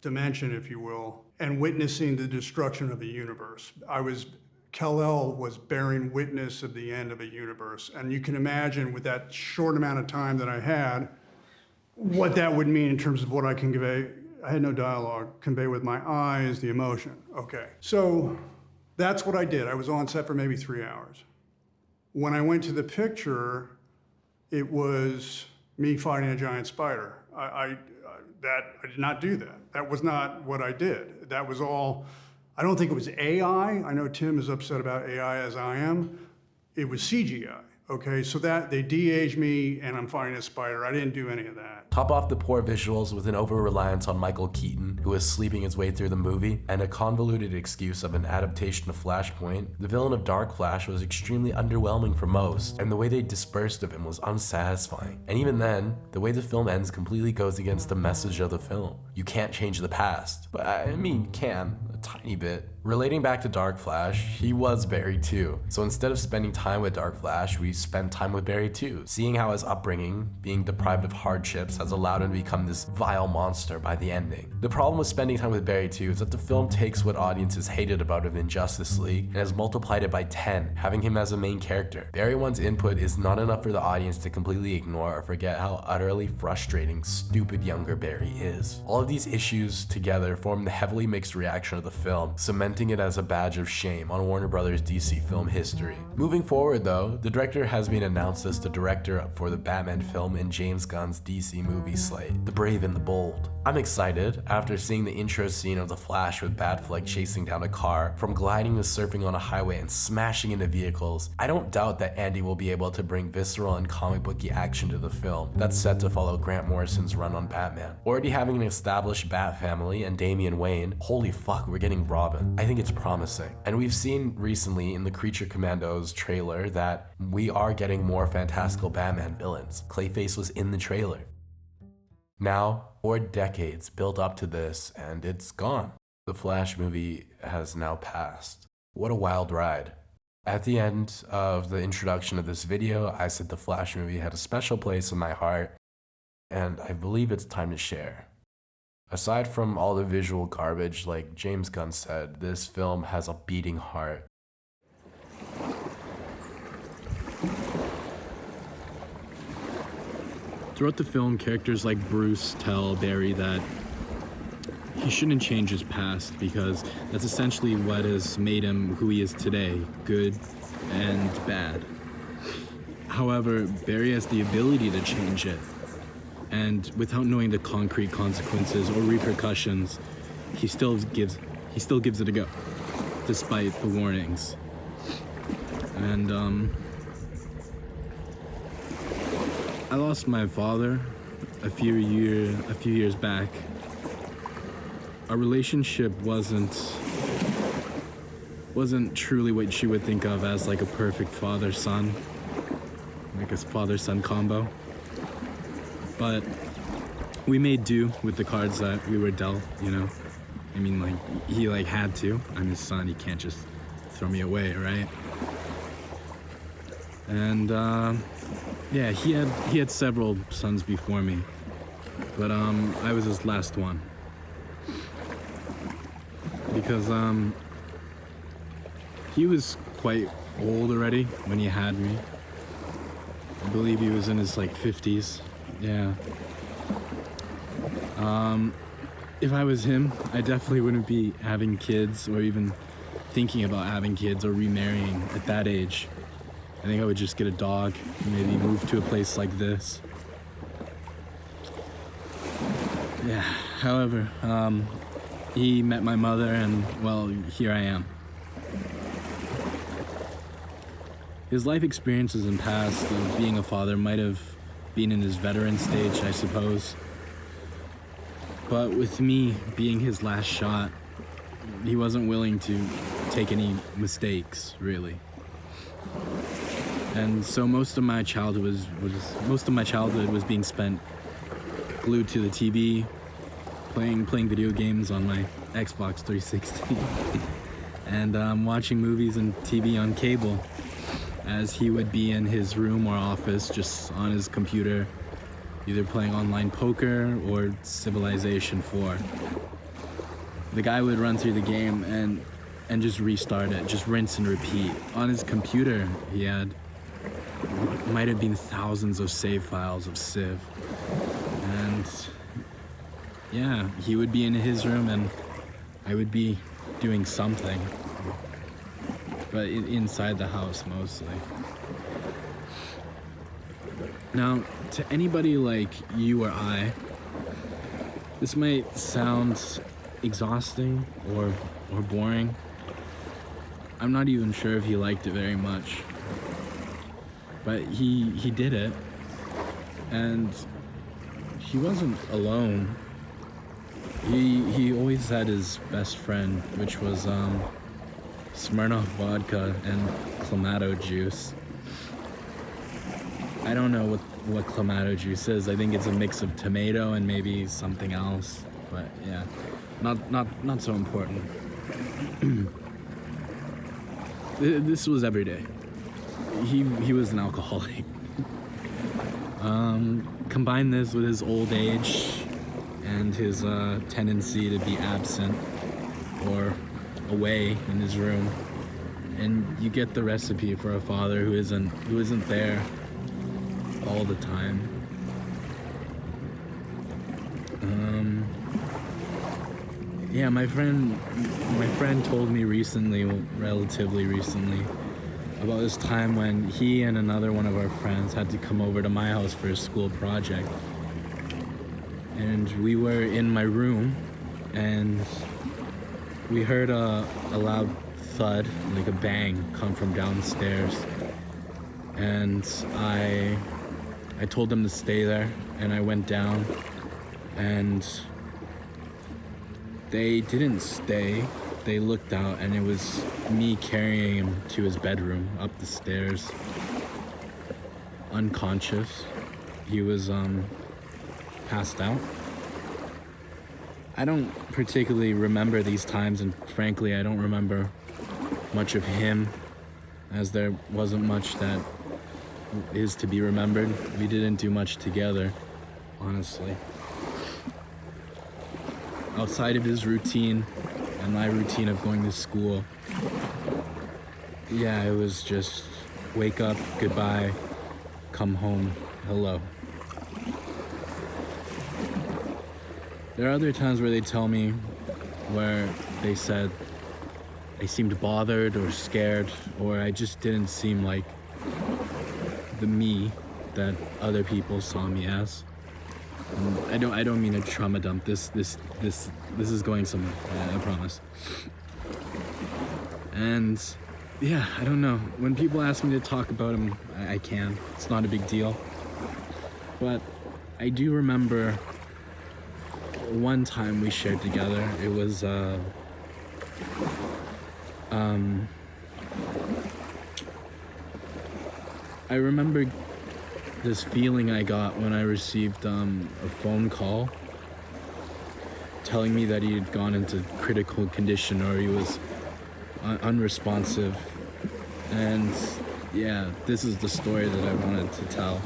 dimension, if you will, and witnessing the destruction of the universe. Kal-El was bearing witness of the end of a universe. And you can imagine with that short amount of time that I had, what that would mean in terms of what I can convey. I had no dialogue, convey with my eyes, the emotion. Okay, so that's what I did. I was on set for maybe 3 hours. When I went to the picture, it was me fighting a giant spider. I did not do that. That was not what I did. That was all, I don't think it was AI. I know Tim is upset about AI as I am. It was CGI. Okay, so that they de-aged me and I'm fighting a spider. I didn't do any of that. Top off the poor visuals with an over-reliance on Michael Keaton, who was sleeping his way through the movie, and a convoluted excuse of an adaptation of Flashpoint, the villain of Dark Flash was extremely underwhelming for most, and the way they dispersed of him was unsatisfying. And even then, the way the film ends completely goes against the message of the film. You can't change the past. But I mean, you can, a tiny bit. Relating back to Dark Flash, he was Barry too. So instead of spending time with Dark Flash, we spent time with Barry too, seeing how his upbringing, being deprived of hardships, has allowed him to become this vile monster by the ending. The problem with spending time with Barry too is that the film takes what audiences hated about him in Justice League and has multiplied it by 10, having him as a main character. Barry One's input is not enough for the audience to completely ignore or forget how utterly frustrating, stupid younger Barry is. All of these issues together form the heavily mixed reaction of the film, cementing it as a badge of shame on Warner Brothers DC film history. Moving forward though, the director has been announced as the director for the Batman film in James Gunn's DC movie slate, The Brave and the Bold. I'm excited after seeing the intro scene of The Flash with Batfleck chasing down a car, from gliding to surfing on a highway and smashing into vehicles. I don't doubt that Andy will be able to bring visceral and comic booky action to the film that's set to follow Grant Morrison's run on Batman. Already having an established Bat family and Damian Wayne, holy fuck, we're getting Robin. I think it's promising. And we've seen recently in the Creature Commandos trailer that we are getting more fantastical Batman villains. Clayface was in the trailer. Now, 4 decades built up to this, and it's gone. The Flash movie has now passed. What a wild ride. At the end of the introduction of this video, I said the Flash movie had a special place in my heart, and I believe it's time to share. Aside from all the visual garbage, like James Gunn said, this film has a beating heart. Throughout the film, characters like Bruce tell Barry that he shouldn't change his past because that's essentially what has made him who he is today, good and bad. However, Barry has the ability to change it, and without knowing the concrete consequences or repercussions, he still gives it a go, despite the warnings. And I lost my father a few years back. Our relationship wasn't truly what you would think of as like a perfect father-son, like a father-son combo. But we made do with the cards that we were dealt, you know? I mean, like, he like had to. I'm his son, he can't just throw me away, right? And yeah, he had several sons before me, but I was his last one. Because he was quite old already when he had me. I believe he was in his like 50s. Yeah. If I was him, I definitely wouldn't be having kids or even thinking about having kids or remarrying at that age. I think I would just get a dog and maybe move to a place like this. Yeah, however, he met my mother and, well, here I am. His life experiences and past of being a father might have been in his veteran stage, I suppose. But with me being his last shot, he wasn't willing to take any mistakes, really. And so most of my childhood was being spent glued to the TV, playing video games on my Xbox 360, and watching movies and TV on cable, as he would be in his room or office just on his computer, either playing online poker or Civilization 4. The guy would run through the game and just restart it, just rinse and repeat. On his computer, he had, might have been thousands of save files of Civ. And yeah, he would be in his room and I would be doing something, but inside the house mostly. Now, to anybody like you or I, this might sound exhausting or boring. I'm not even sure if he liked it very much, but he did it, and he wasn't alone. He always had his best friend, which was Smirnoff vodka and Clamato juice. I don't know what Clamato juice is. I think it's a mix of tomato and maybe something else, but yeah, not so important. This was every day. He was an alcoholic. Combine this with his old age and his tendency to be absent or away in his room, and you get the recipe for a father who isn't there all the time. Yeah, my friend told me relatively recently, about this time when he and another one of our friends had to come over to my house for a school project. And we were in my room, and we heard a loud thud, like a bang, come from downstairs. And I told them to stay there, and I went down, and they didn't stay. They looked out, and it was me carrying him to his bedroom, up the stairs, unconscious. He was passed out. I don't particularly remember these times, and frankly, I don't remember much of him, as there wasn't much that is to be remembered. We didn't do much together, honestly. Outside of his routine and my routine of going to school, yeah, it was just wake up, goodbye, come home, hello. There are other times where they tell me where they said I seemed bothered or scared, or I just didn't seem like the me that other people saw me as. And I don't mean a trauma dump. This is going somewhere, I promise. And yeah, I don't know. When people ask me to talk about him, I can. It's not a big deal. But I do remember one time we shared together. It was I remember this feeling I got when I received a phone call telling me that he had gone into critical condition, or he was unresponsive. And yeah, this is the story that I wanted to tell.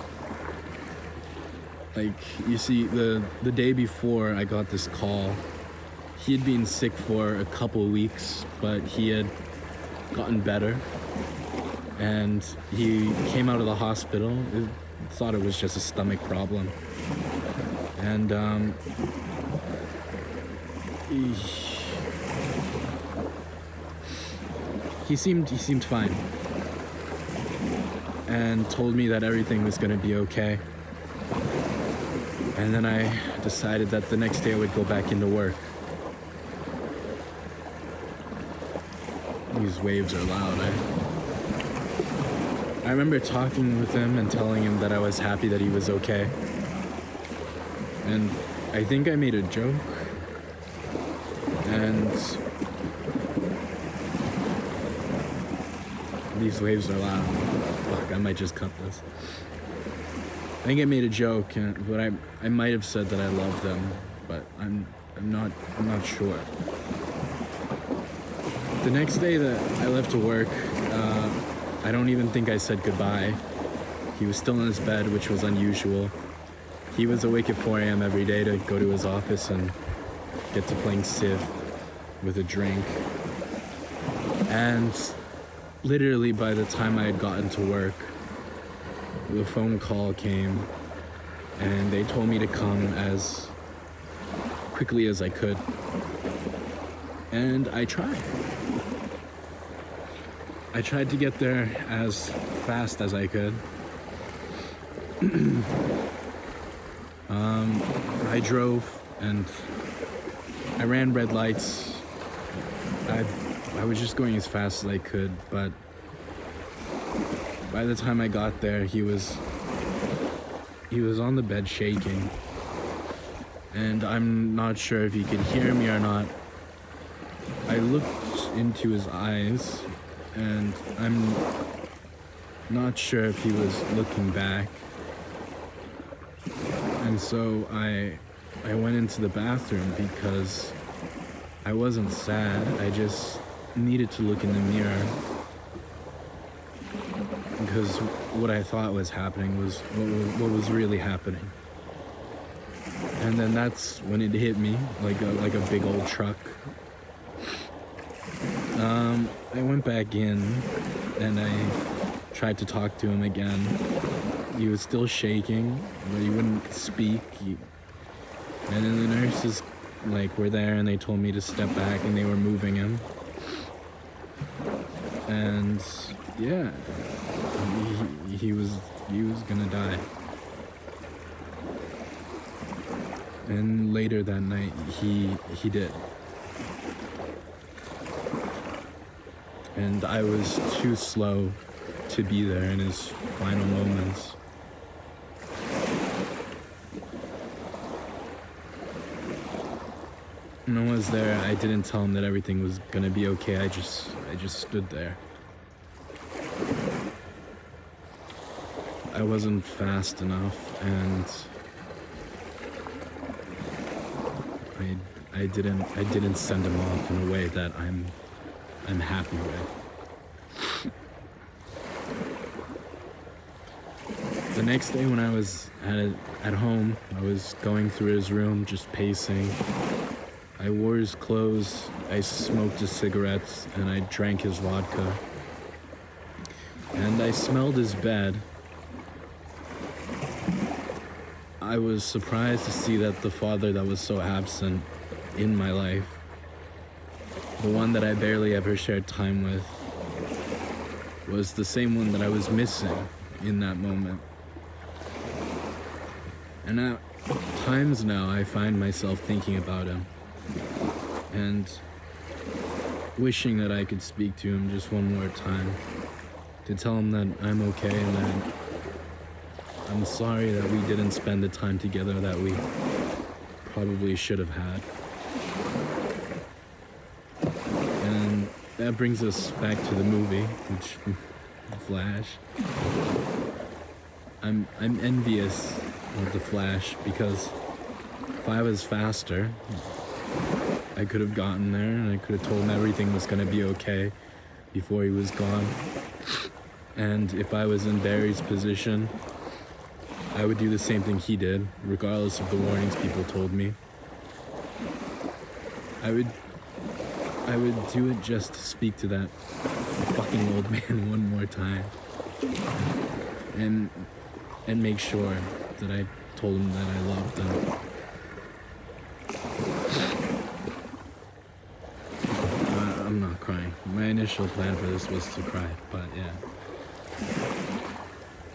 Like, you see, the day before I got this call, he had been sick for a couple weeks, but he had gotten better, and he came out of the hospital. Thought it was just a stomach problem, and he seemed fine, and told me that everything was gonna be okay. And then I decided that the next day I would go back into work. These waves are loud. I remember talking with him and telling him that I was happy that he was okay. And I think I made a joke. And these waves are loud. Fuck, I might just cut this. I think I made a joke, but I might have said that I love them, but I'm not sure. The next day that I left to work, I don't even think I said goodbye. He was still in his bed, which was unusual. He was awake at 4 a.m. every day to go to his office and get to playing Civ with a drink. And literally by the time I had gotten to work, the phone call came and they told me to come as quickly as I could. And I tried. I tried to get there as fast as I could. I drove and I ran red lights. I was just going as fast as I could, but by the time I got there, he was on the bed shaking. And I'm not sure if he could hear me or not. I looked into his eyes, and I'm not sure if he was looking back. And so I went into the bathroom because I wasn't sad. I just needed to look in the mirror. Because what I thought was happening was what was really happening. And then that's when it hit me like a big old truck. I went back in and I tried to talk to him again. He was still shaking, but he wouldn't speak. And then the nurses were there and they told me to step back and they were moving him. And yeah, he was gonna die. And later that night, he did. And I was too slow to be there in his final moments. When I was there, I didn't tell him that everything was gonna be okay. I just stood there. I wasn't fast enough, and I didn't send him off in a way that I'm happy with. The next day when I was at home, I was going through his room, just pacing. I wore his clothes, I smoked his cigarettes, and I drank his vodka. And I smelled his bed. I was surprised to see that the father that was so absent in my life, the one that I barely ever shared time with, was the same one that I was missing in that moment. And at times now, I find myself thinking about him and wishing that I could speak to him just one more time to tell him that I'm okay and that I'm sorry that we didn't spend the time together that we probably should have had. And that brings us back to the movie, which Flash. I'm envious of the Flash because if I was faster, I could have gotten there and I could have told him everything was gonna be okay before he was gone. And if I was in Barry's position, I would do the same thing he did, regardless of the warnings people told me. I would do it just to speak to that fucking old man one more time. And make sure that I told him that I loved him. initial plan for this was to cry, but yeah.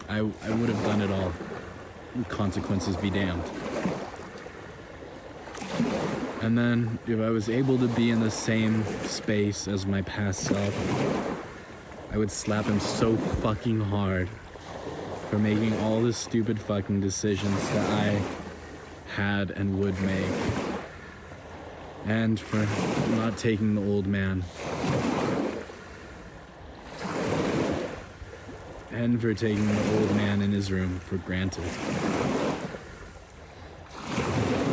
I would have done it all. Consequences be damned. And then, if I was able to be in the same space as my past self, I would slap him so fucking hard for making all the stupid fucking decisions that I had and would make. And for not taking the old man. And for taking the old man in his room for granted.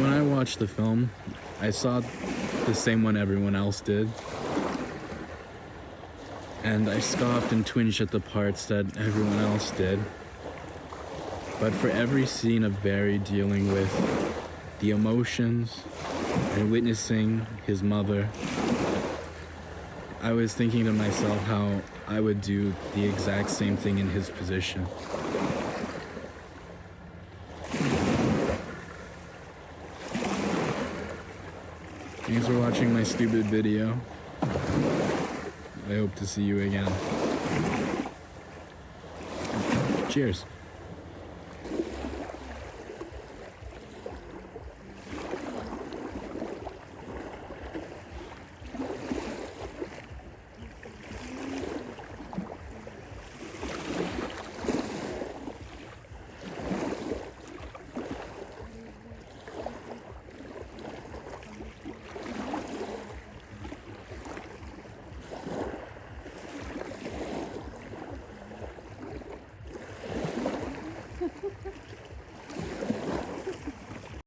When I watched the film, I saw the same one everyone else did. And I scoffed and twinged at the parts that everyone else did. But for every scene of Barry dealing with the emotions and witnessing his mother, I was thinking to myself how I would do the exact same thing in his position. Thanks for watching my stupid video. I hope to see you again. Cheers.